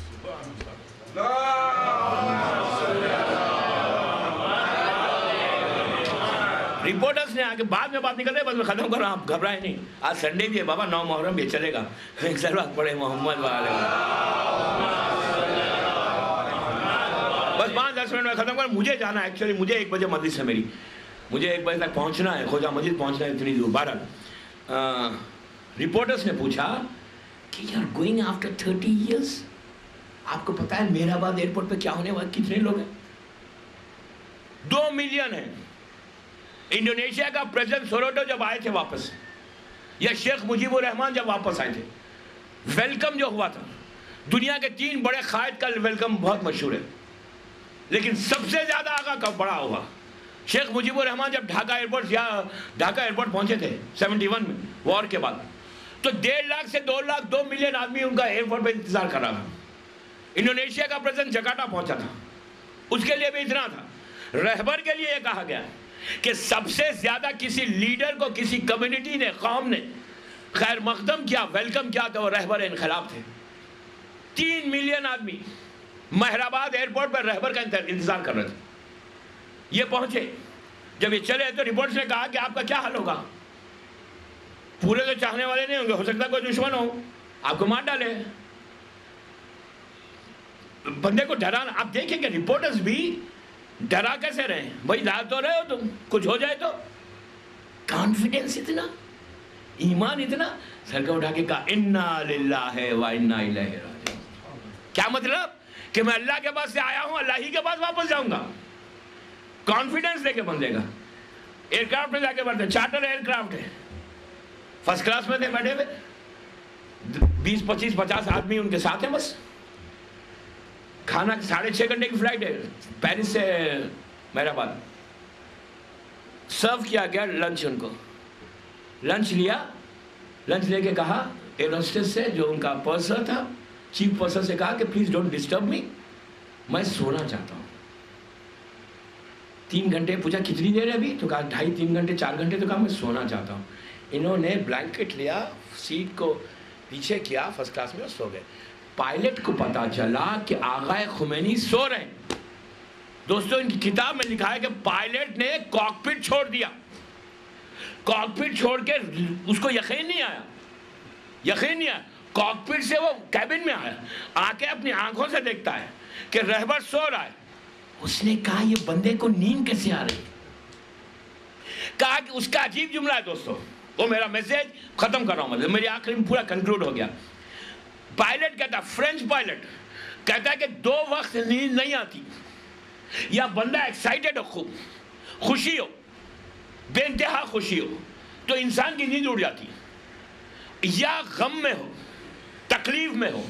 رپورٹرز نے آگے بعد میں بات نکل رہے، بس میں ختم کر رہا ہوں، آپ گھبرائیں نہیں. آج سنڈے بھی ہے بابا، 9 محرم بھی چلے گا. ایک سلوات پڑھے محمد والے. بس 5-10 منٹ میں ختم کر. مجھے جانا ہے ایکچولی، مجھے 1 بجے مجلس ہے میری، مجھے 1 بجے تک پہنچنا ہے، خواجہ مسجد پہنچنا ہے اتنی دور. بہرحال رپورٹرز نے پوچھا کہ you are going after 30 years. آپ کو پتا ہے میرا آباد ایئرپورٹ پہ کیا ہونے والا؟ کتنے لوگ ہیں؟ 2 ملین ہیں. انڈونیشیا کا پریزیڈنٹ سوروٹو جب آئے تھے واپس، یا شیخ مجیب الرحمان جب واپس آئے تھے، ویلکم جو ہوا تھا، دنیا کے 3 بڑے قائد کا ویلکم بہت مشہور ہے، لیکن سب سے زیادہ آغا کا بڑا ہوا شیخ مجیب الرحمان جب ڈھاکہ ایئرپورٹ پہنچے تھے 71 میں وار کے بعد. تو 1.5 لاکھ سے 2 لاکھ 2 ملین آدمی ان کا ایئرپورٹ پہ انتظار کر رہا تھا. انڈونیشیا کا پریزیڈنٹ جکارٹا پہنچا تھا، اس کے لیے بھی اتنا تھا. رہبر کے لیے یہ کہا گیا کہ سب سے زیادہ کسی لیڈر کو کسی کمیونٹی نے، قوم نے خیر مقدم کیا، ویلکم کیا، تو وہ رہبر انقلاب تھے. 3 ملین آدمی مہرآباد ایئرپورٹ پر رہبر کا انتظار کر رہے تھے. یہ پہنچے, جب یہ چلے تو رپورٹس نے کہا کہ آپ کا کیا حل ہوگا؟ پورے تو چاہنے والے نہیں ہوں گے, ہو سکتا کوئی دشمن ہو آپ کو مار ڈالے. بندے کو ڈرانا, آپ دیکھیں کہ رپورٹرز بھی ڈرا کیسے رہے ہیں, بھائی ڈر تو رہے ہو تم, کچھ ہو جائے تو. کانفیڈنس اتنا, ایمان اتنا, سر کو اٹھا کے کہا انا للہ و انا الیہ راجعون. کیا مطلب؟ کہ میں اللہ کے پاس سے آیا ہوں, اللہ ہی کے پاس واپس جاؤں گا. کانفیڈنس دے کے بندے گا. ایئر کرافٹ میں جا کے بیٹھے, چارٹر ایئر کرافٹ ہے, فرسٹ کلاس میں تھے بیٹھے ہوئے, 20 25 50 آدمی ان کے ساتھ ہیں بس. کھانا 6.5 گھنٹے کی فلائٹ ہے پیرس سے مہرآباد. سرو کیا گیا لنچ, ان کو لنچ لیا, لنچ لے کے کہا ایئر ہوسٹس سے, جو ان کا پرسر تھا, چیف پرسر سے کہا کہ پلیز ڈونٹ ڈسٹرب می, میں سونا چاہتا ہوں. 3 گھنٹے پوچھا کتنی دیر ہے ابھی, تو کہا 2.5 3 گھنٹے 4 گھنٹے, تو کہا میں سونا چاہتا ہوں. انہوں نے بلینکٹ لیا, سیٹ کو پیچھے کیا, فرسٹ کلاس میں سو گئے. پائلٹ کو پتا چلا کہ آغا خمینی سو رہے ہیں. دوستو ان کی کتاب میں لکھا ہے کہ پائلٹ نے کاکپٹ چھوڑ دیا. کاکپٹ چھوڑ کے اس کو یقین نہیں آیا, کاکپٹ سے وہ کیبن میں آیا, آ کے اپنی آنکھوں سے دیکھتا ہے کہ رہبر سو رہا ہے. اس نے کہا یہ بندے کو نیند کیسے آ رہی؟ کہا کہ اس کا عجیب جملہ ہے دوستو, وہ میرا میسیج ختم کر رہا ہوں, مطلب میری آخری میں پورا کنکلوڈ ہو گیا. پائلٹ کہتا, فرینچ پائلٹ کہتا ہے کہ 2 وقت نیند نہیں آتی, یا بندہ ایکسائٹڈ ہو, خوشی ہو, بے انتہا خوشی ہو تو انسان کی نیند اڑ جاتی, یا غم میں ہو, تکلیف میں ہو,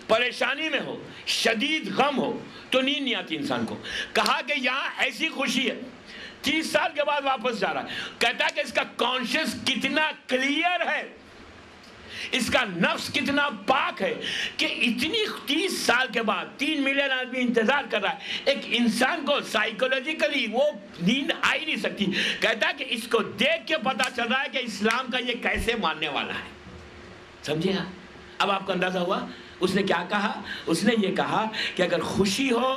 پریشانی میں ہو, شدید غم ہو تو نیند نہیں آتی انسان کو. کہا کہ یہاں ایسی خوشی ہے, 30 سال کے بعد واپس جا رہا ہے, کہتا ہے کہ اس کا کانشیس کتنا کلیئر ہے, اس کا نفس کتنا پاک ہے کہ اتنی 30 سال کے بعد 3 ملین آدمی انتظار کر رہا ہے, ایک انسان کو سائیکولوجیکلی وہ نیند آ ہی نہیں سکتی. کہتا ہے کہ اس کو دیکھ کے پتا چل رہا ہے کہ اسلام کا یہ کیسے ماننے والا ہے. سمجھے آپ؟ اب آپ کو اندازہ ہوا اس نے کیا کہا. اس نے یہ کہا کہ اگر خوشی ہو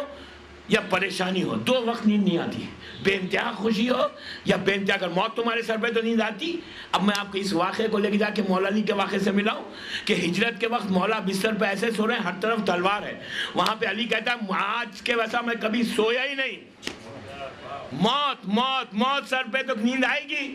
یا پریشانی ہو, 2 وقت نیند نہیں آتی, بے انتہا خوشی ہو یا بے انتہا, اگر موت تمہارے سر پہ تو نیند آتی. اب میں آپ کو اس واقعے کو لے کے جا کے مولا علی کے واقعے سے ملاؤں کہ ہجرت کے وقت مولا بستر پہ ایسے سو رہے ہیں, ہر طرف تلوار ہے. وہاں پہ علی کہتا ہے آج کے ویسا میں کبھی سویا ہی نہیں, موت موت موت سر پہ تو نیند آئے گی,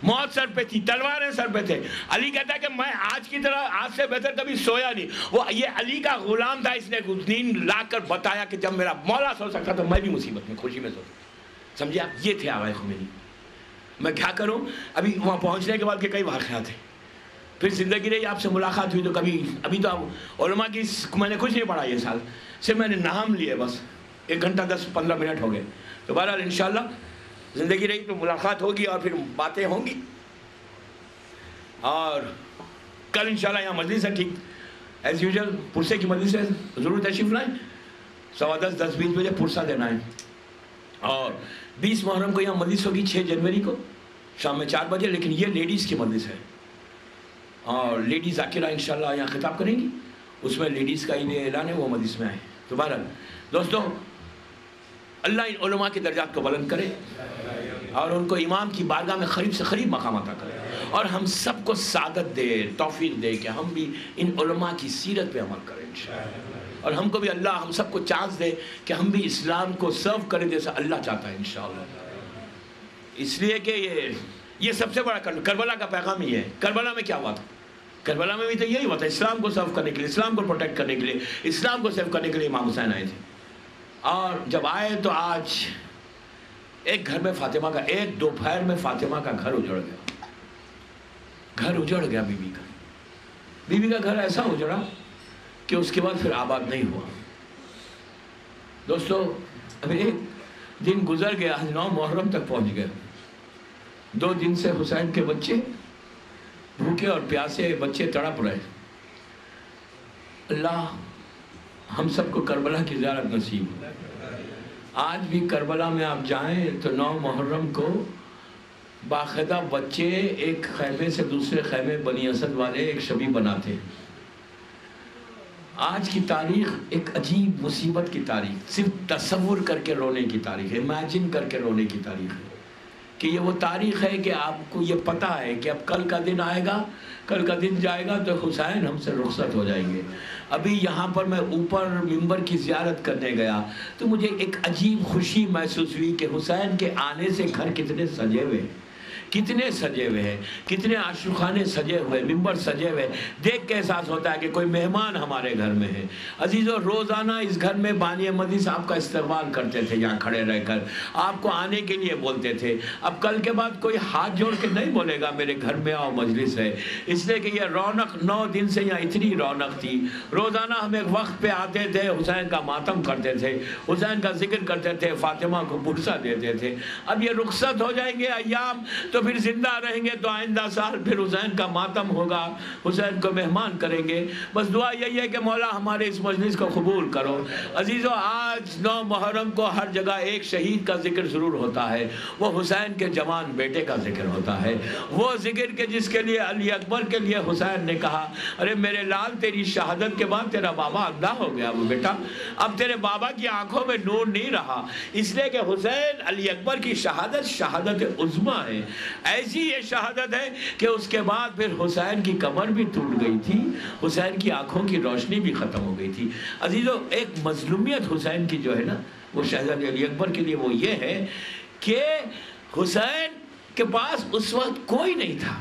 موت سر پہ تھی, تلواریں سر پہ تھے. علی کہتا ہے کہ میں آج کی طرح آج سے بہتر کبھی سویا نہیں. وہ یہ علی کا غلام تھا, اس نے نیند لا کر بتایا کہ جب میرا مولا سو سکتا تو میں بھی مصیبت میں خوشی میں سو سکتا. سمجھے آپ؟ یہ تھے آغا خمینی. میں کیا کروں, ابھی وہاں پہنچنے کے بعد کے کئی واقعات ہیں, پھر زندگی رہی, آپ سے ملاقات ہوئی تو کبھی, ابھی تو علماء کی میں نے کچھ نہیں پڑھا یہ سال, صرف میں نے نام لیے بس, 1 گھنٹہ 10-15 منٹ ہو گئے. تو بہرحال انشاءاللہ زندگی رہی تو ملاقات ہوگی اور پھر باتیں ہوں گی. اور کل انشاءاللہ یہاں مجلس ہے, ٹھیک ایز یوزل پرسے کی مجلس ہے, ضرور تشریف لائیں. 10:15 10-20 بجے پرسہ دینا ہے. اور 20 محرم کو یہاں مجلس ہوگی, 6 جنوری کو شام میں 4 بجے, لیکن یہ لیڈیز کی مجلس ہے. اور لیڈیز ذاکرہ انشاءاللہ یہاں خطاب کریں گی, اس میں لیڈیز کا یہ اعلان ہے, وہ مجلس میں آئے. تو بہرحال دوستوں اللہ ان علماء کے درجات کو بلند کرے اور ان کو امام کی بارگاہ میں قریب سے قریب مقام عطا کرے, اور ہم سب کو سعادت دے, توفیق دے کہ ہم بھی ان علماء کی سیرت پہ عمل کریں انشاءاللہ. اور ہم کو بھی اللہ ہم سب کو چانس دے کہ ہم بھی اسلام کو سرو کریں جیسا اللہ چاہتا ہے انشاءاللہ. اس لیے کہ یہ سب سے بڑا کربلا کا پیغام ہی ہے. کربلا میں کیا ہوا تھا؟ کربلا میں بھی تو یہی ہوا تھا, اسلام کو سرو کرنے کے لیے, اسلام کو پروٹیکٹ کرنے کے لیے, اسلام کو سیو کرنے کے لیے امام حسین آئے تھے. اور جب آئے تو آج ایک گھر میں فاطمہ کا, ایک دوپہر میں فاطمہ کا گھر اجڑ گیا. گھر اجڑ گیا بیوی کا. بیوی کا گھر ایسا اجڑا کہ اس کے بعد پھر آباد نہیں ہوا. دوستو اب ایک دن گزر گیا, 9 محرم تک پہنچ گئے. 2 دن سے حسین کے بچے بھوکے اور پیاسے, بچے تڑپ رہے. اللہ ہم سب کو کربلا کی زیارت نصیب ہو. آج بھی کربلا میں آپ جائیں تو 9 محرم کو باقاعدہ بچے ایک خیمے سے دوسرے خیمے بنی اسد والے ایک شبی بناتے ہیں. آج کی تاریخ ایک عجیب مصیبت کی تاریخ، صرف تصور کر کے رونے کی تاریخ ہے، امیجن کر کے رونے کی تاریخ ہے، کہ یہ وہ تاریخ ہے کہ آپ کو یہ پتہ ہے کہ اب کل کا دن آئے گا، کل کا دن جائے گا تو حسین ہم سے رخصت ہو جائیں گے۔ ابھی یہاں پر میں اوپر ممبر کی زیارت کرنے گیا تو مجھے ایک عجیب خوشی محسوس ہوئی کہ حسین کے آنے سے گھر کتنے سجے ہوئے ہیں، کتنے سجے ہوئے ہیں، کتنے عاشقانے سجے ہوئے، ممبر سجے ہوئے، دیکھ کے احساس ہوتا ہے کہ کوئی مہمان ہمارے گھر میں ہے۔ عزیزو، روزانہ اس گھر میں بانی احمدی صاحب کا استقبال کرتے تھے، یہاں کھڑے رہ کر آپ کو آنے کے لیے بولتے تھے۔ اب کل کے بعد کوئی ہاتھ جوڑ کے نہیں بولے گا میرے گھر میں آؤ مجلس ہے، اس لیے کہ یہ رونق 9 دن سے یہاں اتنی رونق تھی۔ روزانہ ہم ایک وقت پہ آتے تھے، حسین کا ماتم کرتے تھے، حسین کا ذکر کرتے تھے، فاطمہ کو برسہ دیتے تھے۔ اب یہ رخصت ہو جائیں گے ایام تو پھر زندہ رہیں گے تو آئندہ سال پھر حسین کا ماتم ہوگا، حسین کو مہمان کریں گے۔ بس دعا یہی ہے کہ مولا ہمارے اس مجلس کو قبول کرو۔ عزیزو، آج 9 محرم کو ہر جگہ ایک شہید کا ذکر ضرور ہوتا ہے، وہ حسین کے جوان بیٹے کا ذکر ہوتا ہے، وہ ذکر کے جس کے لیے علی اکبر کے لیے حسین نے کہا، ارے میرے لال تیری شہادت کے بعد تیرا بابا اندھا ہو گیا وہ بیٹا، اب تیرے بابا کی آنکھوں میں نور نہیں رہا، اس لیے کہ حسین علی اکبر کی شہادت شہادت عظمیٰ ہے۔ ایسی یہ شہادت ہے کہ اس کے بعد پھر حسین کی کمر بھی ٹوٹ گئی تھی، حسین کی آنکھوں کی روشنی بھی ختم ہو گئی تھی۔ عزیزو، ایک مظلومیت حسین کی جو ہے نا وہ شہزادے علی اکبر کے لیے وہ یہ ہے کہ حسین کے پاس اس وقت کوئی نہیں تھا،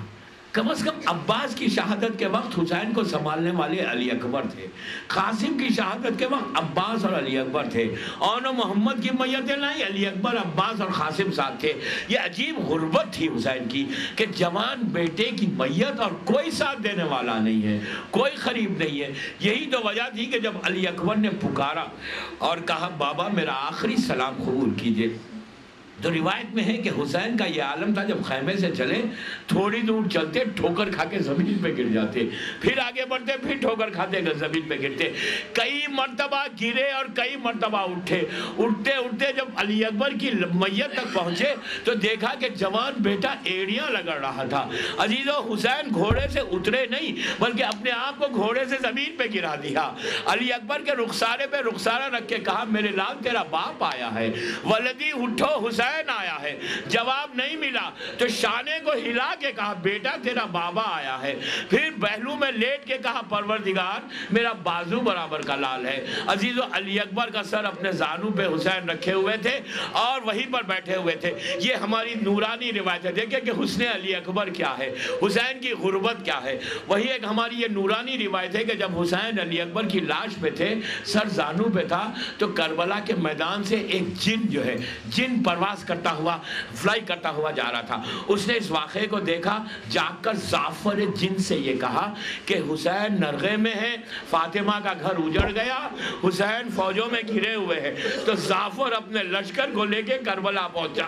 کم از کم عباس کی شہادت کے وقت حسین کو سنبھالنے والے علی اکبر تھے، قاسم کی شہادت کے وقت عباس اور علی اکبر تھے، اور محمد کی میتیں لائی علی اکبر، عباس اور قاسم ساتھ تھے۔ یہ عجیب غربت تھی حسین کی کہ جوان بیٹے کی میت اور کوئی ساتھ دینے والا نہیں ہے، کوئی قریب نہیں ہے۔ یہی تو وجہ تھی کہ جب علی اکبر نے پکارا اور کہا بابا میرا آخری سلام قبول کیجئے، تو روایت میں ہے کہ حسین کا یہ عالم تھا، جب خیمے سے چلے تھوڑی دور چلتے ٹھوکر کھا کے زمین پہ گر جاتے، پھر آگے بڑھتے پھر ٹھوکر کھاتے زمین پہ گرتے، کئی مرتبہ گرے اور کئی مرتبہ اٹھے، اٹھتے اٹھتے جب علی اکبر کی میت تک پہنچے تو دیکھا کہ جوان بیٹا ایڑیاں لگڑ رہا تھا۔ عزیزو، حسین گھوڑے سے اترے نہیں بلکہ اپنے آپ کو گھوڑے سے زمین پہ گرا دیا، علی اکبر کے رخسارے پہ رخسارہ رکھ کے کہا میرے لال تیرا باپ آیا ہے، ولدی اٹھو حسین آیا ہے۔ جواب نہیں ملا تو شانے کو ہلا کے کہا بیٹا تیرا بابا آیا ہے، پھر پہلو میں لیٹ کے کہا پروردگار میرا بازو برابر کا لال ہے۔ عزیزو، علی اکبر کا سر اپنے زانو پہ حسین رکھے ہوئے تھے اور وہیں پر بیٹھے ہوئے تھے۔ یہ ہماری نورانی روایت ہے، دیکھیں کہ حسن علی اکبر کیا ہے، حسین کی غربت کیا ہے۔ وہی ایک ہماری یہ نورانی روایت ہے کہ جب حسین علی اکبر کی لاش پہ تھے، سر زانو پہ تھا، تو کربلا کے میدان سے ایک جن جو ہے، جن پرواز کرتا ہوا فلائی کرتا ہوا جا رہا تھا۔ اس نے اس واقعے کو دیکھا، جاگ کر زعفر جن سے یہ کہا کہ حسین نرغے میں ہے، فاطمہ کا گھر اجڑ گیا، حسین فوجوں میں گھرے ہوئے ہیں۔ تو زعفر اپنے لشکر کو لے کے کربلا پہنچا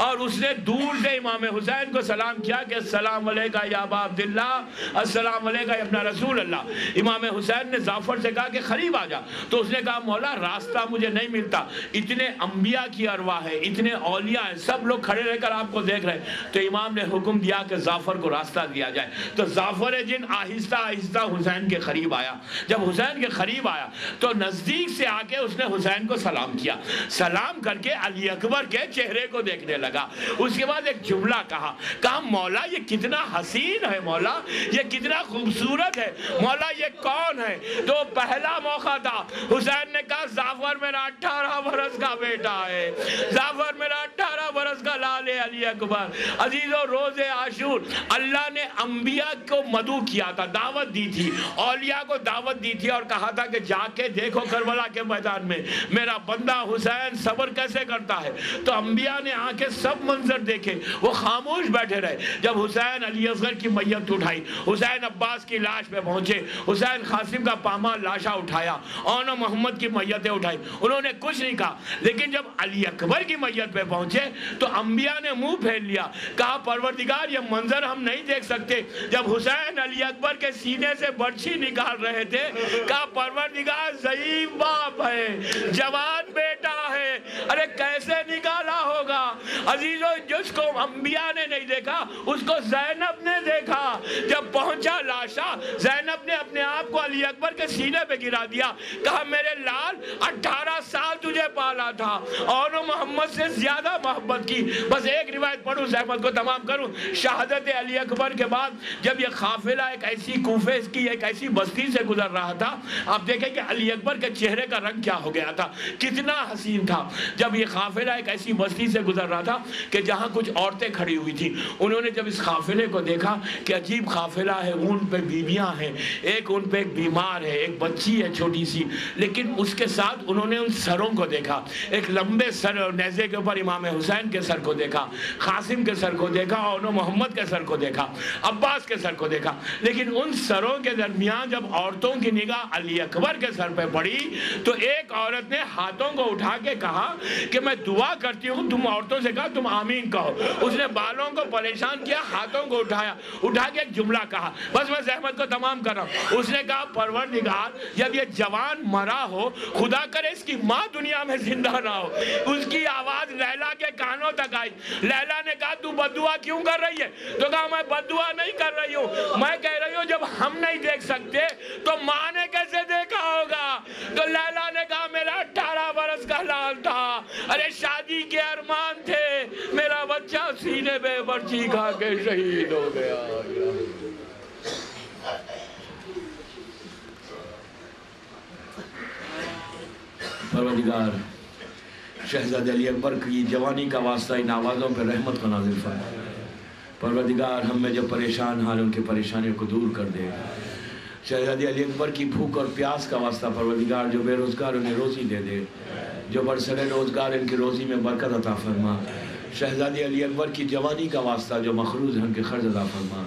اور اس نے دور سے امام حسین کو سلام کیا کہ السلام علیکہ یا ابا عبداللہ، السلام علیکہ یا ابن رسول اللہ۔ امام حسین نے زعفر سے کہا کہ قریب آ جا، تو اس نے کہا مولا راستہ مجھے نہیں ملتا، اتنے انبیاء کی ارواح ہے، اتنے اولیاء ہیں، سب لوگ کھڑے رہ کر آپ کو دیکھ رہے ہیں۔ تو امام نے حکم دیا کہ زعفر کو راستہ دیا جائے۔ تو زعفر جن آہستہ آہستہ حسین کے قریب آیا۔ جب حسین کے قریب آیا تو نزدیک سے آ کے اس نے حسین کو سلام کیا، سلام کر کے علی اکبر کے چہرے کو دیکھنے لگا۔ اس کے بعد ایک جملہ کہا مولا یہ کتنا حسین ہے، مولا یہ کتنا خوبصورت ہے، مولا یہ کون ہے؟ تو پہلا موقع تھا، حسین نے کہا زعفر میرا 18 برس کا بیٹا ہے، زعفر میرا 18 برس کا لال ہے علی اکبر۔ عزیزو، روز عاشور اللہ نے انبیاء کو مدعو کیا تھا، دعوت دی تھی، اولیاء کو دعوت دی تھی اور کہا تھا کہ جا کے دیکھو کربلا کے میدان میں میرا بندہ حسین صبر کیسے کرتا ہے۔ تو انبیاء نے آ کے سب منظر دیکھے، وہ خاموش بیٹھے رہے۔ جب حسین علی اصغر کی میت اٹھائی، حسین عباس کی لاش پہ پہنچے، حسین قاسم کا پامال لاشا اٹھایا، اور محمد کی میتیں اٹھائی، انہوں نے کچھ نہیں کہا۔ لیکن جب علی اکبر کی میت پہ پہنچے تو انبیاء نے منہ منہ پھیر لیا، کہا پروردگار یہ منظر ہم نہیں دیکھ سکتے۔ جب حسین علی اکبر کے سینے سے برچھی نکال رہے تھے، کہا پروردگار ضعیف باپ ہے، جوان بیٹا ہے، ارے کیسے نکالا ہوگا؟ عزیزو، جس کو انبیاء نے نہیں دیکھا اس کو زینب نے دیکھا۔ جب پہنچا لاشا، زینب نے اپنے آپ کو علی اکبر کے سینے پہ گرا دیا، کہا میرے لال 18 سال تجھے پالا تھا اور محمد سے زیادہ محبت کی۔ بس ایک روایت پڑھوں، زحمت کو تمام کروں۔ شہادت علی اکبر کے بعد جب یہ قافلہ ایک ایسی کوفے کی ایک ایسی بستی سے گزر رہا تھا، آپ دیکھیں کہ علی اکبر کے چہرے کا رنگ کیا ہو گیا تھا، کتنا حسین تھا۔ جب یہ قافلہ ایک ایسی بستی سے گزر رہا تھا کہ جہاں کچھ عورتیں کھڑی ہوئی تھی، انہوں نے جب اس قافلے کو دیکھا کہ عجیب قافلہ ہے، ان پہ بیویاں ہیں، ان پہ ایک بیمار ہے، ایک بچی ہے چھوٹی سی، لیکن اس کے ساتھ انہوں نے ان سروں کو دیکھا، ایک لمبے سر اور نیزے کے اوپر امام حسین کے سر کو دیکھا، قاسم کے سر کو دیکھا، اور محمد کے سر کو دیکھا، عباس کے سر کو دیکھا، لیکن ان سروں کے درمیان جب عورتوں کی نگاہ علی اکبر کے سر پہ پڑی تو ایک عورت نے ہاتھوں کو اٹھا کے کہا کہ میں دعا کرتی ہوں، تم عورتوں سے کہا تم آمین کہو۔ اس نے بالوں کو پریشان کیا، ہاتھوں کو اٹھا کے ایک جملہ کہا، بس میں زحمت کو تمام کر رہا ہوں۔ اس نے کہا پروردگار جب یہ جوان مرا ہو، خدا کرے اس کی ماں دنیا میں زندہ نہ ہو۔ اس کی آواز لیلا کے کانوں تک آئی۔ لیلا نے کہا تو بددعا کیوں کر رہی ہے؟ تو کہا میں بددعا نہیں کر رہی ہوں، میں کہہ رہی ہوں جب ہم نہیں دیکھ سکتے تو ماں نے کیسے دیکھا ہوگا؟ تو لیلا نے کہا میرا 18 برس کا لال تھا، ارے شادی کے ارمان تھے، میرا بچہ سینے پہ برچھی کھا کے شہید ہو گیا۔ پروردگار شہزادہ علی اکبر کی جوانی کا واسطہ ان آوازوں پہ رحمت کو نازل فرما۔ پروردگار ہم میں جو پریشان حال ان کی پریشانیوں کو دور کر دے۔ شہزادہ علی اکبر کی بھوک اور پیاس کا واسطہ پروردگار جو بے روزگار انہیں روزی دے دے، جو برسر روزگار ان کی روزی میں برکت عطا فرما۔ شہزادہ علی اکبر کی جوانی کا واسطہ جو مخروض ہیں ان کے قرض عطا فرما۔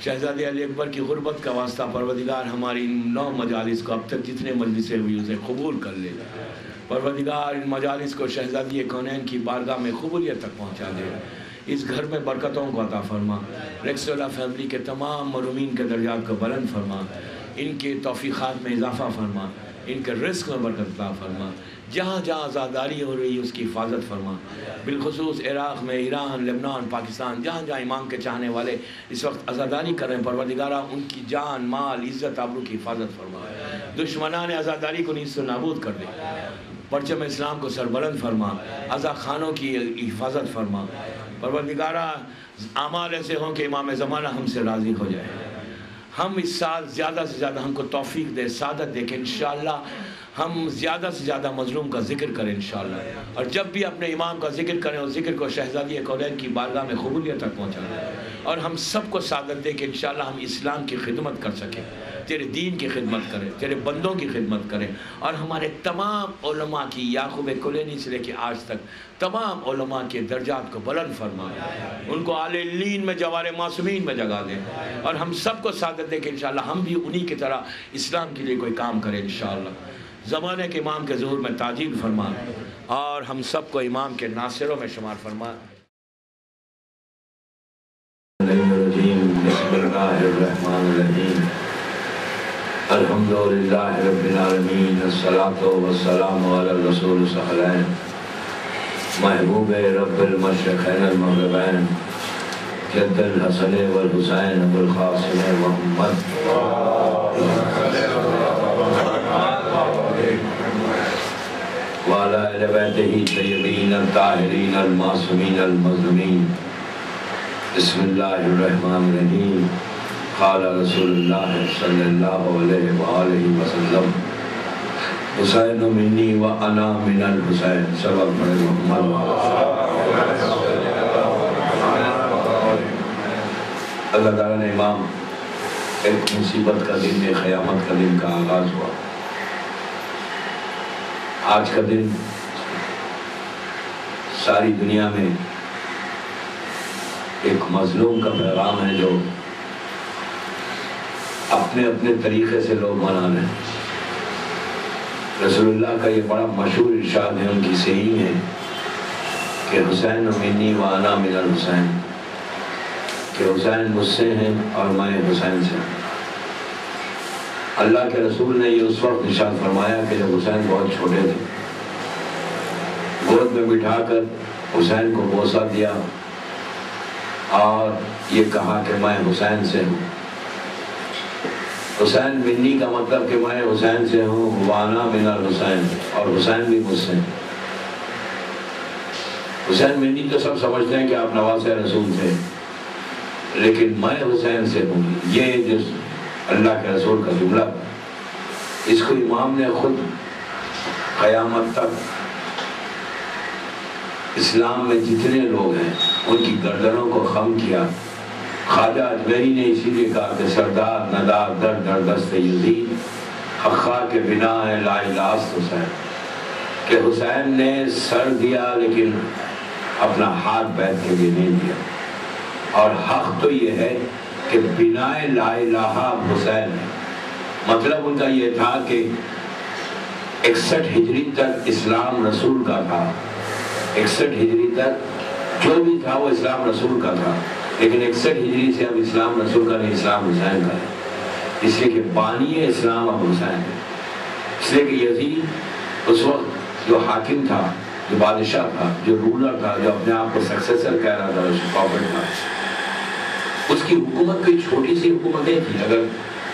شہزادہ علی اکبر کی غربت کا واسطہ پروردگار ہماری ان 9 مجالس کو اب تک جتنے مجلسیں ہوئی اسے قبول کر لے۔ پروردگار ان مجالس کو شہزادی کونین کی بارگاہ میں قبولیت تک پہنچا دے۔ اس گھر میں برکتوں کو عطا فرما۔ ریکسولا فیملی کے تمام مرحومین کے درجات کو بلند فرما، ان کے توفیقات میں اضافہ فرما، ان کے رزق میں برکت عطا فرما۔ جہاں جہاں آزاداری ہو رہی ہے اس کی حفاظت فرما، بالخصوص عراق میں، ایران، لبنان، پاکستان، جہاں جہاں امام کے چاہنے والے اس وقت آزاداری کر رہے ہیں، پروردگارہ ان کی جان، مال، عزت، آبرو کی حفاظت فرما۔ دشمنان آزاداری کو نیست و نابود کر دے، پرچم اسلام کو سربلند فرما، عزا خانوں کی حفاظت فرما۔ پروردگارہ اعمال ایسے ہوں کہ امام زمانہ ہم سے راضی ہو جائے۔ ہم اس سال زیادہ سے زیادہ ہم کو توفیق دے، سعادت دے کہ انشاءاللہ ہم زیادہ سے زیادہ مظلوم کا ذکر کریں انشاءاللہ، اور جب بھی اپنے امام کا ذکر کریں اور ذکر کو شہزادی کونین کی بارگاہ میں قبولیت تک پہنچائیں، اور ہم سب کو سعادت دے کہ انشاءاللہ ہم اسلام کی خدمت کر سکیں، تیرے دین کی خدمت کریں، تیرے بندوں کی خدمت کریں، اور ہمارے تمام علماء کی یعقوب کلینی سے لے کے آج تک تمام علماء کے درجات کو بلند فرما، ان کو اعلی الین میں جوار معصومین میں جگہ دیں، اور ہم سب کو سعادت دے کہ انشاءاللہ ہم بھی انہی کی طرح اسلام کے لیے کوئی کام کریں انشاءاللہ۔ زمانے کے امام کے ظہور میں تعجیل فرما، اور ہم سب کو امام کے ناصروں میں شمار فرما۔ بسم اللہ الرحمن الرحیم، الحمدللہ رب العالمین، الصلاة والسلام علی الرسول الثقلین، محبوب رب المشرقین المغربین، جد الحسن والحسین ابو القاسم محمد، وعلى آل بیتہ الطیبین الطاہرین المعصومین المظلومین۔ بسم اللہ الرحمن الرحیم، قال رسول اللہ صلی اللہ علیہ وآلہ وسلم، حسین منی وانا من الحسین، سبب پڑھے محمد۔ اللہ تعالیٰ نے امام ایک مصیبت کا دن، ایک قیامت کا دن کا آغاز ہوا۔ آج کا دن ساری دنیا میں ایک مظلوم کا پیغام ہے جو اپنے اپنے طریقے سے لوگ منا رہے ہیں۔ رسول اللہ کا یہ بڑا مشہور ارشاد ہے، ان کی صحیح ہے کہ حسین منی و انا من الحسین، کہ حسین مجھ سے ہیں اور میں حسین سے ہوں۔ اللہ کے رسول نے یہ اس وقت ارشاد فرمایا کہ جب حسین بہت چھوٹے تھے، گود میں بٹھا کر حسین کو بوسہ دیا اور یہ کہا کہ میں حسین سے ہوں۔ حسین منی کا مطلب کہ میں حسین سے ہوں، وانا من الحسین، اور حسین بھی مجھ سے۔ حسین منی تو سب سمجھتے ہیں کہ آپ نواسہ رسول تھے، لیکن میں حسین سے ہوں، یہ جو اللہ کے رسول کا جملہ، اس کو امام نے خود قیامت تک اسلام میں جتنے لوگ ہیں ان کی گردنوں کو خم کیا۔ خواجہ اجمیری نے اسی لیے کہا کہ سردار ندار در در دست یزید، خخار کے بنا ہے لا الاست حسین، کہ حسین نے سر دیا لیکن اپنا ہاتھ بیعت کے لیے نہیں دیا۔ اور حق تو یہ ہے کہ بنا لا الہ حسین ہے، مطلب ان کا یہ تھا کہ 61 ہجری تک اسلام رسول کا تھا، 61 ہجری تک جو بھی تھا وہ اسلام رسول کا تھا، لیکن 61 ہجری سے اب اسلام رسول کا نہیں، اسلام حسین کا ہے، اس لیے کہ بانی اسلام اب حسین ہے۔ اس لیے کہ یزید اس وقت جو حاکم تھا، جو بادشاہ تھا، جو رولر تھا، جو اپنے آپ کو سکسیسر کہہ رہا تھا، پراپٹ تھا، اس کی حکومت کوئی چھوٹی سی حکومتیں تھی۔ اگر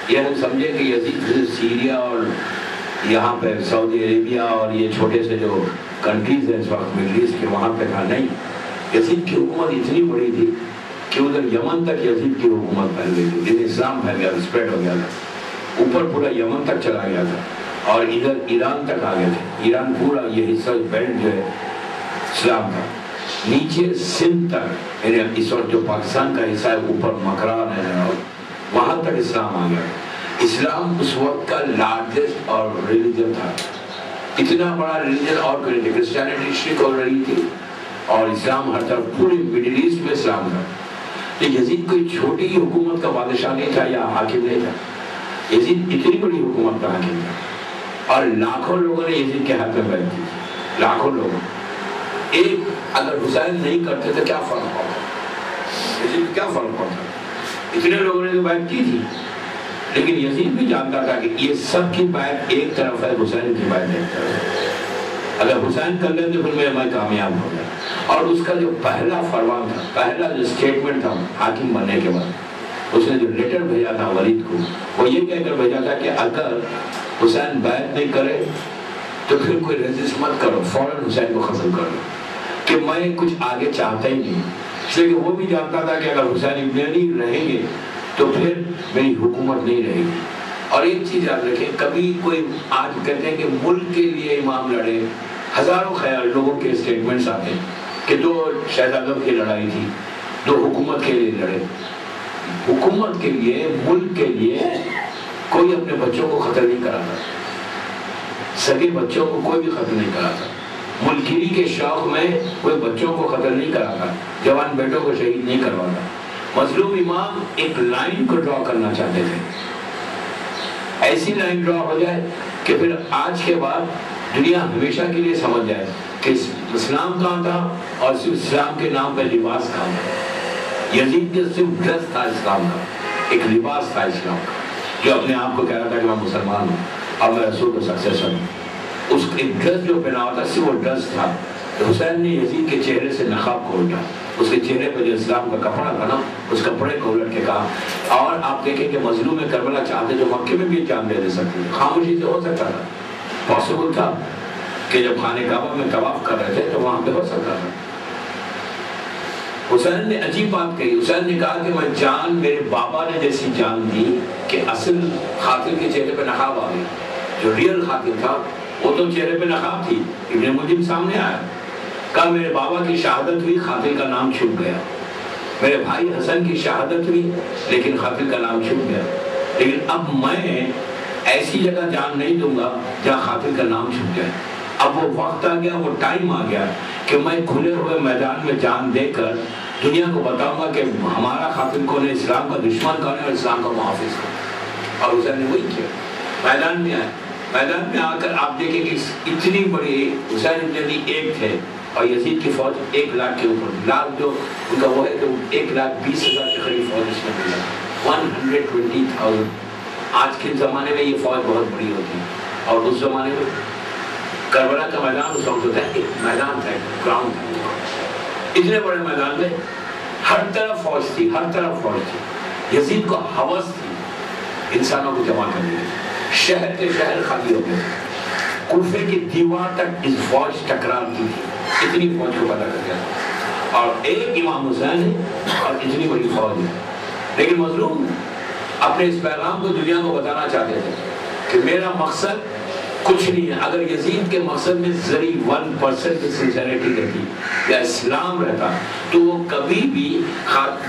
یہ ہم سمجھے کہ یزید سیریا اور یہاں پہ سعودی عربیہ اور یہ چھوٹے سے جو کنٹریز ہیں اس وقت مڈل ایسٹ کے، وہاں پہ تھا، نہیں، یزید کی حکومت اتنی بڑی تھی کہ ادھر یمن تک یزید کی حکومت پھیل گئی تھی، جن اسلام پھیل گیا، اسپریڈ ہو گیا تھا، اوپر پورا یمن تک چلا گیا تھا اور ادھر ایران تک آ گئے تھے۔ ایران پورا یہ حصہ بیلٹ جو ہے اسلام کا، نیچے سندھ تک، یعنی اس وقت جو پاکستان کا حصہ ہے، اوپر مکران ہے اور وہاں تک اسلام آ گیا۔ اسلام اس وقت کا لارجسٹ اور ریلیجن تھا، اتنا بڑا ریلیجن اور کوئی نہیں، کرسچینٹی شرک ہو رہی تھی اور اسلام ہر طرف، پوری مڈل ایسٹ میں اسلام تھا۔ یزید کوئی چھوٹی حکومت کا بادشاہ نہیں تھا یا حاکم نہیں تھا، یزید اتنی بڑی حکومت کا حاکم تھا، اور لاکھوں لوگوں نے یزید کے ہاتھ میں بیعت کی تھی، لاکھوں لوگوں۔ ایک اگر حسین نہیں کرتے تو کیا فرق پڑتا، یزید کو کیا فرق پڑتا، اتنے لوگوں نے تو بیعت کی تھی، لیکن یزید بھی جانتا تھا کہ یہ سب کی بیعت ایک طرف ہے، حسین کی بیعت ایک طرف ہے، اگر حسین کر لیں تو پھر میں کامیاب ہو گیا۔ اور اس کا جو پہلا فرمان تھا، پہلا جو سٹیٹمنٹ تھا حاکم بننے کے بعد، اس نے جو لیٹر بھیجا تھا ولید کو، وہ یہ کہہ کر بھیجا تھا کہ اگر حسین بیعت نہیں کرے تو پھر کوئی ریزسٹ مت کرو، فوراً حسین کو ختم کر دو، کہ میں کچھ آگے چاہتا ہی نہیں، اس لیے کہ وہ بھی جانتا تھا کہ اگر حسین ابن علی رہیں گے تو پھر میری حکومت نہیں رہے گی۔ اور ایک چیز یاد رکھیں، کبھی کوئی آج کہتے ہیں کہ ملک کے لیے امام لڑے، ہزاروں خیال لوگوں کے اسٹیٹمنٹس آتے ہیں کہ 2 شہزادوں کی لڑائی تھی، 2 حکومت کے لیے لڑے۔ حکومت کے لیے، ملک کے لیے کوئی اپنے بچوں کو قتل نہیں کراتا، سگے بچوں کو کوئی بھی قتل نہیں کراتا، ملکگیری کے شوق میں کوئی بچوں کو قتل نہیں کراتا، جوان بیٹوں کو شہید نہیں کرواتا۔ مظلوم امام ایک لائن کو ڈرا کرنا چاہتے تھے، ایسی لائن ڈرا ہو جائے کہ پھر آج کے بعد دنیا ہمیشہ کے لیے سمجھ جائے کہ اسلام کہاں تھا اور صرف اسلام کے نام پہ لباس کہاں تھا۔ یزید کے صرف ڈریس تھا اسلام کا، ایک لباس تھا اسلام کا، جو اپنے آپ کو کہہ رہا تھا کہ میں مسلمان ہوں، اب میں رسول کا سکسیسر ہوں۔ اس ایک ڈریس جو پہنا ہوتا صرف وہ ڈریس تھا۔ تو حسین نے یزید کے چہرے سے نقاب کو الٹا، اس کے چہرے پہ جو اسلام کا کپڑا تھا نا، اس کپڑے کو الٹ کے کہا۔ اور آپ دیکھیں کہ مظلوم کربلا چاہتے جو مکے میں بھی جان دے سکتے تھے، خاموشی سے ہو سکتا تھا، پاسبل تھا کہ جب خانہ کعبہ میں طواف کر رہے تھے تو وہاں پہ ہو سکتا تھا۔ حسین نے عجیب بات کہی، حسین نے کہا کہ میں جان میرے بابا نے جیسی جان دی کہ اصل قاتل کے چہرے پہ نقاب آ گئی، جو ریئل قاتل تھا وہ تو چہرے پہ نقاب تھی، ابن ملجم سامنے آیا، کہا میرے بابا کی شہادت ہوئی، قاتل کا نام چھپ گیا، میرے بھائی حسن کی شہادت ہوئی لیکن قاتل کا نام چھپ گیا، لیکن اب میں ایسی جگہ جان نہیں دوں گا جہاں قاتل کا نام چھپ جائے۔ اب وہ وقت آ گیا، وہ ٹائم آ گیا کہ میں کھلے ہوئے میدان میں جان دے کر دنیا کو بتاؤں گا کہ ہمارا قاتل کون ہے، اسلام کا دشمن کون ہے اور اسلام کا محافظ کون ہے۔ اور حسین نے وہی کیا، میدان میں آئے، میدان میں آ کر آپ دیکھیں کہ اتنی بڑی حسین ابن علی ایک تھے اور یزید کی فوج 1 لاکھ کے اوپر، لاکھ جو ان کا وہ ہے کہ 1,20,000 کے قریب فوج اس میں ملا، 120,000۔ آج کے زمانے میں یہ فوج بہت بڑی ہوتی ہے، اور اس زمانے میں کربلا کا میدان اس وقت ہوتا ہے ایک میدان تھا، گراؤنڈ تھا، اتنے بڑے میدان میں ہر طرف فوج تھی، ہر طرف فوج تھی۔ یزید کو ہوس تھی انسانوں کو جمع کرنے کی، شہر کے شہر خالی ہو گئے، کوفے کی دیوار تک اس فوج ٹکراتی تھی، اتنی فوج کو پتہ کر گیا، اور ایک امام حسین ہے اور اتنی بڑی فوج ہے، لیکن مظلوم اپنے اس پیغام کو دنیا کو بتانا چاہتے تھے کہ میرا مقصد کچھ نہیں ہے۔ اگر یزید کے مقصد میں ذری 1% کی سنسیریٹی رہتی یا اسلام رہتا تو وہ کبھی بھی،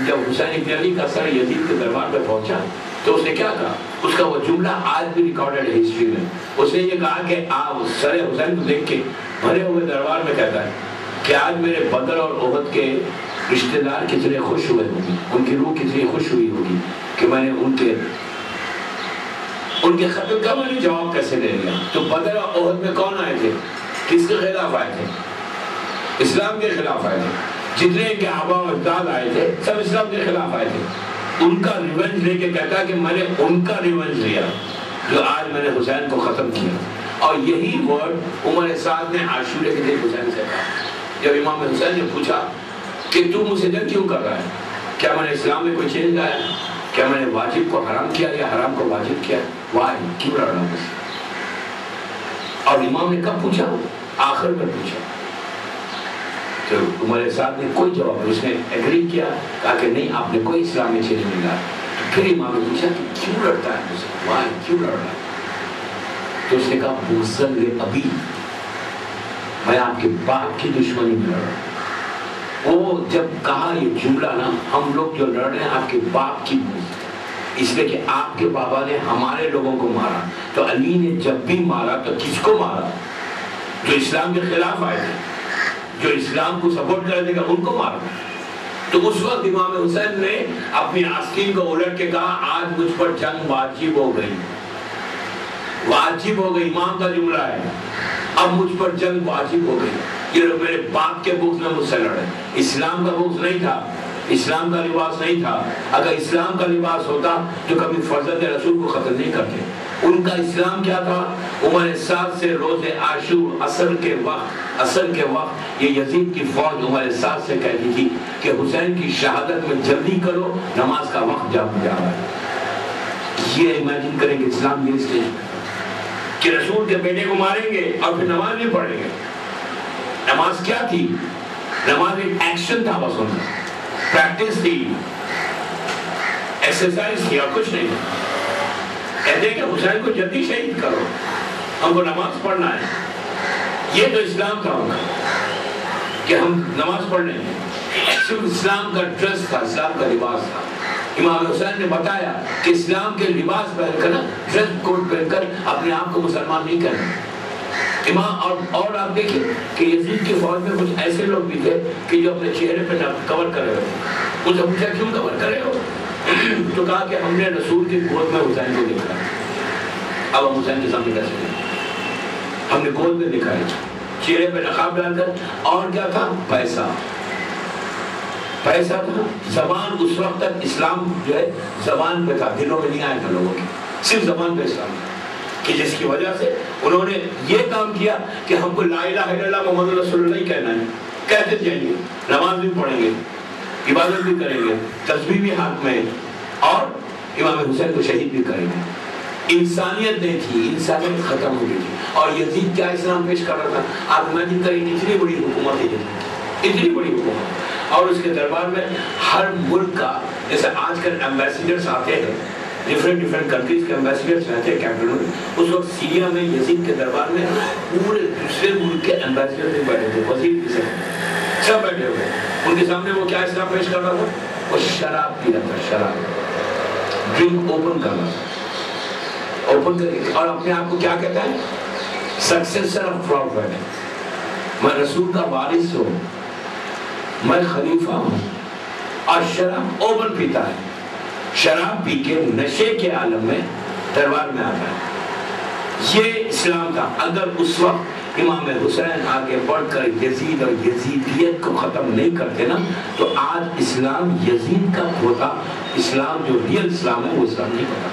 جب حسین ابن علی کا سر یزید کے دربار پہ پہنچا تو اس نے کیا کہا؟ اس کا وہ جملہ آج بھی ریکارڈڈ ہے ہسٹری میں، اس نے یہ کہا کہ آپ سر حسین کو دیکھ کے بھرے ہوئے دربار میں کہتا ہے کہ آج میرے بدر اور احد کے رشتہ دار کتنے خوش ہوئے ہوں گے، ان کی روح کتنی خوش ہوئی ہوگی کہ میں نے ان کے خط کا میں نے جواب کیسے دے دیا۔ تو بدر اور احد میں کون آئے تھے؟ کس کے خلاف آئے تھے؟ اسلام کے خلاف آئے تھے۔ جتنے کے آبا و اجداد آئے تھے سب اسلام کے خلاف آئے تھے۔ ان کا ریونج لے کے کہتا کہ میں نے ان کا ریونج لیا جو آج میں نے حسین کو ختم کیا۔ اور یہی ورڈ عمر سعد نے عاشورے کے دن حسین سے کہا، جب امام حسین نے پوچھا کہ تو مجھ سے جنگ کیوں کر رہا ہے؟ کیا میں نے اسلام میں کوئی چینج لایا؟ کیا میں نے واجب کو حرام کیا یا حرام کو واجب کیا؟ وائی کیوں لڑ رہا ہوں؟ اور امام نے کب پوچھا؟ آخر میں پوچھا۔ تو عمر سعد نے کوئی جواب، اس نے ایگری کیا، کہا کہ نہیں آپ نے کوئی اسلام میں چینج نہیں لایا۔ تو پھر امام نے پوچھا کہ کیوں لڑتا ہے مجھ سے؟ وائی کیوں لڑ رہا ہے؟ تو اس نے کہا بغضاً ابی، میں آپ کے باپ کی دشمنی میں لڑ رہا ہوں۔ وہ جب کہا یہ جملہ نا، ہم لوگ جو لڑ رہے ہیں آپ کے باپ کی بغض، اس لیے کہ آپ کے بابا نے ہمارے لوگوں کو مارا، تو علی نے جب بھی مارا تو کس کو مارا؟ جو اسلام کے خلاف آئے تھے، جو اسلام کو سپورٹ کرنے کا، ان کو مارا۔ تو اس وقت امام حسین نے اپنی آستین کو الٹ کے کہا آج مجھ پر جنگ واجب ہو گئی، واجب ہو گئی، امام کا جملہ ہے، اب مجھ پر جنگ واجب ہو گئی۔ یہ لوگ میرے باپ کے بغض میں مجھ سے لڑے، اسلام کا بغض نہیں تھا، اسلام کا لباس نہیں تھا۔ اگر اسلام کا لباس ہوتا تو کبھی فرزند رسول کو قتل نہیں کرتے۔ ان کا اسلام کیا تھا؟ عمر سعد سے روز عاشور عصر کے وقت یہ یزید کی فوج عمر سعد سے کہتی تھی کہ حسین کی شہادت میں جلدی کرو، نماز کا وقت جا رہا ہے۔ یہ امیجن کریں گے اسلام یہ اسٹیج میں کہ رسول کے بیٹے کو ماریں گے اور پھر نماز نہیں پڑھیں گے۔ نماز کیا تھی؟ نماز ایک ایکشن تھا، بس ان کا پریکٹس تھی، ایکسرسائز تھی اور کچھ نہیں۔ کہتے ہیں کہ حسین کو جلدی شہید کرو، ہم کو نماز پڑھنا ہے۔ یہ تو اسلام تھا ان کا کہ ہم نماز پڑھ لیں گے، صرف اسلام کا ڈریس تھا، اسلام کا لباس تھا۔ امام حسین نے بتایا کہ اسلام کے لباس پہن کر، ڈریس کوٹ پہن کر اپنے آپ کو مسلمان نہیں کرنا۔ امام اور آپ دیکھیں کہ یزید کی فوج میں کچھ ایسے لوگ بھی تھے کہ جو اپنے چہرے پہ کور کرے ہوئے تھے۔ ان سے پوچھا کیوں کور کرے ہو؟ تو کہا کہ ہم نے رسول کی گود میں حسین کو دیکھا، اب ہم حسین کے سامنے کیسے دیکھیں؟ ہم نے گود میں دیکھا ہے، چہرے پہ نقاب ڈال کر۔ اور کیا تھا؟ پیسہ تھا۔ زبان اس وقت تک اسلام جو ہے زبان پہ تھا، دلوں میں نہیں آیا تھا لوگوں کے، صرف زبان پہ اسلام تھا، کہ جس کی وجہ سے انہوں نے یہ کام کیا کہ ہم کو لا الہ الا اللہ محمد رسول اللہ ہی کہنا ہے، کہتے جائیں گے، نماز بھی پڑھیں گے، عبادت بھی کریں گے، تسبیح بھی ہاتھ میں، اور امام حسین کو شہید بھی کریں گے۔ انسانیت نہیں تھی، انسانیت ختم ہو گئی تھی۔ اور یزید کیا اسلام پیش کر رہا تھا؟ آپ امیجن کریں، اتنی بڑی حکومت ہے یزید، اتنی بڑی حکومت، اور اس کے دربار میں ہر ملک کا، جیسے آج کل ایمبیسیڈرز آتے ہیں، ڈفرینٹ کنٹریز کے ایمبیسیڈرز رہتے ہیں کیپٹل میں، اس وقت سیریا میں یزید کے دربار میں پورے دوسرے ملک کے ایمبیسیڈرز بھی بیٹھے تھے، وزیر بھی سب بیٹھے ہوئے، ان کے سامنے وہ کیا اسلام پیش کر رہا تھا؟ وہ شراب پی رہا تھا، شراب، ڈرنک اوپن کر رہا تھا، اوپن کر کے، اور اپنے آپ کو کیا کہتا ہے؟ سکسیسر آف پروفیٹ، میں رسول کا وارث ہوں، میں خلیفہ ہوں، اور شراب اوپن پیتا ہے، شراب پی کے نشے کے عالم میں دربار میں آتا ہے۔ یہ اسلام تھا۔ اگر اس وقت امام حسین آگے بڑھ کر یزید اور یزیدیت کو ختم نہیں کرتے نا تو آج اسلام یزید کا ہوتا، اسلام جو ریئل اسلام ہے وہ اسلام نہیں ہوتا،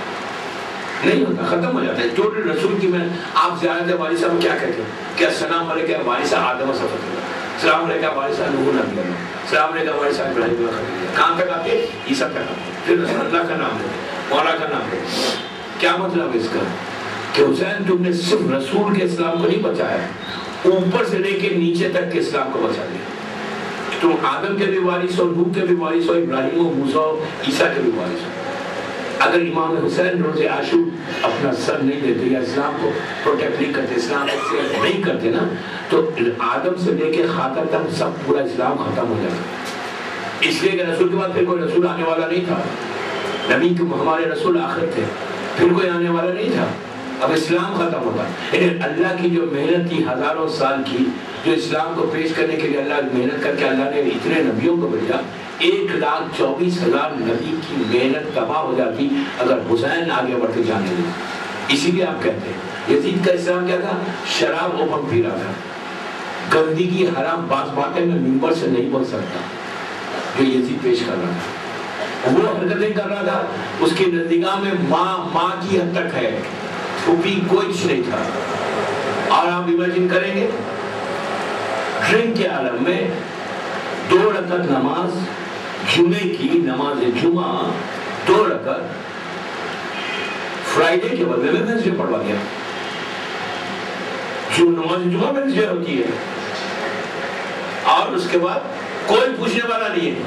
نہیں ہوتا، ختم ہو جاتا ہے. ٹوٹل رسول کی میں آپ زیارت والد صاحب کیا کہتے ہیں کہ السلام علیکم والد صاحب آدم و صفت اللہ، السلام علیکم والد صاحب نوح نبی اللہ، السلام علیکم والد صاحب ابراہیم و خلیل اللہ. کہاں تک آتے؟ عیسیٰ تک آتے، پھر رسول اللہ کا نام لے، مولا کا نام لے. کیا مطلب ہے اس کا؟ کہ حسین تم نے صرف رسول کے اسلام کو نہیں بچایا، اوپر سے لے کے نیچے تک کے اسلام کو بچا لیا. تم آدم کے بھی وارث ہو، نوح کے بھی وارث ہو، ابراہیم و موسیٰ و عیسیٰ کے بھی وارث ہو. اگر امام حسین روز عاشور اپنا سر نہیں دیتے یا اسلام کو پروٹیکٹ نہیں کرتے، اسلام کو نہیں کرتے نا تو آدم سے لے کے خاتم تک سب پورا اسلام ختم ہو جاتا. اس لیے کہ رسول کے بعد پھر کوئی رسول آنے والا نہیں تھا. نبی کے ہمارے رسول آخر تھے، پھر کوئی آنے والا نہیں تھا. اب اسلام ختم ہوگا. لیکن اللہ کی جو محنت تھی ہزاروں سال کی، جو اسلام کو پیش کرنے کے لیے اللہ محنت کر کے اللہ نے اتنے نبیوں کو بھیجا، 1,24,000 نبی کی محنت تباہ ہو جاتی اگر حسین آگے بڑھ کے جانے دیں. اسی لیے آپ کہتے ہیں یزید کا اسلام کیا تھا؟ شراب اوپن پی رہا تھا، گندگی حرام بعض باتیں میں ممبر سے نہیں بول سکتا جو یزید پیش کر رہا تھا. وہ حرکتیں کر رہا تھا، اس کی نزدیکاں میں ماں کی حد تک ہے، پھوپھی کوئی کچھ نہیں تھا. اور آپ امیجن کریں گے ڈرنک کے عالم میں 2 رکعت نماز جمعے کی، نماز جمعہ 2 رکعت فرائیڈے کے بدلے میں وینسڈے پڑھوا گیا. جو نماز جمعہ وینسڈے ہوتی ہے اور اس کے بعد کوئی پوچھنے والا نہیں ہے،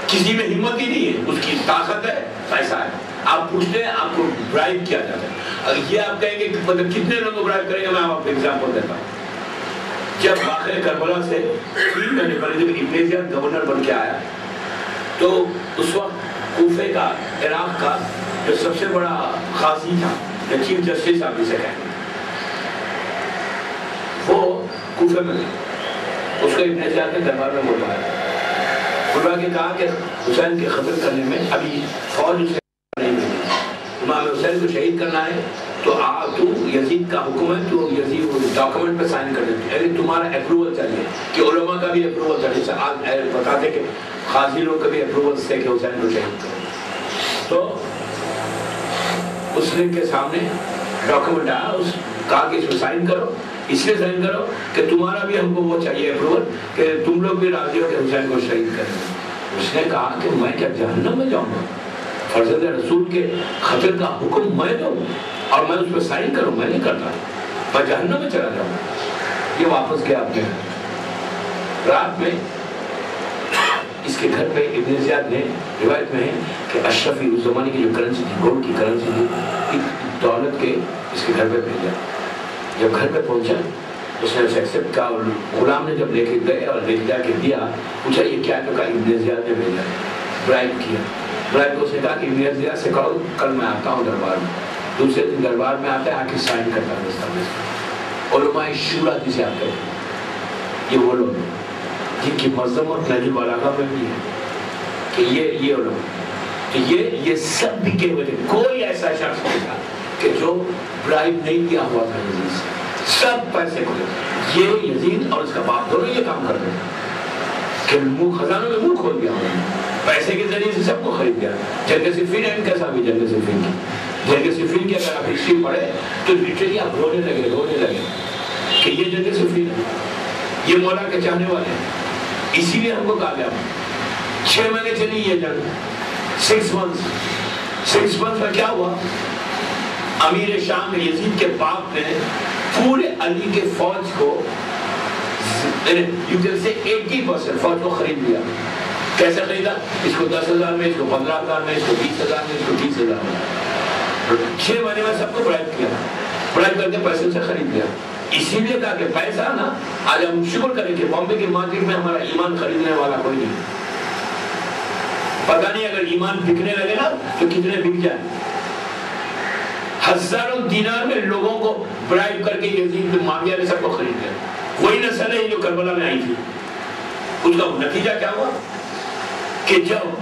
کسی میں ہمت ہی نہیں ہے. اس کی طاقت ہے، پیسہ ہے، آپ پوچھتے ہیں آپ کو برائب کیا جاتا ہے. یہ آپ کہیں گے مطلب کتنے لوگوں کو برائب کریں گے؟ میں آپ کو ایگزامپل دیتا ہوں. جب واقعہ کربلا سے 3 مہینے پہلے جب ابن زیاد گورنر بن کے آیا تو اس وقت کوفے کا، عراق کا جو سب سے بڑا قاضی تھا، چیف جسٹس آپ اسے کہیں، وہ کوفے میں اس کو ابن زیاد نے دربار میں بلوا کے کہا کہ حسین کے قتل کرنے میں ابھی فوج اسے نہیں ملی، امام حسین کو شہید کرنا ہے تو تو یزید کا حکم ہے، تو یزید ڈاکومنٹ پہ سائن کر دیتے، یعنی تمہارا اپروول چاہیے کہ علماء کا بھی اپروول چاہیے. آج بتاتے کہ قاضی لوگ کا بھی اپروول سے کہ حسین کو شہید کرو. تو اس نے کے سامنے ڈاکومنٹ آیا، اس کہا کہ اس میں سائن کرو، اس لیے سائن کرو کہ تمہارا بھی ہم کو وہ چاہیے اپروول کہ تم لوگ بھی راضی ہو کہ حسین کو شہید کریں. اس نے کہا کہ میں کیا جہنم میں جاؤں گا؟ فرزند رسول کے قتل کا حکم میں دوں اور میں اس پہ سائن کروں؟ میں نہیں کرتا، میں جہنم میں چلا جاؤں. یہ واپس گیا اپنے رات میں. اس کے گھر پہ ابن زیاد نے، روایت میں ہے کہ اشرفی اس زمانے کی جو کرنسی تھی، گولڈ کی کرنسی تھی، دولت کے اس کے گھر پہ بھیجا. جب گھر پہ پہنچا اس نے اسے ایکسیپٹ کیا اور غلام نے جب لے کے گئے اور لے جا کے دیا، پوچھا یہ کیا؟ تو کہا ابن زیاد نے بھیجا. برائب کیا. برائب کو اس نے کہا کہ ابن زیاد سے کہو کل میں آتا ہوں دربار میں. دوسرے دن دربار میں آتا ہے، آ کے سائن کرتا ہے دستاویز. علماء شورا جسے آپ کہتے ہیں، یہ وہ لوگ ہیں جن کی مذہب اور نہج البلاغہ میں بھی ہے کہ یہ علماء. تو یہ سب بھی کے وجہ کوئی ایسا شخص نہیں تھا کہ جو برائب نہیں کیا ہوا تھا یزید سے. سب پیسے کو یہ یزید اور اس کا باپ دونوں یہ کام کرتے ہیں کہ خزانوں میں منہ کھول دیا انہوں نے، پیسے کے ذریعے سے سب کو خرید دیا. جنگ صفین ہے کیسا بھی جنگ صفین کی اگر آپ ہسٹری پڑھے تو لٹرلی آپ رونے لگے کہ یہ جنگ صفین ہے، یہ مولا کے چاہنے والے ہیں. اسی لیے ہم کو کہا گیا 6 مہینے چلی یہ جنگ، 6 منتھ میں کیا ہوا؟ امیر شام میں یزید کے باپ نے پورے علی کے فوج کو یوں سے 80% فوج کو خرید لیا. کیسے خریدا؟ اس کو 10,000 میں، اس کو 15,000 میں، اس کو 20,000 میں، اس کو 20,000 میں. 6 مہینے میں سب کو برائب کیا، برائب کر کے پیسے سے خرید لیا. اسی لیے کہا کہ پیسہ نا، آج ہم شکر کریں کہ بامبے کی مارکیٹ میں ہمارا ایمان خریدنے والا کوئی نہیں. پتہ نہیں اگر ایمان بکنے لگے نا تو کتنے بک جائیں. ہزاروں دینار میں لوگوں کو برائب کر کے یزید معاویہ نے سب کو خرید لیا. وہی نسل ہے جو کربلا میں آئی تھی. اس کا نتیجہ کیا ہوا کہ جب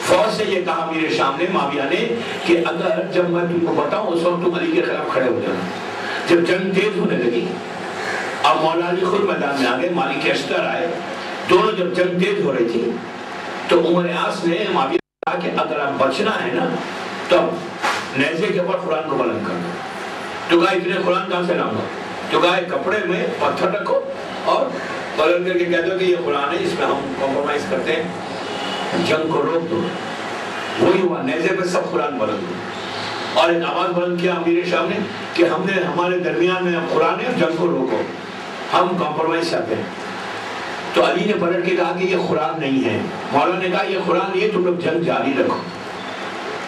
فوج سے یہ کہا امیر شام نے، معاویہ نے، کہ اگر جب میں تم کو بتاؤں اس وقت تم علی کے خلاف کھڑے ہو جانا، جب جنگ تیز ہونے لگی اب مولا علی خود میدان میں آ گئے، مالک اشتر آئے، دونوں جب جنگ تیز ہو رہی تھی تو عمر عاص نے معاویہ کو کہا کہ اگر آپ بچنا ہے نا تو نیزے کے اوپر قرآن کو بلند کر دو. تو کہا اتنے قرآن کہاں سے لاؤں گا؟ تو کہا کپڑے میں پتھر رکھو اور بلند کر کے کہہ دو کہ یہ قرآن ہے، اس میں ہم کمپرومائز کرتے ہیں، جنگ کو روک دو. وہی ہوا، نیزے پہ سب قرآن بلند ہو اور ایک آواز بلند کیا امیر شام نے کہ ہم نے ہمارے درمیان میں قرآن ہے، جنگ کو روکو، ہم کمپرومائز چاہتے ہیں. تو علی نے پلٹ کے کہا کہ یہ قرآن نہیں ہے. مولا نے کہا یہ قرآن نہیں ہے، تم لوگ جنگ جاری رکھو،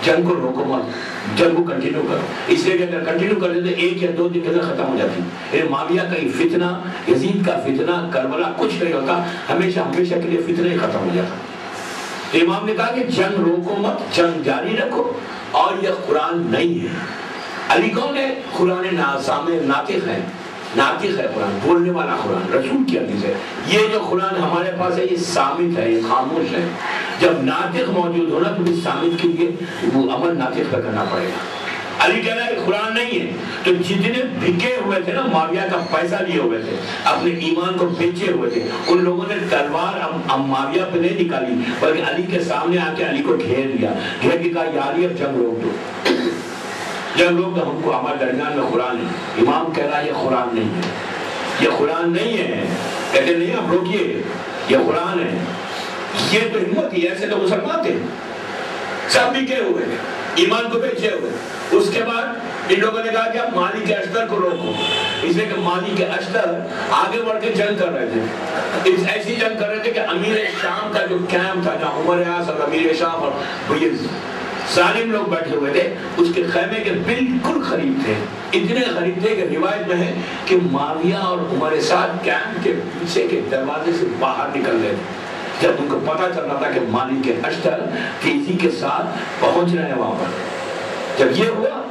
جنگ کو روکو مت، جنگ کو کنٹینیو کرو. اس لیے کہ اگر کنٹینیو کر دیتے 1 یا 2 دن کے اندر ختم ہو جاتی. معاویہ کا یہ فتنہ، یزید کا فتنہ، کربلا کچھ نہیں ہوتا، ہمیشہ ہمیشہ کے لیے فتنہ ہی ختم ہو جاتا. تو امام نے کہا کہ جنگ روکو مت، جنگ جاری رکھو، اور یہ قرآن نہیں ہے. علی کون ہے؟ قرآن ناطق ہے، ناطق ہے قرآن، بولنے والا قرآن، رسول کی حدیث ہے. یہ جو قرآن ہمارے پاس ہے یہ صامت ہے، یہ خاموش ہے. جب ناطق موجود ہونا تو اس صامت کے لیے وہ عمل ناطق پہ کرنا پڑے گا. علی کہہ رہا ہے قرآن نہیں ہے. تو جتنے بکے ہوئے تھے نا، معاویہ کا پیسہ لیے ہوئے تھے، اپنے ایمان کو بیچے ہوئے تھے، ان لوگوں نے تلوار معاویہ پہ نہیں نکالی بلکہ علی کے سامنے آ کے علی کو گھیر لیا، گھیر کے کہا یا علی اب جنگ روک دو، جب لوگ تو ہم کو ہمارے درمیان میں قرآن ہے. امام کہہ رہا ہے یہ قرآن نہیں ہے، یہ قرآن نہیں ہے. کہتے نہیں آپ روکیے، یہ قرآن ہے. یہ تو ہمت ہی، ایسے تو مسلمان تھے، سب بکے ہوئے، ایمان کو بیچے ہوئے. اس کے بعد ان لوگوں نے کہا کہ آپ مالک اشتر کو روکو، اس لیے کہ مالک اشتر آگے بڑھ کے جنگ کر رہے تھے. ایسی جنگ کر رہے تھے کہ امیر شام کا جو کیمپ تھا جہاں عمر عاص اور امیر شام اور یہ ظالم لوگ بیٹھے ہوئے تھے، اس کے خیمے کے بالکل قریب تھے. اتنے قریب تھے کہ روایت میں ہے کہ معاویہ اور عمر سعد کیمپ کے پیچھے کے دروازے سے باہر نکل گئے. جب ان کو پتا چل رہا تھا کہ مالک کے اشتر تیزی کے ساتھ پہنچ رہے ہیں وہاں پر، جب یہ ہوا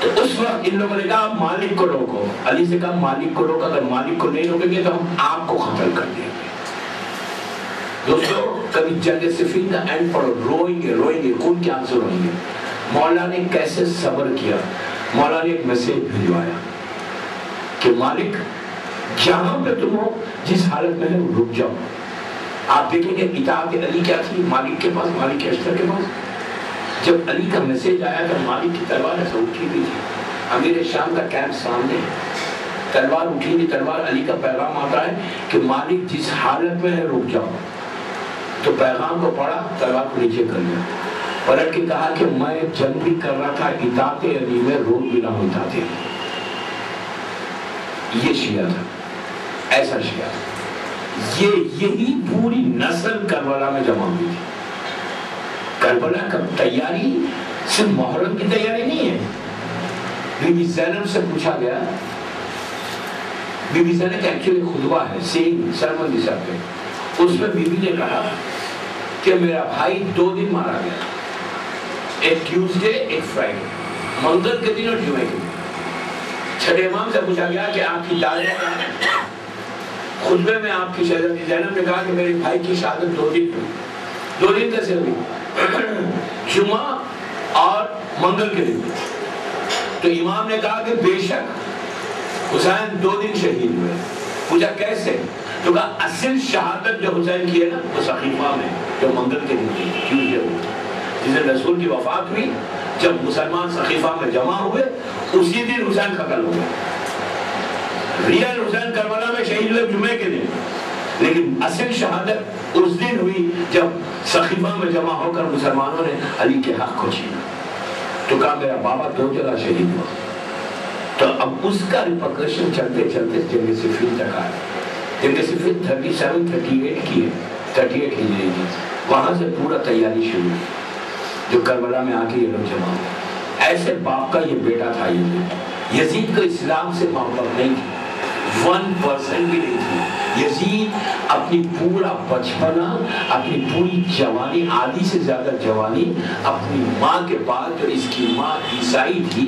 تو اس وقت ان لوگوں نے کہا مالک کو روکو. علی سے کہا مالک کو روکو، اگر مالک کو نہیں روکیں گے تو ہم آپ کو قتل کر دیں گے. دوستو کبھی جنگ صفین کا اینڈ پڑھو، روئیں گے، خون کے آنسو روئیں گے. مولا نے کیسے صبر کیا. مولا نے ایک میسیج بھجوایا کہ مالک جہاں پہ تم ہو، جس حالت میں ہے رک جاؤ. آپ دیکھیں گے اطاعت علی کیا تھی مالک کے پاس، مالک کے اشتر کے پاس. جب علی کا میسیج آیا تو مالک کی تلوار ایسا اٹھی بھی تھی. امیر شام کا کیمپ سامنے، تلوار اٹھی نہیں، تلوار. علی کا پیغام آتا ہے کہ مالک جس حالت میں ہے رک جاؤ. تو پیغام کو پڑھا، تلوار کو نیچے کر لیا، پلٹ کے کہا کہ میں جنگ بھی کر رہا تھا، اطاعت علی میں روک بھی نہ ہوتا تھے. یہ شیعہ تھا، ایسا شیعہ تھا. یہی پوری نسل کربلا میں جمع ہوئی تھی. کربلا کا تیاری صرف محرم کی تیاری نہیں ہے. بی بی زینب سے پوچھا گیا، بی بی زینب کا ایکچولی خطبہ ہے، سین سرمن کی سب پہ. اس میں بی بی نے کہا کہ میرا بھائی 2 دن مارا گیا، ایک ٹیوزڈے ایک فرائیڈے، منگل کے دن اور جمعے کے دن. چھٹے امام سے پوچھا گیا کہ آپ کی دعوت کیا ہے. خطبے میں آپ کی شہزادی زینب نے کہا کہ میرے بھائی کی شہادت 2 دن ہوئی. 2 دن کیسے ہوئی؟ جمعہ اور منگل کے دن. تو امام نے کہا کہ بے شک حسین 2 دن شہید ہوئے. پوچھا کیسے؟ تو کہا اصل شہادت جو حسین کی ہے نا وہ سقیفہ میں، جو منگل کے دن ہوئی، ٹیوزڈے ہوئی، جس دن رسول کی وفات ہوئی. جب مسلمان سقیفہ میں جمع ہوئے اسی دن حسین قتل ہو گئے. ریئل حسین کربلا میں شہید ہوئے جمعے کے دن، لیکن اصل شہادت اس دن ہوئی جب سقیفہ میں جمع ہو کر مسلمانوں نے علی کے حق کو چھینا. تو کہا میرا بابا 2 جگہ شہید ہوا. تو اب اس کا ریپرکشن چلتے چلتے جنگ صفین تک آیا. جنگ صفین 37-38 کی ہے، 38 ہجری کی. وہاں سے پورا تیاری شروع ہوئی جو کربلا میں آ کے یہ لوگ جمع ہوئے. ایسے باپ کا یہ بیٹا تھا. یزید کو اسلام سے محبت نہیں تھی، 1% بھی نہیں تھی. یزید اپنی پورا بچپنا، اپنی پوری جوانی، آدھی سے زیادہ جوانی اپنی ماں کے پاس، جو اس کی ماں عیسائی تھی،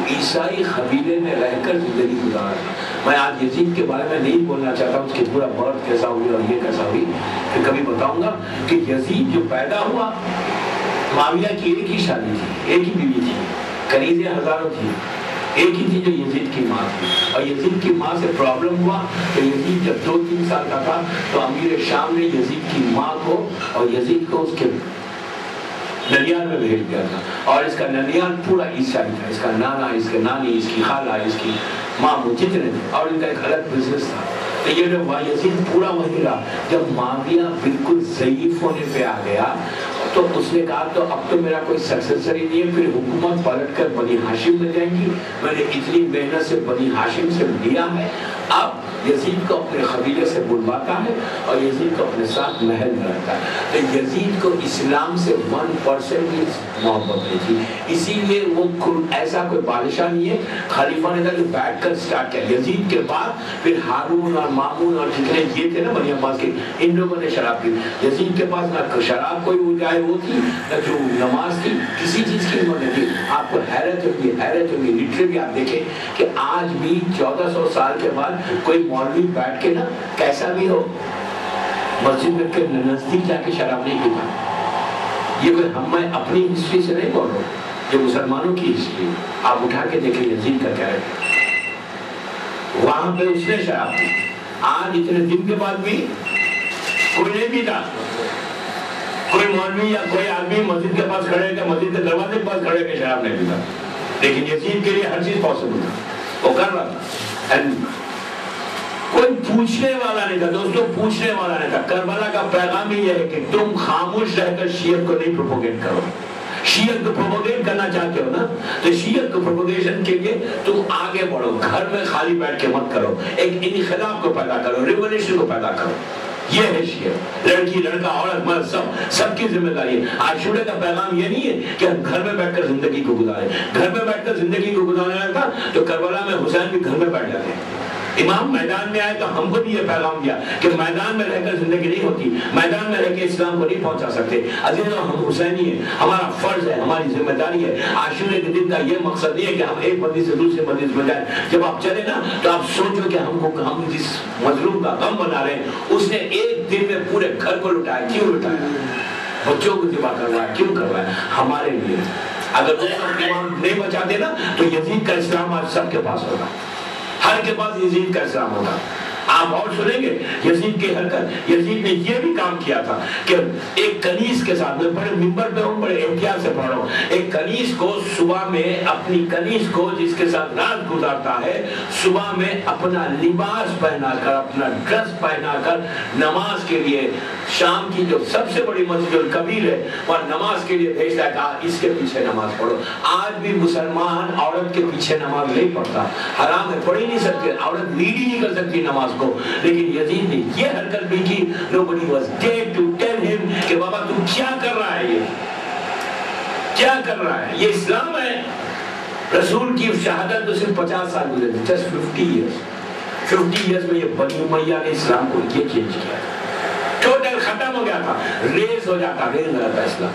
عیسائی قبیلے میں رہ کر زندگی گزارا. میں آج یزید کے بارے میں نہیں بولنا چاہتا ہوں، اس کی پورا برتھ کیسا ہوئی اور یہ کیسا ہوئی، پھر کبھی بتاؤں گا. کہ یزید جو پیدا ہوا، معاویہ کی ایک ہی شادی تھی، ایک ہی بیوی تھی، کنیزیں ہزاروں تھی. ایک ہی تھی جو یزید کی ماں تھی، اور یزید کی ماں سے پرابلم ہوا تو یزید جب 2-3 سال کا تھا تو امیر شام نے یزید کی ماں کو اور یزید کو اس کے ننیال میں بھیج دیا تھا، اور اس کا ننیال پورا عیسائی تھا، اس کا نانا، اس کے نانی، اس کی خالہ، اس کی ماں، جتنے تھے، اور ان کا ایک الگ بزنس تھا۔ تو یہ جو یزید پورا وہی رہا۔ جب معاویہ بالکل ضعیف ہونے پہ آ گیا تو اس نے کہا تو اب تو میرا کوئی سکسیسر ہی نہیں ہے، پھر حکومت پلٹ کر بنی ہاشم میں جائیں گی، میں نے اتنی محنت سے بنی ہاشم سے لیا ہے، اب یزید کو اپنے قبیلے سے بلواتا ہے اور یزید کو اپنے ساتھ محل میں رکھتا ہے۔ تو یزید کو اسلام سے 1% بھی محبت نہیں تھی، اسی لیے وہ ایسا کوئی بادشاہ نہیں ہے خلیفہ نے تھا جو بیٹھ کر سٹارٹ کیا۔ یزید کے بعد پھر ہارون اور مامون اور جتنے یہ تھے نا بنی عباس کے، ان لوگوں نے شراب پی۔ یزید کے پاس نہ شراب کوئی اجائے وہ تھی، نہ جو نماز تھی، کسی چیز کی ہمت نہیں تھی۔ آپ کو حیرت ہوگی لٹرلی آپ دیکھیں کہ آج بھی 1400 سال کے بعد کوئی مولوی بیٹھ کے نا کیسا بھی ہو مسجد میں کے نزدیک جا کے شراب نہیں پیتا۔ یہ کوئی میں اپنی ہسٹری سے نہیں بول رہا ہوں، جو مسلمانوں کی ہسٹری آپ اٹھا کے دیکھیں یزید کا کیا ہے، وہاں پہ اس نے شراب پی۔ آج اتنے دن کے بعد بھی کوئی نہیں پیتا، کوئی مولوی یا کوئی آدمی مسجد کے پاس کھڑے کہ مسجد کے دروازے کے پاس کھڑے کہ شراب نہیں پیتا، لیکن یزید کے لیے ہر چیز پاسبل تھا، وہ کر رہا تھا۔ کوئی پوچھنے والا نہیں تھا دوستو، پوچھنے والا نہیں تھا۔ کربلا کا پیغام ہی یہ ہے کہ تم خاموش رہ کر شیعت کو نہیں پروپوگیٹ کرو۔ شیعت کو پروپوگیٹ کرنا چاہتے ہو نا تو شیعت کو پروپوگیشن کے لیے تم آگے بڑھو، گھر میں خالی بیٹھ کے مت کرو، ایک انقلاب کو پیدا کرو، ریولوشن کو پیدا کرو۔ یہ ہے شیعت، لڑکی لڑکا عورت مرد سب کی ذمہ داری ہے۔ عاشورے کا پیغام یہ نہیں ہے کہ ہم گھر میں بیٹھ کر زندگی کو گزاریں، گھر میں بیٹھ کر زندگی کو گزارنا تھا تو کربلا میں حسین بھی گھر میں بیٹھ جاتے ہیں۔ امام میدان میں آئے تو ہم کو بھی یہ پیغام دیا کہ میدان میں رہ کر زندگی نہیں ہوتی، میدان میں رہ کے اسلام کو نہیں پہنچا سکتے۔ عزیزوں ہم حسینی ہیں، ہمارا فرض ہے، ہماری ذمہ داری ہے۔ عاشورے کے دن کا یہ مقصد نہیں ہے کہ ہم ایک مسجد سے دوسرے مسجد میں جائیں۔ جب آپ چلے نا تو آپ سوچو کہ ہم جس مظلوم کا غم بنا رہے ہیں اس نے ایک دن میں پورے گھر کو لٹایا، کیوں لٹایا؟ بچوں کو ذبح کروایا، کیوں کروایا؟ ہمارے لیے۔ اگر وہ امام نہیں بچاتے نا تو یزید کا اسلام آج سب کے پاس ہوگا، ہر کے پاس یزید کا اسلام ہوگا۔ آپ اور سنیں گے یزید کی حرکت، یزید نے یہ بھی کام کیا تھا کہ ایک کنیز کے ساتھ، میں بڑے منبر پہ ہوں، بڑے احتیاط سے پڑھ رہا ہوں، ایک کنیز کو صبح میں اپنی کنیز کو جس کے ساتھ رات گزارتا ہے، صبح میں اپنا لباس پہنا کر، اپنا ڈریس پہنا کر نماز کے لیے، شام کی جو سب سے بڑی مسجد الکبیر ہے وہاں نماز کے لیے بھیجتا ہے، کہا اس کے پیچھے نماز پڑھو۔ آج بھی مسلمان عورت کے پیچھے نماز نہیں پڑھتا، حرام ہے، پڑھ ہی نہیں سکتے، عورت لیڈ ہی نہیں کر سکتی نماز کو۔ لیکن یزید نے یہ حرکت بھی کی، nobody was there to tell him کہ بابا تو کیا کر رہا ہے، یہ کیا کر رہا ہے، یہ اسلام ہے۔ رسول کی شہادت تو صرف 50 سال گزرے تھے، just 50 years میں یہ بنی امیہ نے اسلام کو یہ چینج کیا، ٹوٹل ختم ہو گیا تھا، ریز ہو جاتا اسلام۔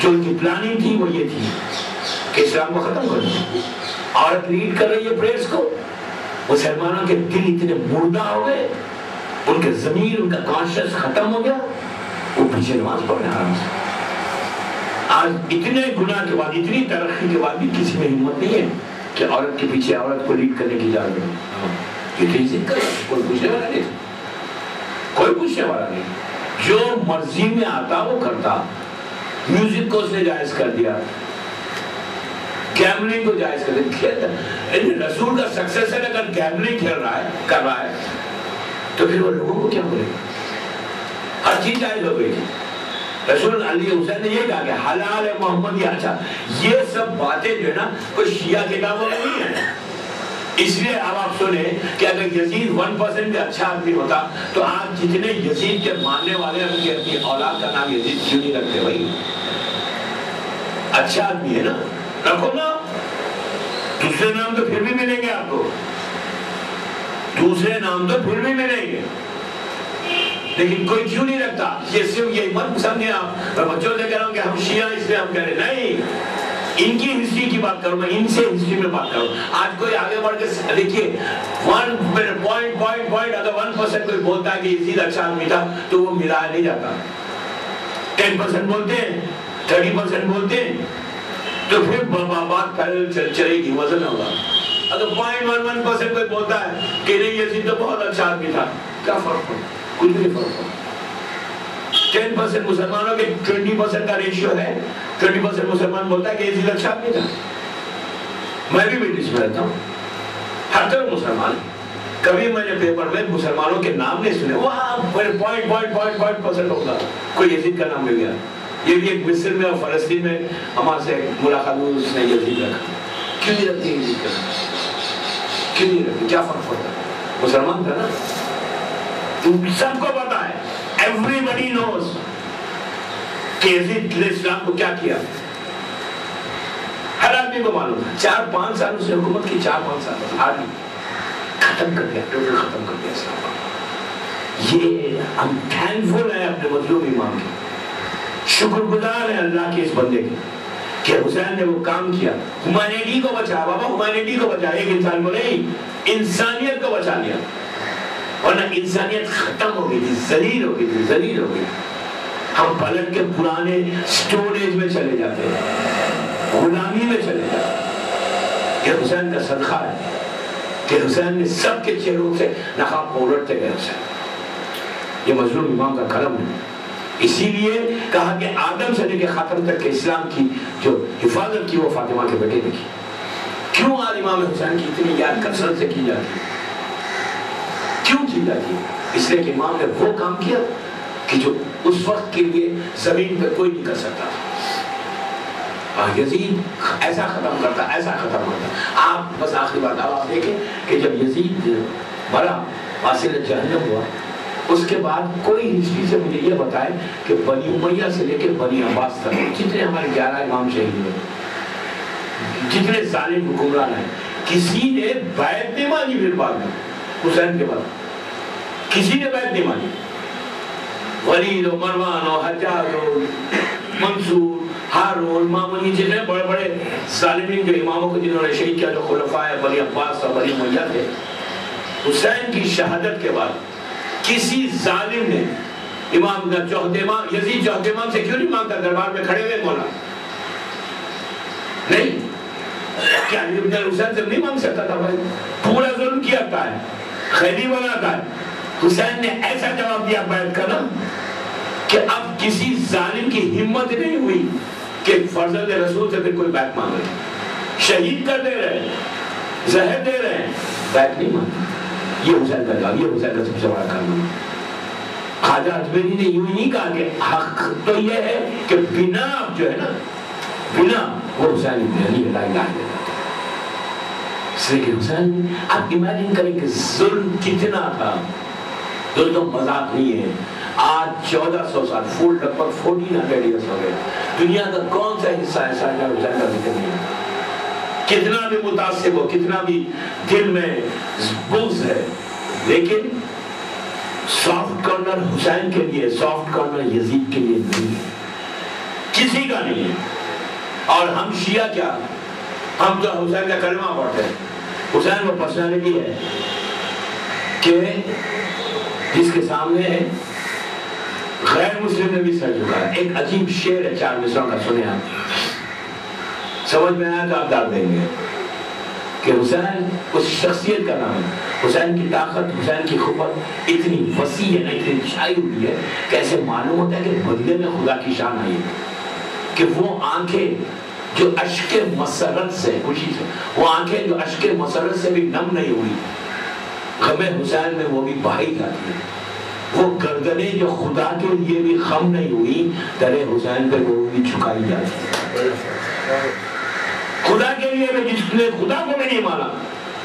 جو ان کی پلاننگ تھی وہ یہ تھی کہ اسلام کو ختم کر دیں۔ عورت لیڈ کر رہی ہے پریئرز کو، مسلمانوں کے دل اتنے مردہ ہو گئے، ان کے ضمیر، ان کا کانشس ختم ہو گیا، وہ پیچھے نماز پڑھنے آرام سے۔ آج اتنے گناہ کے بعد، اتنی ترقی کے بعد بھی کسی میں ہمت نہیں ہے کہ عورت کے پیچھے عورت کو لیڈ کرنے کی اجازت ہے۔ یہ عزت کر کوئی پوچھنے والا نہیں، کوئی پوچھنے والا نہیں، جو مرضی میں آتا وہ کرتا۔ میوزک کو اس نے جائز کر دیا، گیملنگ کو جائز کر دیا۔ رسول کا سکسیسر اگر گیملنگ کر رہا ہے تو پھر وہ لوگوں کو کیا بولے گا؟ ہر چیز جائز ہو گئی۔ رسول علی حسین نے یہ کہا کہ حلال ہے محمد یہ اچھا۔ یہ سب باتیں جو ہے نا کوئی شیعہ کتابوں میں نہیں ہے۔ اس لیے اب آپ سنیں کہ اگر یزید 1% بھی اچھا آدمی ہوتا تو آپ جتنے یزید کے ماننے والے ہیں ان کی اپنی اولاد کا نام یزید کیوں نہیں رکھتے؟ بھائی اچھا آدمی ہے نا، رکھو نا۔ دوسرے نام تو پھر بھی ملیں گے آپ کو، دوسرے نام تو پھر بھی ملیں گے، لیکن کوئی کیوں نہیں رکھتا؟ یہ صرف یہ مت سمجھیں آپ، میں بچوں سے کہہ رہا ہوں کہ ہم شیعہ اس لیے ہم کہہ رہے نہیں، ان کی ہسٹری کی بات کروں، میں ان سے ہسٹری میں بات کروں۔ آج کوئی آگے بڑھ کے دیکھیے، پوائنٹ اگر 1% کوئی بولتا ہے کہ یزید اچھا آدمی تھا تو وہ ملایا نہیں جاتا۔ 10% بولتے ہیں، 30% بولتے ہیں، تو پھر بات چلے گی، وزن ہوگا. اگر 0.11% کوئی بولتا ہے کہ نہیں یزید تو بہت اچھا آدمی تھا، کیا فرق پڑا؟ کچھ بھی فرق پڑا. 10% مسلمانوں کے 20% کا ریشیو ہے. 20% مسلمان بولتا ہے کہ یزید اچھا آدمی تھا. میں بھی برٹش میں رہتا ہوں، ہر طرف مسلمان. کبھی میں نے پیپر میں مسلمانوں کے نام نہیں سنے، وہاں 0.0% ہوگا کوئی یزید کا نام مل گیا. یہ بھی ایک مصر میں اور فلسطین میں ہمارے سے ملاقات ہوئی، اس نے یزید رکھا. کیوں نہیں رکھتے یزید کا نام؟ کیوں نہیں رکھتے؟ کیا فرق پڑتا ہے؟ مسلمان تھا نا. سب کو پتا ہے، ایوری نوز کہ یزید نے اسلام کو کیا کیا. ہر آدمی کو معلوم ہے. 4-5 سال اس نے حکومت کی، 4-5 سال آدمی ختم کر دیا، ٹوٹل ختم کر دیا اسلام. یہ ہم تھینکفل ہیں اپنے مظلوم امام کے، شکر گزار ہیں اللہ کے اس بندے کے کہ حسین نے وہ کام کیا. ہیومینٹی کو بچا. بابا ہیومینٹی کو بچا، ایک انسان کو نہیں، انسانیت کو بچا لیا. ورنہ انسانیت ختم ہو گئی تھی، ذلیل ہو گئی تھی، ذلیل ہو گئی. ہم پلٹ کے پرانے اسٹون ایج میں چلے جاتے ہیں، غلامی میں چلے جاتے ہیں. یہ حسین کا صدقہ ہے کہ حسین نے سب کے چہروں سے نقاب اڑتے گئے. حسین یہ مظلوم امام کا کرم ہے. اسی لیے کہا کہ آدم سے لے کے خاتم تک کے اسلام کی جو حفاظت کی وہ فاطمہ کے بیٹے نے کی. کیوں آج امام حسین کی اتنی یاد کثرت سے کی جاتی ہے؟ کیوں کی جاتی ہے؟ اس لیے کہ امام نے وہ کام کیا کہ جو اس وقت کے لیے زمین پہ کوئی نہیں کر سکتا. یزید ایسا ختم کرتا، ایسا ختم کرتا. آپ بس آخری بات آپ دیکھیں کہ جب یزید مرا، حاصل جہنم ہوا، اس کے بعد کوئی ہسٹری سے مجھے یہ بتائے کہ بنی امیہ سے لے کے بنی عباس تک جتنے ہمارے 11 امام شہید ہوئے، جتنے ظالم حکمران ہیں، کسی نے بیعت نہیں مانی. پھر بعد میں حسین کے بعد کسی نے بیعت نہیں مانی. ولید و مروان و حجاج و منصور، ہارون، مامون، جتنے بڑے بڑے ظالمین جو اماموں کو جنہوں نے شہید کیا، جو خلفاء بنی عباس اور بنی امیہ تھے، حسین کی شہادت کے بعد کسی ظالم نے امام کا چوتھے امام یزید چوتھے امام سے کیوں نہیں مانگتا دربار میں کھڑے ہوئے مولا؟ نہیں، کیا علی بن حسین سے نہیں مانگ سکتا تھا؟ بھائی پورا ظلم کیا ہے، قیدی بناتا ہے. حسین نے ایسا جواب دیا بیعت کا نا کہ اب کسی ظالم کی ہمت نہیں ہوئی کہ فرزند رسول سے پھر کوئی بیعت مانگ رہے. شہید کر دے رہے ہیں، زہر دے رہے ہیں، بیعت نہیں مانگتے. یہ حسین کا جواب، یہ حسین کا سب سے بڑا کام ہے. خواجہ اجمیری نے یوں ہی نہیں کہا کہ حق تو یہ ہے کہ بنا جو ہے نا، بنا وہ حسین ابن علی لا الہ الا اللہ. اس لیے کہ حسین، آپ امیجن کریں کہ ظلم کتنا تھا. ظلم تو مذاق نہیں ہے. آج 1400 سال، فل لگ بھگ 1400 ایئرس ہو گئے، دنیا کا کون سا حصہ ایسا ہے جہاں حسین کا ذکر نہیں ہے؟ کتنا بھی متعصب ہو، کتنا بھی دل میں بغض ہے، لیکن سافٹ کارنر حسین کے لیے، سافٹ کارنر یزید کے لیے نہیں ہے، کسی کا نہیں ہے. اور ہم شیعہ کیا، ہم تو حسین کا کلمہ پڑھتے ہیں. حسین وہ پرسنالٹی ہے کہ جس کے سامنے غیر مسلم نے بھی سر جھکا ہے. ایک عجیب شعر ہے 4 مصروں کا، سنے آپ، سمجھ میں آیا تو آپ ڈال دیں گے کہ حسین اس شخصیت کا نام ہے. حسین کی طاقت، حسین کی قوت اتنی وسیع ہے، اتنی چھائی ہوئی ہے کہ ایسے معلوم ہوتا ہے کہ بدلے میں خدا کی شان آئی ہے. کہ وہ آنکھیں جو اشک مسرت سے، خوشی سے، وہ آنکھیں جو اشک مسرت سے بھی نم نہیں ہوئی، غم حسین میں وہ بھی بہائی جاتی ہے. وہ گردنیں جو خدا کے لیے بھی خم نہیں ہوئی، در حسین پہ وہ بھی جھکائی جاتی ہے. خدا کے لیے بھی جس نے خدا کو بھی نہیں مانا،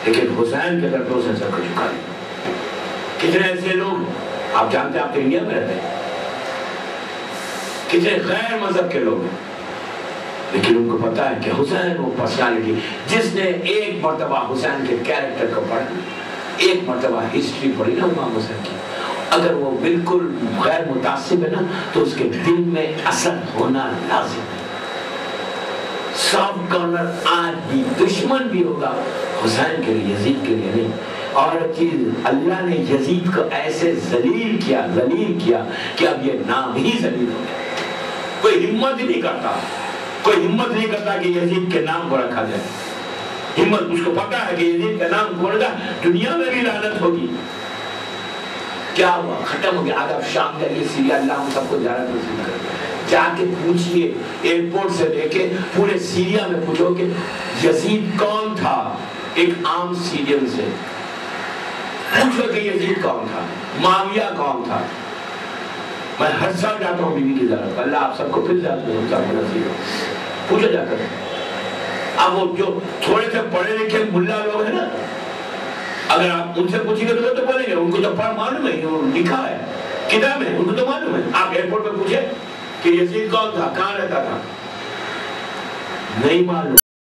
لیکن حسین کے در پہ اسے سر کو جھکا دیا. کتنے ایسے لوگ آپ جانتے ہیں، آپ تو انڈیا میں رہتے ہیں، کتنے غیر مذہب کے لوگ ہیں، لیکن ان کو پتا ہے کہ حسین وہ پرسنالٹی، جس نے ایک مرتبہ حسین کے کیریکٹر کو پڑھا، ایک مرتبہ ہسٹری پڑھی نا امام حسین کی، اگر وہ بالکل غیر متعصب ہے نا تو اس کے دل میں اثر ہونا لازم ہے. سافٹ کارنر آج بھی دشمن بھی ہوگا حسین کے لیے، یزید کے لیے نہیں. اور چیز اللہ نے یزید کو ایسے ذلیل کیا کہ اب یہ نام ہی ذلیل ہو گیا. کوئی ہمت ہی نہیں کرتا کوئی ہمت نہیں کرتا کہ یزید کے نام کو رکھا جائے. ہمت اس کو پتا ہے کہ یزید کا نام کو رکھا دنیا میں بھی لعنت ہوگی. کیا ہوا؟ ختم ہو گیا. آج آپ شام جائیے سیریا، اللہ ہم سب کو زیارت نصیب کرے. جا کے پوچھئے، ایئرپورٹ سے لے کے پورے سیریا میں پوچھو کہ یزید کون تھا. ایک عام سیرین سے پوچھو کہ یزید کون تھا، معاویہ کون تھا. میں ہر سال جاتا ہوں بیوی کی زیارت. اللہ آپ سب کو پھر جاتے ہیں، سب کو نصیب ہو. پوچھو جا کر. اب وہ جو تھوڑے سے پڑھے لکھے ملا لوگ ہیں نا، اگر آپ ان سے پوچھیں گے تو وہ تو بولیں گے، ان کو تو پڑھ معلوم ہے، لکھا ہے کتاب میں، ان کو تو معلوم ہے. آپ ایئرپورٹ پہ پوچھیں کہ یزید کون تھا، کہاں رہتا تھا، نہیں معلوم.